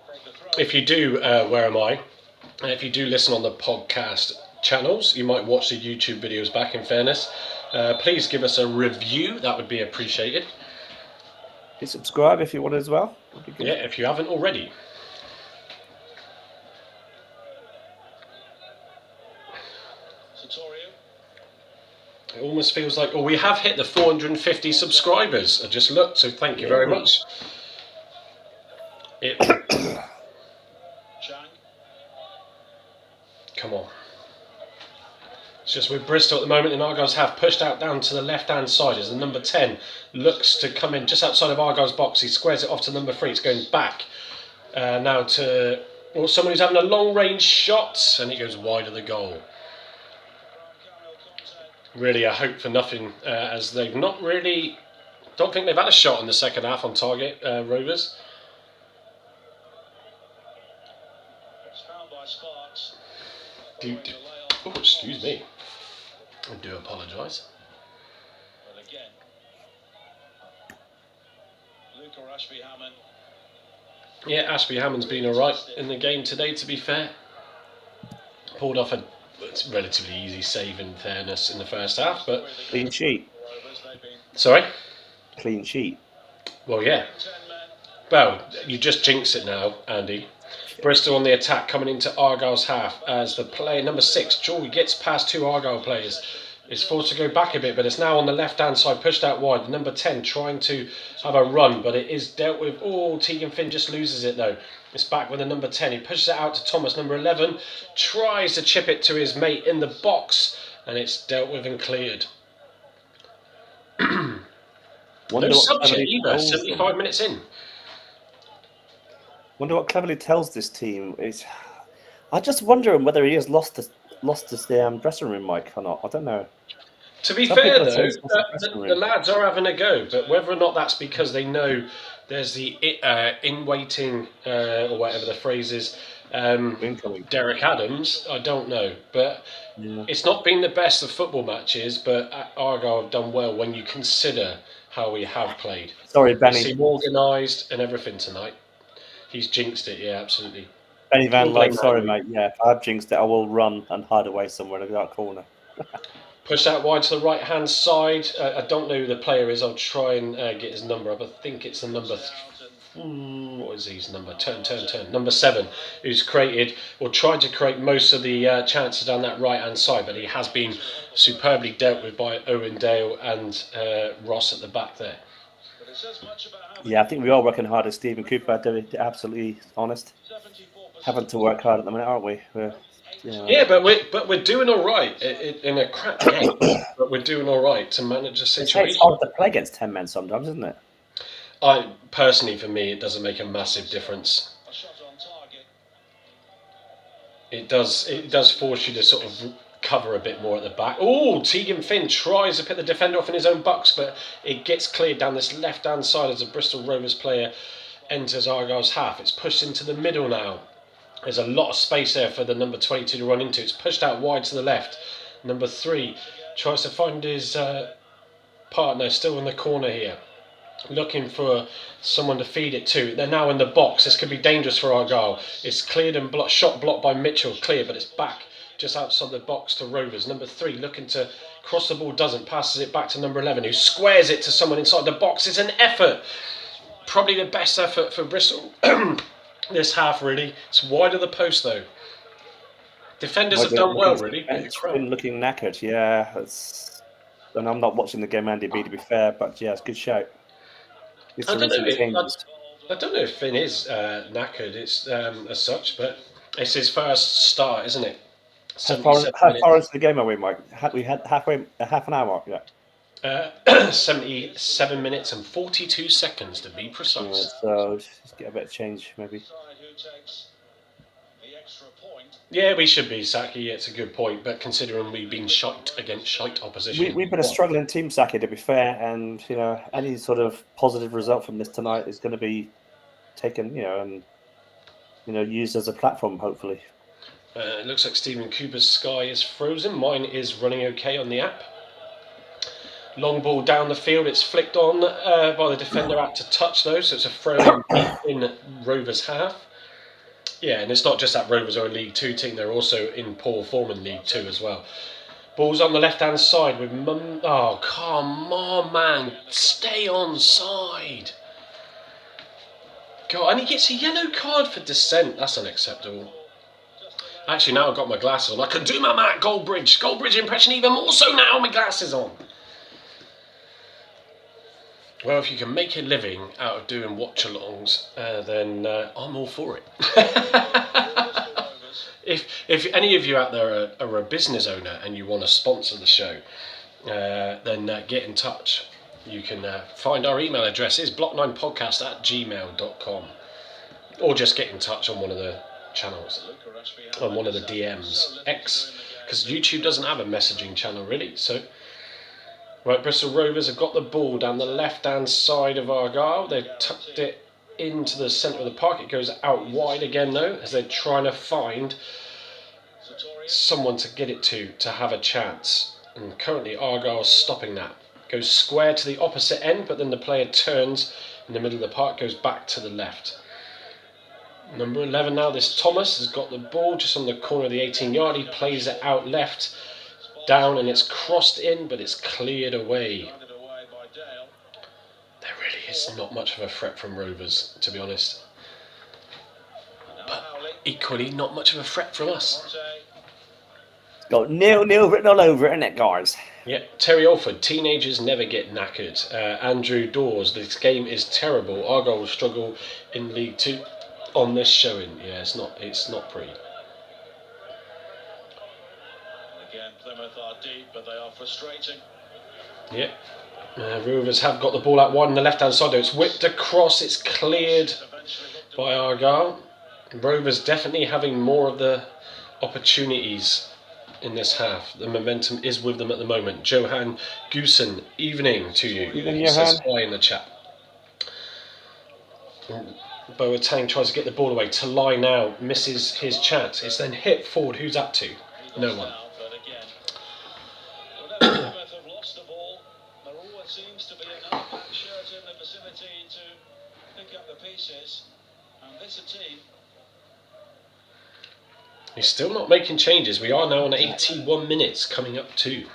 If you do, where am I? And if you do listen on the podcast channels, you might watch the YouTube videos back, in fairness. Please give us a review. That would be appreciated. Please subscribe if you want as well. Yeah, if you haven't already. It almost feels like, we have hit the 450 subscribers. I just looked, so thank you very much. Come on. It's just with Bristol at the moment, and Argyle's half pushed out down to the left-hand side as the number 10 looks to come in just outside of Argyle's box. He squares it off to number 3. It's going back now to someone who's having a long-range shot, and it goes wide of the goal. Really a hope for nothing, as they've not really... Don't think they've had a shot in the second half on target, Rovers. Oh, excuse me. I do apologise. But again, Luke or Ashby Hammond. Yeah, Ashby Hammond's been alright in the game today, to be fair. Pulled off a relatively easy save, in fairness, in the first half, but... Clean sheet. Sorry? Clean sheet. Well, yeah. Well, you just jinxed it now, Andy. Bristol on the attack, coming into Argyle's half as the player number 6, Joy, gets past 2 Argyle players. It's forced to go back a bit, but it's now on the left-hand side, pushed out wide. The number 10 trying to have a run, but it is dealt with. Oh, Tegan Finn just loses it, though. It's back with the number 10. He pushes it out to Thomas, number 11. Tries to chip it to his mate in the box, and it's dealt with and cleared. No subject either, 75 minutes in. Wonder what cleverly tells this team. I just wonder whether he has lost his dressing room mic or not. I don't know. To be fair, though, the lads are having a go, but whether or not that's because they know there's the in-waiting, or whatever the phrase is, Derek Adams, I don't know. But it's not been the best of football matches, but Argyle have done well when you consider how we have played. Sorry, Benny. They seem organised and everything tonight. He's jinxed it, yeah, absolutely. Benny Van Lyke, sorry, mate. Yeah, if I've jinxed it, I will run and hide away somewhere in that corner. Push out wide to the right-hand side. I don't know who the player is. I'll try and get his number up. I think it's the number... what is his number? Turn. Number 7, who's created, or tried to create most of the chances down that right-hand side, but he has been superbly dealt with by Owen Dale and Ross at the back there. Yeah, I think we are working hard as Stephen Cooper, to be absolutely honest. Having to work hard at the minute, aren't we? Yeah, but we're doing all right in a crap game. But we're doing all right to manage the situation. It's hard to play against 10 men sometimes, isn't it? Personally, for me, it doesn't make a massive difference. It does force you to sort of cover a bit more at the back. Oh, Tegan Finn tries to put the defender off in his own box, but it gets cleared down this left-hand side as a Bristol Rovers player enters Argyle's half. It's pushed into the middle now. There's a lot of space there for the number 22 to run into. It's pushed out wide to the left. Number 3 tries to find his partner still in the corner here, looking for someone to feed it to. They're now in the box. This could be dangerous for Argyle. It's cleared and shot blocked by Mitchell. Clear, but it's back just outside the box to Rovers. Number 3 looking to cross the ball, doesn't. Passes it back to number 11, who squares it to someone inside the box. It's an effort. Probably the best effort for Bristol this half, really. It's wide of the post, though. Defenders have done well, really. It's been looking knackered, yeah. And I'm not watching the game, Andy B, to be fair, but yeah, it's a good shout. I don't know if Finn is knackered, it's as such, but it's his first start, isn't it? How far into the game are we, Mike? We had half an hour mark, yeah. 77 minutes and 42 seconds to be precise. Yeah, so just get a bit of change, maybe. Yeah, we should be, Saki. It's a good point, but considering we've been shite against shite opposition, we've been a struggling team, Saki, to be fair, and any sort of positive result from this tonight is going to be taken, and used as a platform, hopefully. It looks like Stephen Cooper's sky is frozen. Mine is running okay on the app. Long ball down the field. It's flicked on by the defender out to touch, though, so it's a throw in Rovers' half. Yeah, and it's not just that Rovers are a League 2 team, they're also in poor form in League 2 as well. Ball's on the left-hand side with oh, come on, man. Stay on side. God, and he gets a yellow card for dissent. That's unacceptable. Actually, now I've got my glasses on, I can do my Matt Goldbridge impression even more so now with my glasses on. Well, if you can make a living out of doing watch-alongs, then I'm all for it. if any of you out there are a business owner and you want to sponsor the show, then get in touch. You can find our email address is block9podcast@gmail.com, or just get in touch on one of the channels, on one of the DMs. X, because YouTube doesn't have a messaging channel really. So, right, Bristol Rovers have got the ball down the left-hand side of Argyle. They've tucked it into the centre of the park. It goes out wide again though, as they're trying to find someone to get it to have a chance. And currently Argyle's stopping that. Goes square to the opposite end, but then the player turns in the middle of the park, goes back to the left. Number 11 now, this Thomas has got the ball just on the corner of the 18-yard. He plays it out left, down, and it's crossed in, but it's cleared away. There really is not much of a threat from Rovers, to be honest. But equally, not much of a threat from us. Got 0-0 written all over it, isn't it, guys? Yeah, Terry Alford, teenagers never get knackered. Andrew Dawes, this game is terrible. Argyle will struggle in League 2 on this showing. Yeah, it's not pretty. Again, Plymouth are deep, but they are frustrating. Yeah. Rovers have got the ball out wide on the left-hand side, though. It's whipped across, it's cleared by Argyle. Rovers definitely having more of the opportunities in this half. The momentum is with them at the moment. Johan Goosen, evening to you. Evening, He says hi in the chat. Boateng tries to get the ball away. Talai now misses his chance. It's then hit forward. Who's up to? No one. But again, whenever Plymouth have lost the ball, there always seems to be another black shirt in the vicinity to pick up the pieces. And this a team. He's still not making changes. We are now on 81 minutes, coming up to.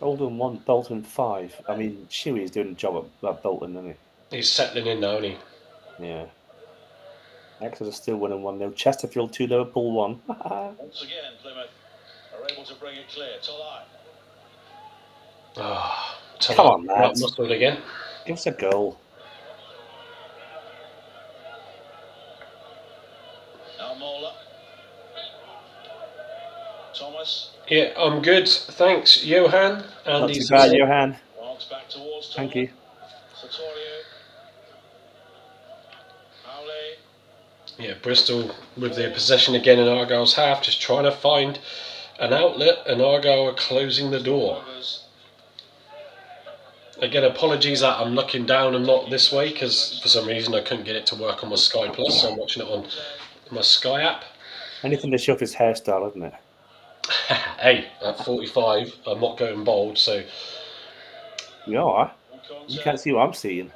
Oldham 1, Bolton 5. I mean, Shuey's doing a job at Bolton, isn't he? He's settling in now, isn't he? Yeah. Exeter still winning 1-0. Chesterfield 2, Liverpool 1. Once again, Plymouth are able to bring it clear. Talai. Come on, lads. Muscled again. Give us a goal. Now Mola. Thomas. Yeah, I'm good. Thanks, Johan. Not too bad, Johan. Marks back towards Thank you. Sartorio. Howley. Yeah, Bristol with their possession again in Argyle's half, just trying to find an outlet, and Argyle are closing the door. Again, apologies that I'm looking down and not this way, because for some reason I couldn't get it to work on my Sky Plus, so I'm watching it on my Sky app. Anything to show off his hairstyle, isn't it? Hey, at 45, I'm not going bold, so... You are. You can't see what I'm seeing.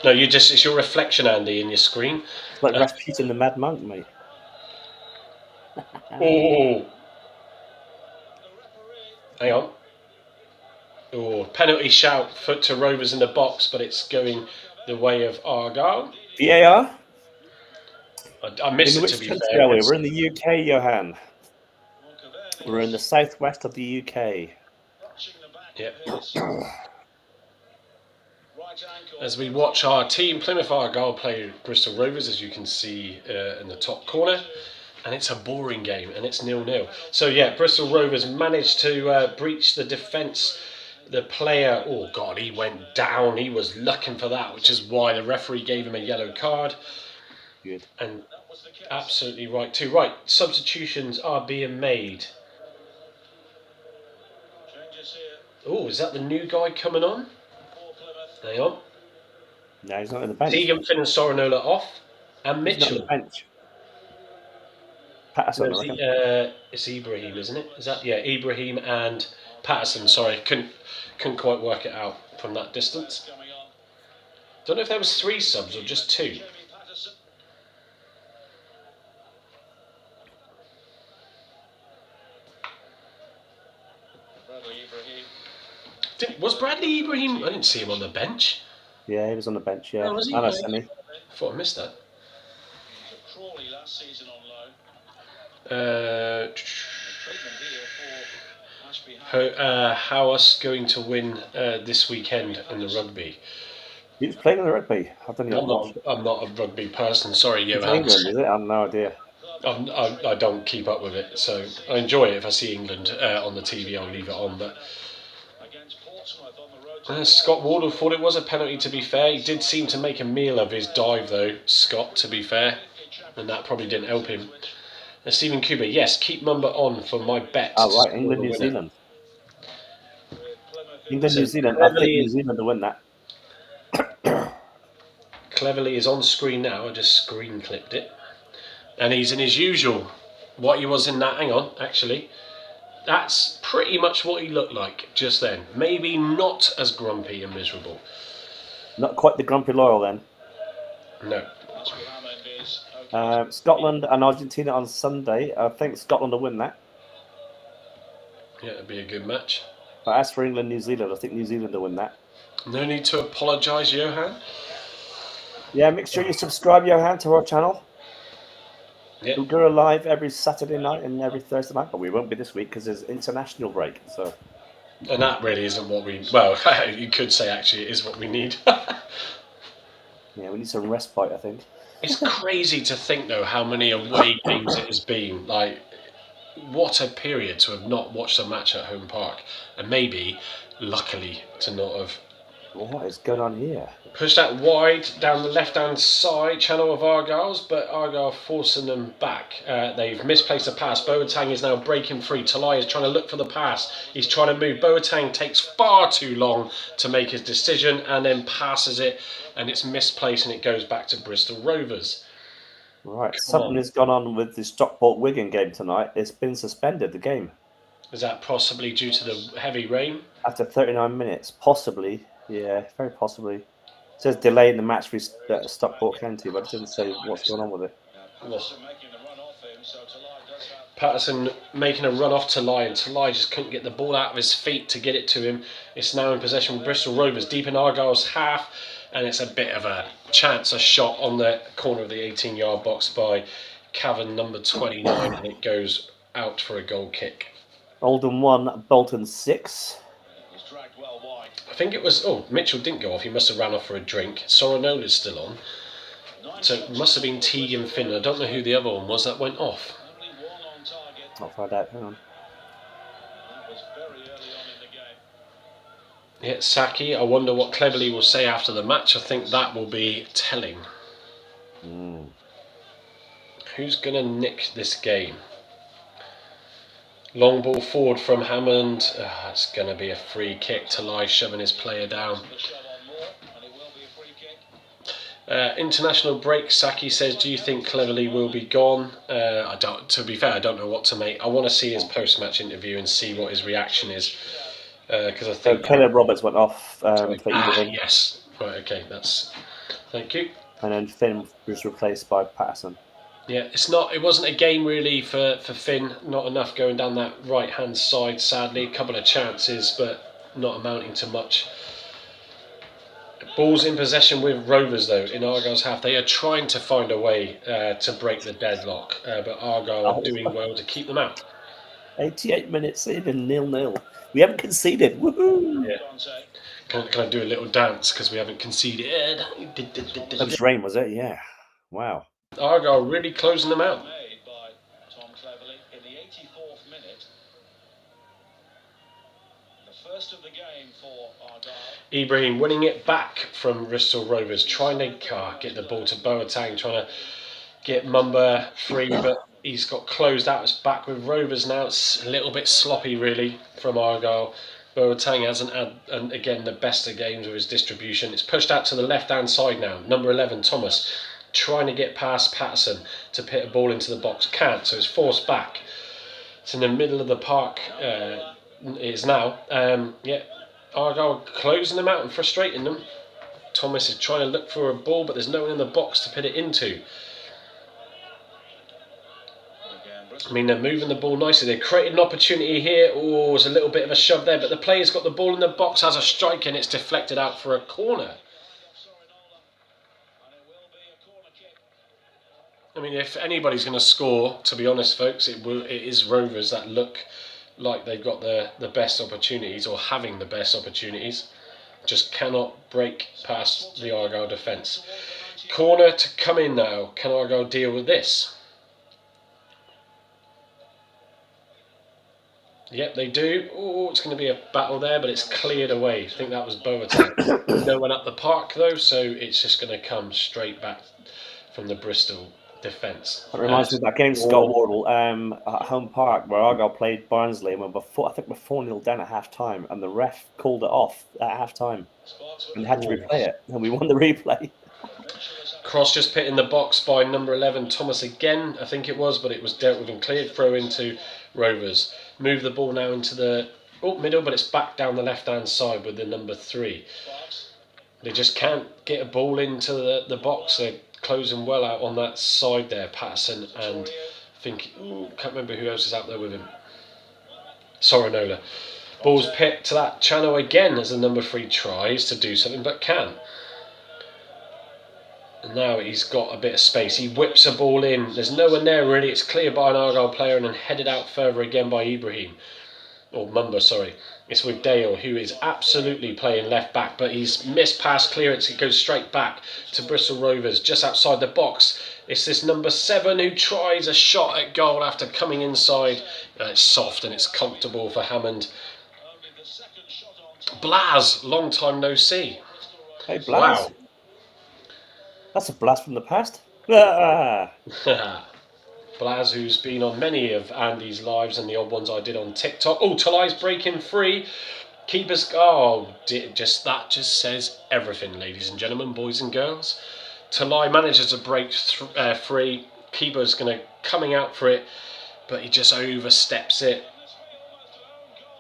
No, it's your reflection, Andy, in your screen. It's like Rasputin the Mad Monk, mate. Oh! Hang on. Oh, penalty shout to Rovers in the box, but it's going the way of Argyle. VAR? I missed it, to be fair. We're in the UK, Johan. We're in the southwest of the UK. Yep. As we watch our team, Plymouth Argyle, play Bristol Rovers, as you can see in the top corner. And it's a boring game, and it's 0-0. So yeah, Bristol Rovers managed to breach the defence. The player, oh God, he went down. He was looking for that, which is why the referee gave him a yellow card. Good. And absolutely right too. Right, substitutions are being made. Oh, is that the new guy coming on? Hang on. No, he's not in the bench. Tegan, Finn and Sorinola off. And Mitchell. He's not in the bench. Patterson, No, it's Ibrahim, isn't it? Is that Ibrahim and Patterson? Sorry, couldn't quite work it out from that distance. Don't know if there was 3 subs or just 2. Was Bradley Ibrahim? I didn't see him on the bench. Yeah, he was on the bench. Yeah, oh, was he? I thought I missed that. Crawley last season on loan. How's going to win this weekend in the rugby? He was playing in the rugby. I don't know. I'm not a rugby person. Sorry, It's Johan. England, is it? I have no idea. I don't keep up with it, so I enjoy it if I see England on the TV. I'll leave it on, but. Scott Wardle thought it was a penalty, to be fair. He did seem to make a meal of his dive, though, Scott, to be fair. And that probably didn't help him. Stephen Cooper, yes, keep Mumba on for my bet. Oh, right, England, New Zealand. England, New Zealand. I think New Zealand will win that. Cleverly is on screen now. I just screen clipped it. And he's in his usual, what he was in that. Hang on, actually. That's pretty much what he looked like just then. Maybe not as grumpy and miserable. Not quite the grumpy Laurel then. No. Scotland and Argentina on Sunday. I think Scotland will win that. Yeah, it'd be a good match. But as for England, New Zealand, I think New Zealand will win that. No need to apologise, Johan. Yeah, make sure you subscribe, Johan, to our channel. Yep. We'll go live every Saturday night and every Thursday night, but we won't be this week because there's international break. So. And that really isn't what we... Well, you could say actually it is what we need. Yeah, we need some respite, I think. It's crazy to think, though, how many away games it has been. Like, what a period to have not watched a match at home park. And maybe, luckily, to not have... What is going on here? Pushed that wide down the left-hand side channel of Argyle's, but Argyle forcing them back. They've misplaced a pass. Boateng is now breaking free. Talai is trying to look for the pass. He's trying to move. Boateng takes far too long to make his decision and then passes it, and it's misplaced and it goes back to Bristol Rovers. Right, something has gone on with the Stockport-Wigan game tonight. It's been suspended, the game. Is that possibly due to the heavy rain? After 39 minutes, possibly. Yeah, very possibly. It says delay in the match with Stockport County, but it doesn't say what's going on with it. Patterson making a run off Talai, and Talai just couldn't get the ball out of his feet to get it to him. It's now in possession with Bristol Rovers, deep in Argyle's half, and it's a bit of a chance, a shot on the corner of the 18-yard box by Cavan, number 29, and it goes out for a goal kick. Oldham 1, Bolton 6. I think it was... Oh, Mitchell didn't go off. He must have ran off for a drink. Soronola's still on. So it must have been Teague Finn. I don't know who the other one was that went off. I'll find out. Hang on. Yeah, Saki. I wonder what Cleverly will say after the match. I think that will be telling. Who's going to nick this game? Long ball forward from Hammond. It's going to be a free kick. Talai shoving his player down. International break. Saki says, "Do you think Cleverly will be gone?" I don't. To be fair, I don't know what to make. I want to see his post-match interview and see what his reaction is, because I think Caleb Roberts went off for Ibrahim. Yes. Right. Okay. Thank you. And then Finn was replaced by Patterson. Yeah, it wasn't a game really for Finn. Not enough going down that right-hand side, sadly. A couple of chances, but not amounting to much. Ball's in possession with Rovers, though, in Argyle's half. They are trying to find a way to break the deadlock, but Argyle are doing well to keep them out. 88 minutes in and 0-0. We haven't conceded. Woohoo! Yeah. Can I do a little dance because we haven't conceded? That was rain, was it? Yeah. Wow. Argyle really closing them out. Ibrahim winning it back from Bristol Rovers, trying to get the ball to Boateng, trying to get Mumba free, but he's got closed out. It's back with Rovers now. It's a little bit sloppy, really, from Argyle. Boateng hasn't had, and again, the best of games with his distribution. It's pushed out to the left-hand side now. Number 11, Thomas, trying to get past Patterson to put a ball into the box. Can't, so it's forced back. It's in the middle of the park. It is now. Argyle closing them out and frustrating them. Thomas is trying to look for a ball, but there's no one in the box to put it into. I mean, they're moving the ball nicely. They created an opportunity here. Oh, there's a little bit of a shove there, but the player's got the ball in the box, has a strike, and it's deflected out for a corner. I mean, if anybody's going to score, to be honest, folks, it is Rovers that look like they've got the best opportunities, or having the best opportunities. Just cannot break past the Argyle defence. Corner to come in now. Can Argyle deal with this? Yep, they do. Oh, it's going to be a battle there, but it's cleared away. I think that was Boateng. No one up the park, though, so it's just going to come straight back from the Bristol defence. That reminds me of that game Scott Wardle at Home Park where Argyle played Barnsley and I think we're 4-0 down at half time and the ref called it off at half time and had to replay it and we won the replay. Cross just put in the box by number 11 Thomas again, I think it was, but it was dealt with and cleared. Throw into Rovers. Move the ball now into the middle, but it's back down the left hand side with the number 3. They just can't get a ball into the box. They're closing well out on that side there, Patterson, and I think can't remember who else is out there with him. Sorinola. Ball's picked to that channel again as the number 3 tries to do something but can't. And now he's got a bit of space. He whips a ball in. There's no one there really. It's cleared by an Argyle player and then headed out further again by Ibrahim. Or Mumba, sorry. It's with Dale, who is absolutely playing left back, but he's missed past clearance. It goes straight back to Bristol Rovers, just outside the box. It's this number 7 who tries a shot at goal after coming inside. It's soft and it's comfortable for Hammond. Blaz, long time no see. Hey, Blaz. Wow. That's a blast from the past. Blaz, who's been on many of Andy's lives and the odd ones I did on TikTok. Oh, Talai's breaking free. Keepers. That just says everything, ladies and gentlemen, boys and girls. Talai manages to break free. Keeper's coming out for it, but he just oversteps it.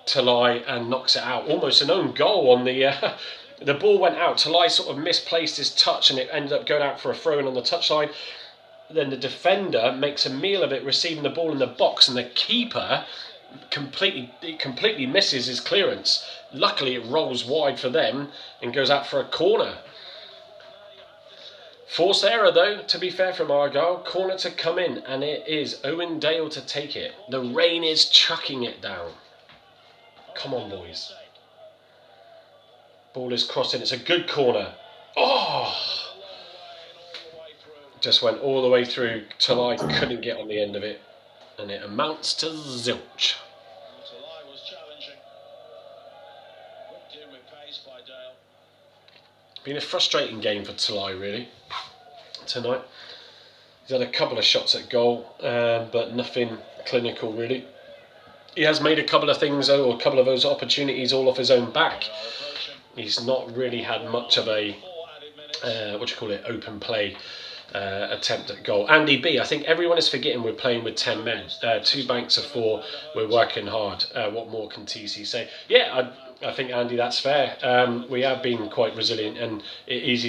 Talai and knocks it out. Almost an own goal on the. The ball went out. Talai sort of misplaced his touch and it ended up going out for a throw-in on the touchline. Then the defender makes a meal of it, receiving the ball in the box, and the keeper completely misses his clearance. Luckily, it rolls wide for them and goes out for a corner. Forced error, though, to be fair from Argyle. Corner to come in, and it is Owen Dale to take it. The rain is chucking it down. Come on, boys. Ball is crossing. It's a good corner. Oh! Just went all the way through. Talai couldn't get on the end of it. And it amounts to zilch. Talai was challenging. Whipped in with pace by Dale. Been a frustrating game for Talai, really, tonight. He's had a couple of shots at goal, but nothing clinical, really. He has made a couple of things, or a couple of those opportunities all off his own back. He's not really had much of a, open play attempt at goal. Andy B, I think everyone is forgetting we're playing with 10 men. 2 banks of 4, we're working hard. What more can TC say? Yeah, I think, Andy, that's fair. We have been quite resilient and it is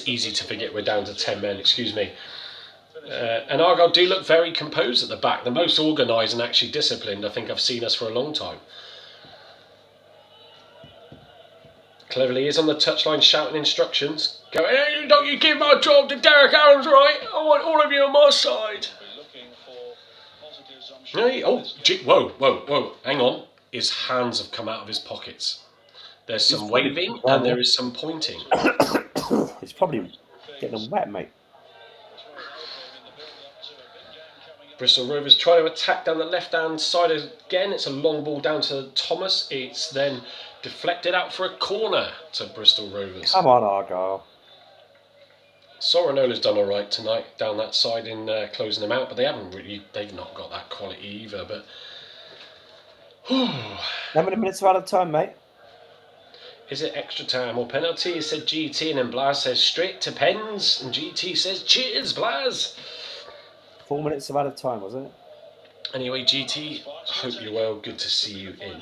easy to forget we're down to 10 men, excuse me. And Argyle do look very composed at the back. The most organised and actually disciplined I think I've seen us for a long time. Cleverly is on the touchline shouting instructions. Go, hey, don't you give my job to Derek Aaron's, right? I want all of you on my side. Whoa. Hang on. His hands have come out of his pockets. There's some waving and there is some pointing. He's probably getting them wet, mate. Bristol Rovers try to attack down the left-hand side again. It's a long ball down to Thomas. It's then deflected out for a corner to Bristol Rovers. Come on, Argyle. Sorinola's done all right tonight down that side in closing them out, but they've not got that quality either. But how many minutes are out of time, mate? Is it extra time or penalty? He said GT, and then Blaz says straight to pens, and GT says cheers, Blaz. 4 minutes of out of time, wasn't it? Anyway, GT, hope you're well. Good to see you in.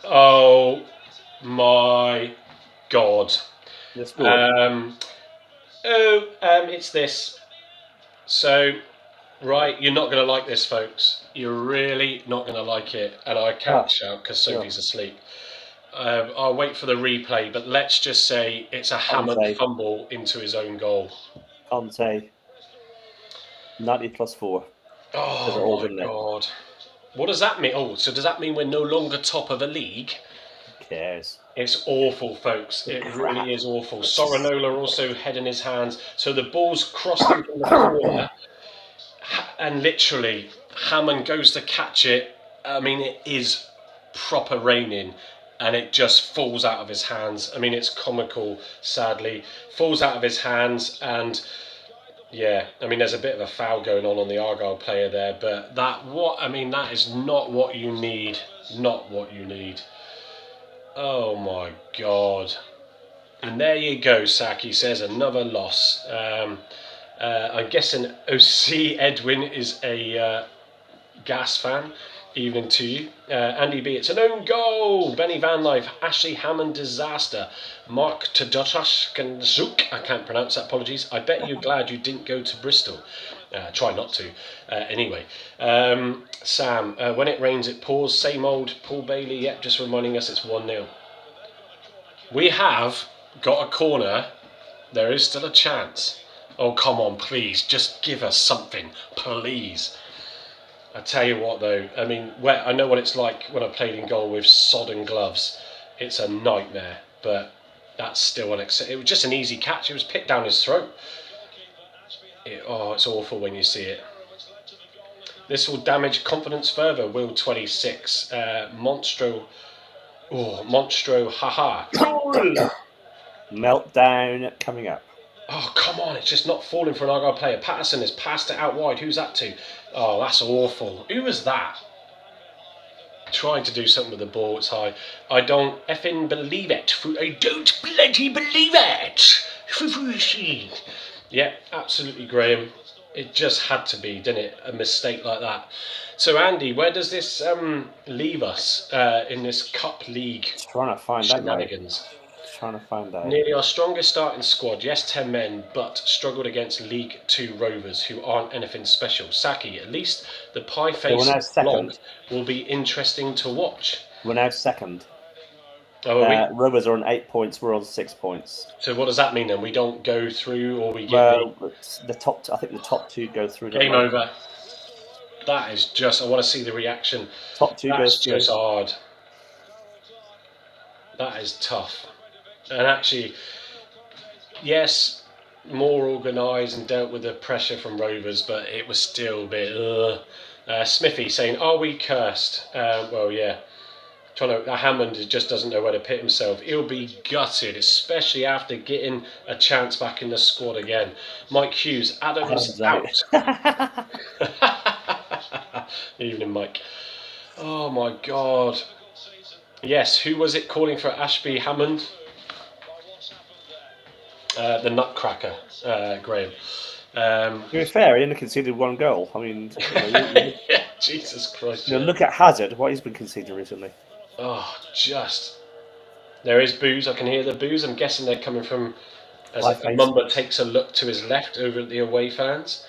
Oh my God. It's this. So, right, you're not going to like this, folks. You're really not going to like it. And I can't shout because Sophie's asleep. I'll wait for the replay, but let's just say it's a Hammond fumble into his own goal. Conte, 90 plus 4. Oh my God. What does that mean? Oh, so does that mean we're no longer top of a league? Who cares? It's awful, folks. It really is awful. Sorinola also head in his hands. So the ball's crossing from the corner. and literally Hammond goes to catch it. I mean, it is proper raining, and it just falls out of his hands. I mean, it's comical, sadly. Falls out of his hands, and yeah, I mean, there's a bit of a foul going on the Argyle player there, but that is not what you need. Not what you need. Oh my God. And there you go, Saki says, another loss. I'm guessing OC Edwin is a Gas fan. Evening to you. Andy B, it's an own goal. Benny Van Life, Ashley Hammond disaster. Mark Tadotashkanzuk, I can't pronounce that, apologies. I bet you're glad you didn't go to Bristol. Try not to. Anyway, Sam, when it rains it pours. Same old Paul Bailey, yep, just reminding us it's 1-0. We have got a corner. There is still a chance. Oh, come on, please. Just give us something, please. I tell you what, though, I mean, I know what it's like when I played in goal with sodden gloves. It's a nightmare, but that's still unacceptable. It was just an easy catch. It was picked down his throat. It's awful when you see it. This will damage confidence further. Will 26. Monstro, haha. Meltdown coming up. Oh, come on, it's just not falling for an Argyle player. Patterson has passed it out wide. Who's that to? Oh, that's awful. Who was that? Trying to do something with the ball. It's high. I don't effing believe it. I don't bloody believe it. Yeah, absolutely, Graham. It just had to be, didn't it? A mistake like that. So, Andy, where does this leave us in this Cup League Trying to find shenanigans? Trying to find out. Nearly our strongest starting squad, yes, 10 men, but struggled against League 2 Rovers, who aren't anything special. Saki, at least the pie-faced vlog will be interesting to watch. We're now second. Oh, are we? Rovers are on 8 points, we're on 6 points. So what does that mean then? We don't go through, or we get the top? I think the top two go through. Game over. That is just, I want to see the reaction. Top two goes through. That's just hard. That is tough. And actually, yes, more organised and dealt with the pressure from Rovers, but it was still a bit. Smithy saying, "Are we cursed?" Well, yeah. Hammond just doesn't know where to pit himself. He'll be gutted, especially after getting a chance back in the squad again. Mike Hughes, Adams out. Evening, Mike. Oh my God. Yes, who was it calling for Ashby Hammond? The Nutcracker, Graham. To be fair, he only conceded 1 goal. I mean, Jesus Christ. Look at Hazard, what he's been conceding recently. Oh, just. There is boos. I can hear the boos. I'm guessing they're coming from as Mumba takes a look to his left over at the away fans.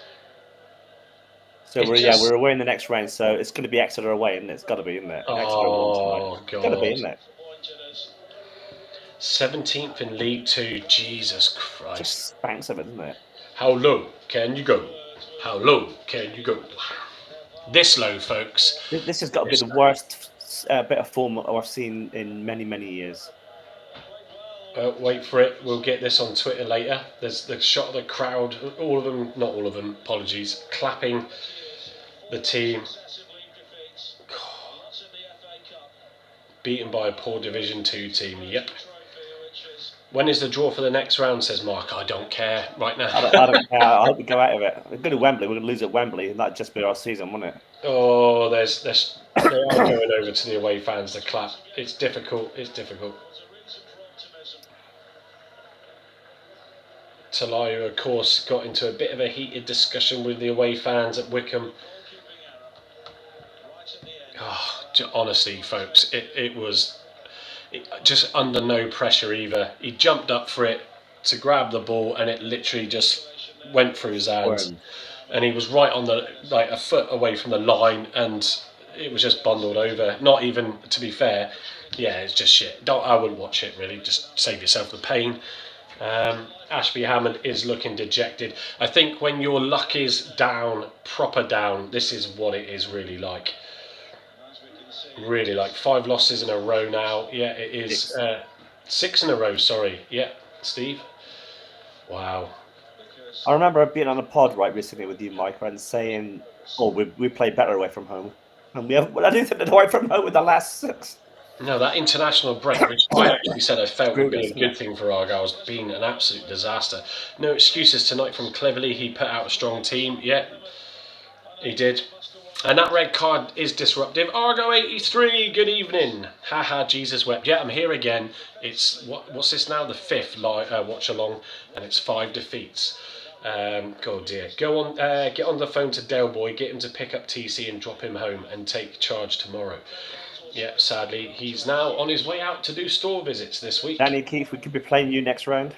So we're away in the next round, so it's going to be Exeter away, and it's got to be, isn't it? Oh, God. It's got to be, isn't it? 17th in League 2. Jesus Christ. Just spanks of it, isn't it? How low can you go? How low can you go? This low, folks. This has got to be the worst bit of form I've seen in many, many years. Wait for it. We'll get this on Twitter later. There's the shot of the crowd. All of them, not all of them, apologies, clapping the team. God. Beaten by a poor Division 2 team. Yep. When is the draw for the next round, says Mark. I don't care right now. I don't care. I hope we go out of it. We're going to Wembley. We're going to lose at Wembley, and that'd just be our season, wouldn't it? Oh, they are going over to the away fans to clap. It's difficult. It's difficult. Talayu, of course, got into a bit of a heated discussion with the away fans at Wickham. Oh, honestly, folks, it was just under no pressure either. He jumped up for it to grab the ball, and it literally just went through his hands. And he was right on a foot away from the line, and it was just bundled over. Not even, to be fair, yeah, it's just shit. I wouldn't watch it really. Just save yourself the pain. Ashby Hammond is looking dejected. I think when your luck is down, proper down, this is what it is really like. Really like 5 losses in a row now. Yeah, it is 6 in a row. Sorry. Yeah, Steve. Wow. I remember being on a pod right recently with you, Mike, and saying, "Oh, we play better away from home," and we have. Well, I do think that away from home with the last 6 No, that international break, which I actually said I felt would screwed be us, a good thing for Argyle, has been an absolute disaster. No excuses tonight from Cleverley. He put out a strong team. Yeah, he did. And that red card is disruptive. Argo 83, good evening. Haha, Jesus wept. Yeah, I'm here again. It's, what's this now? The 5th watch along, and it's 5 defeats. God dear. Go on, get on the phone to Del Boy, get him to pick up TC and drop him home and take charge tomorrow. Yeah, sadly, he's now on his way out to do store visits this week. Danny Keith, we could be playing you next round.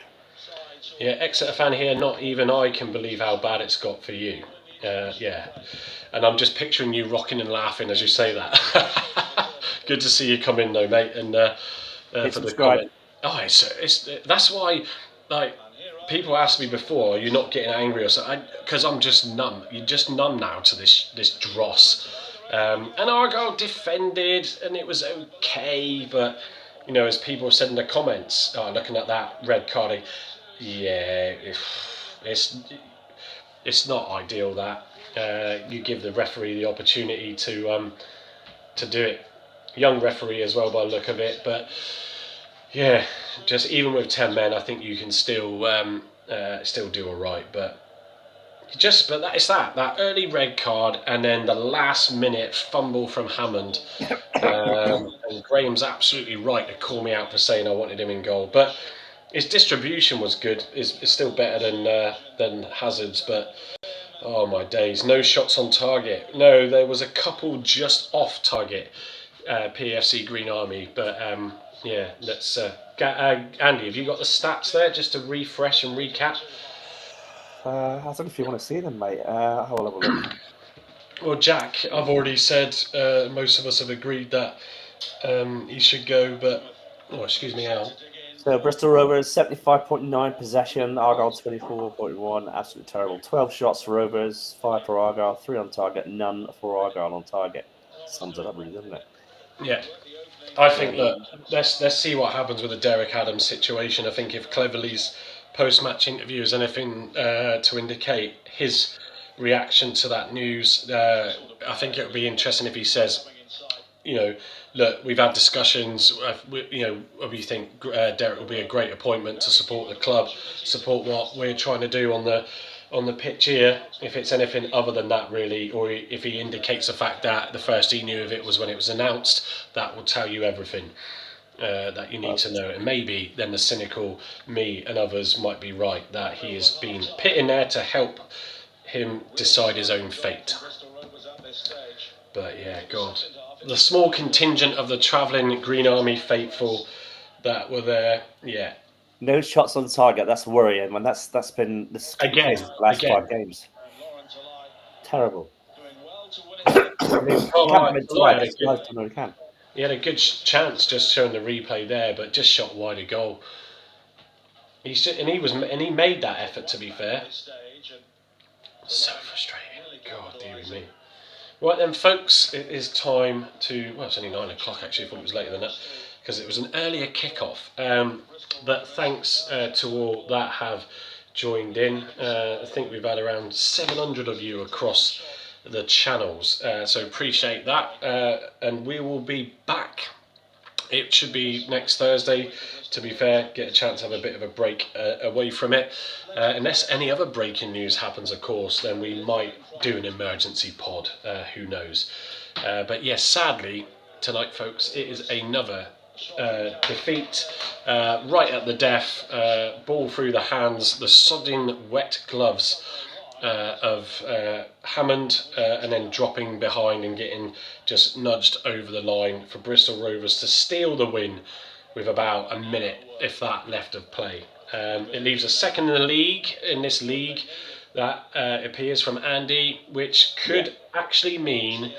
Yeah, Exeter fan here. Not even I can believe how bad it's got for you. Yeah, and I'm just picturing you rocking and laughing as you say that. Good to see you come in though, mate, and for the comment. Oh, that's why, like, people asked me before, "Are you not getting angry or something?" Because I'm just numb. You're just numb now to this dross. And Argyle defended, and it was okay, but you know, as people have said in the comments, looking at that red card, yeah, it's not ideal that you give the referee the opportunity to do it. Young referee as well by the look of it, but yeah, just even with 10 men, I think you can still do all right, but. It's that early red card and then the last minute fumble from Hammond. And Graham's absolutely right to call me out for saying I wanted him in goal, but his distribution was good. It's still better than Hazard's, but oh my days, no shots on target. No, there was a couple just off target. PAFC Green Army, but yeah, let's. Andy, have you got the stats there just to refresh and recap? I don't know if you want to see them, mate. I'll have a look. Well, Jack, I've already said most of us have agreed that he should go, but excuse me, Al. So Bristol Rovers 75.9 possession, Argyle 24.1. Absolutely terrible. 12 shots for Rovers, 5 for Argyle, 3 on target, none for Argyle on target. Sums it up, really, doesn't it? Yeah. I think that let's see what happens with the Derek Adams situation. I think if Cleverley's post-match interview is anything to indicate his reaction to that news, I think it would be interesting if he says, you know, look, we've had discussions. We think Derek will be a great appointment to support the club, support what we're trying to do on the pitch here. If it's anything other than that, really, or if he indicates the fact that the first he knew of it was when it was announced, that will tell you everything that you need to know. And maybe then the cynical me and others might be right that he has been put in there to help him decide his own fate. But yeah, God. The small contingent of the travelling Green Army faithful that were there, yeah. No shots on target. That's worrying, man. That's been the case the last 5 games. Terrible. He had a good chance just showing the replay there, but just shot wide of goal. He made that effort, to be fair. So frustrating. God, dear me. Right then, folks, it is time to. Well, it's only 9 o'clock actually. I thought it was later than that because it was an earlier kickoff. But thanks to all that have joined in. I think we've had around 700 of you across the channels, so appreciate that. And we will be back. It should be next Thursday. To be fair, get a chance to have a bit of a break away from it. Unless any other breaking news happens, of course, then we might do an emergency pod. Who knows? But yes, sadly, tonight, folks, it is another defeat. Right at the death. Ball through the hands. The sodding wet gloves of Hammond, and then dropping behind and getting just nudged over the line for Bristol Rovers to steal the win with about a minute, if that, left of play. It leaves us second in the league, in this league, that appears from Andy, which could actually mean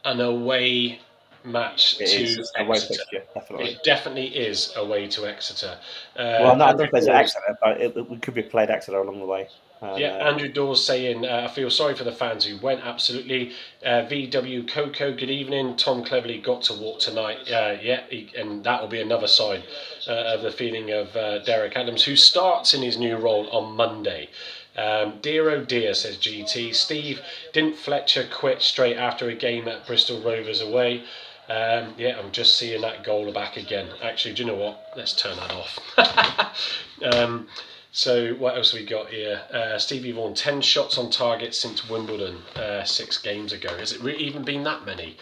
an away match to Exeter. It definitely is away to Exeter. Well, no, I don't play to Exeter, but it could be played Exeter along the way. Andrew Dawes saying, I feel sorry for the fans who went, absolutely. VW Coco, good evening. Tom Cleverley got to walk tonight. And that will be another sign of the feeling of Derek Adams, who starts in his new role on Monday. Dear oh dear, says GT. Steve, didn't Fletcher quit straight after a game at Bristol Rovers away? Yeah, I'm just seeing that goal back again. Actually, do you know what? Let's turn that off. So what else we got here? Stevie Vaughan, 10 shots on target since Wimbledon 6 games ago. Has it even been that many?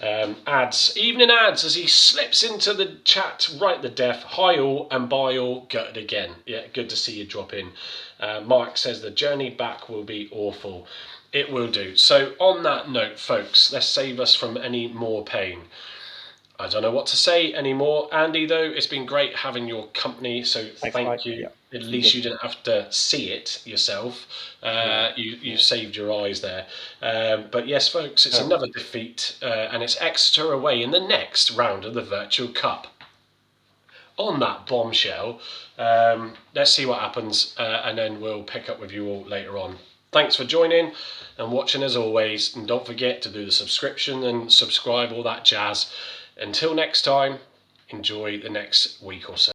Ads, evening ads, as he slips into the chat right the deaf. Hi all and bye all, gutted again. Yeah, good to see you drop in. Mark says the journey back will be awful. It will do. So on that note, folks, let's save us from any more pain. I don't know what to say anymore. Andy, though, it's been great having your company, so thank you. Yeah. At least you didn't have to see it yourself. You saved your eyes there. But yes, folks, it's another defeat, and it's Exeter away in the next round of the Virtual Cup. On that bombshell, let's see what happens, and then we'll pick up with you all later on. Thanks for joining and watching as always, and don't forget to do the subscription and subscribe, all that jazz. Until next time, enjoy the next week or so.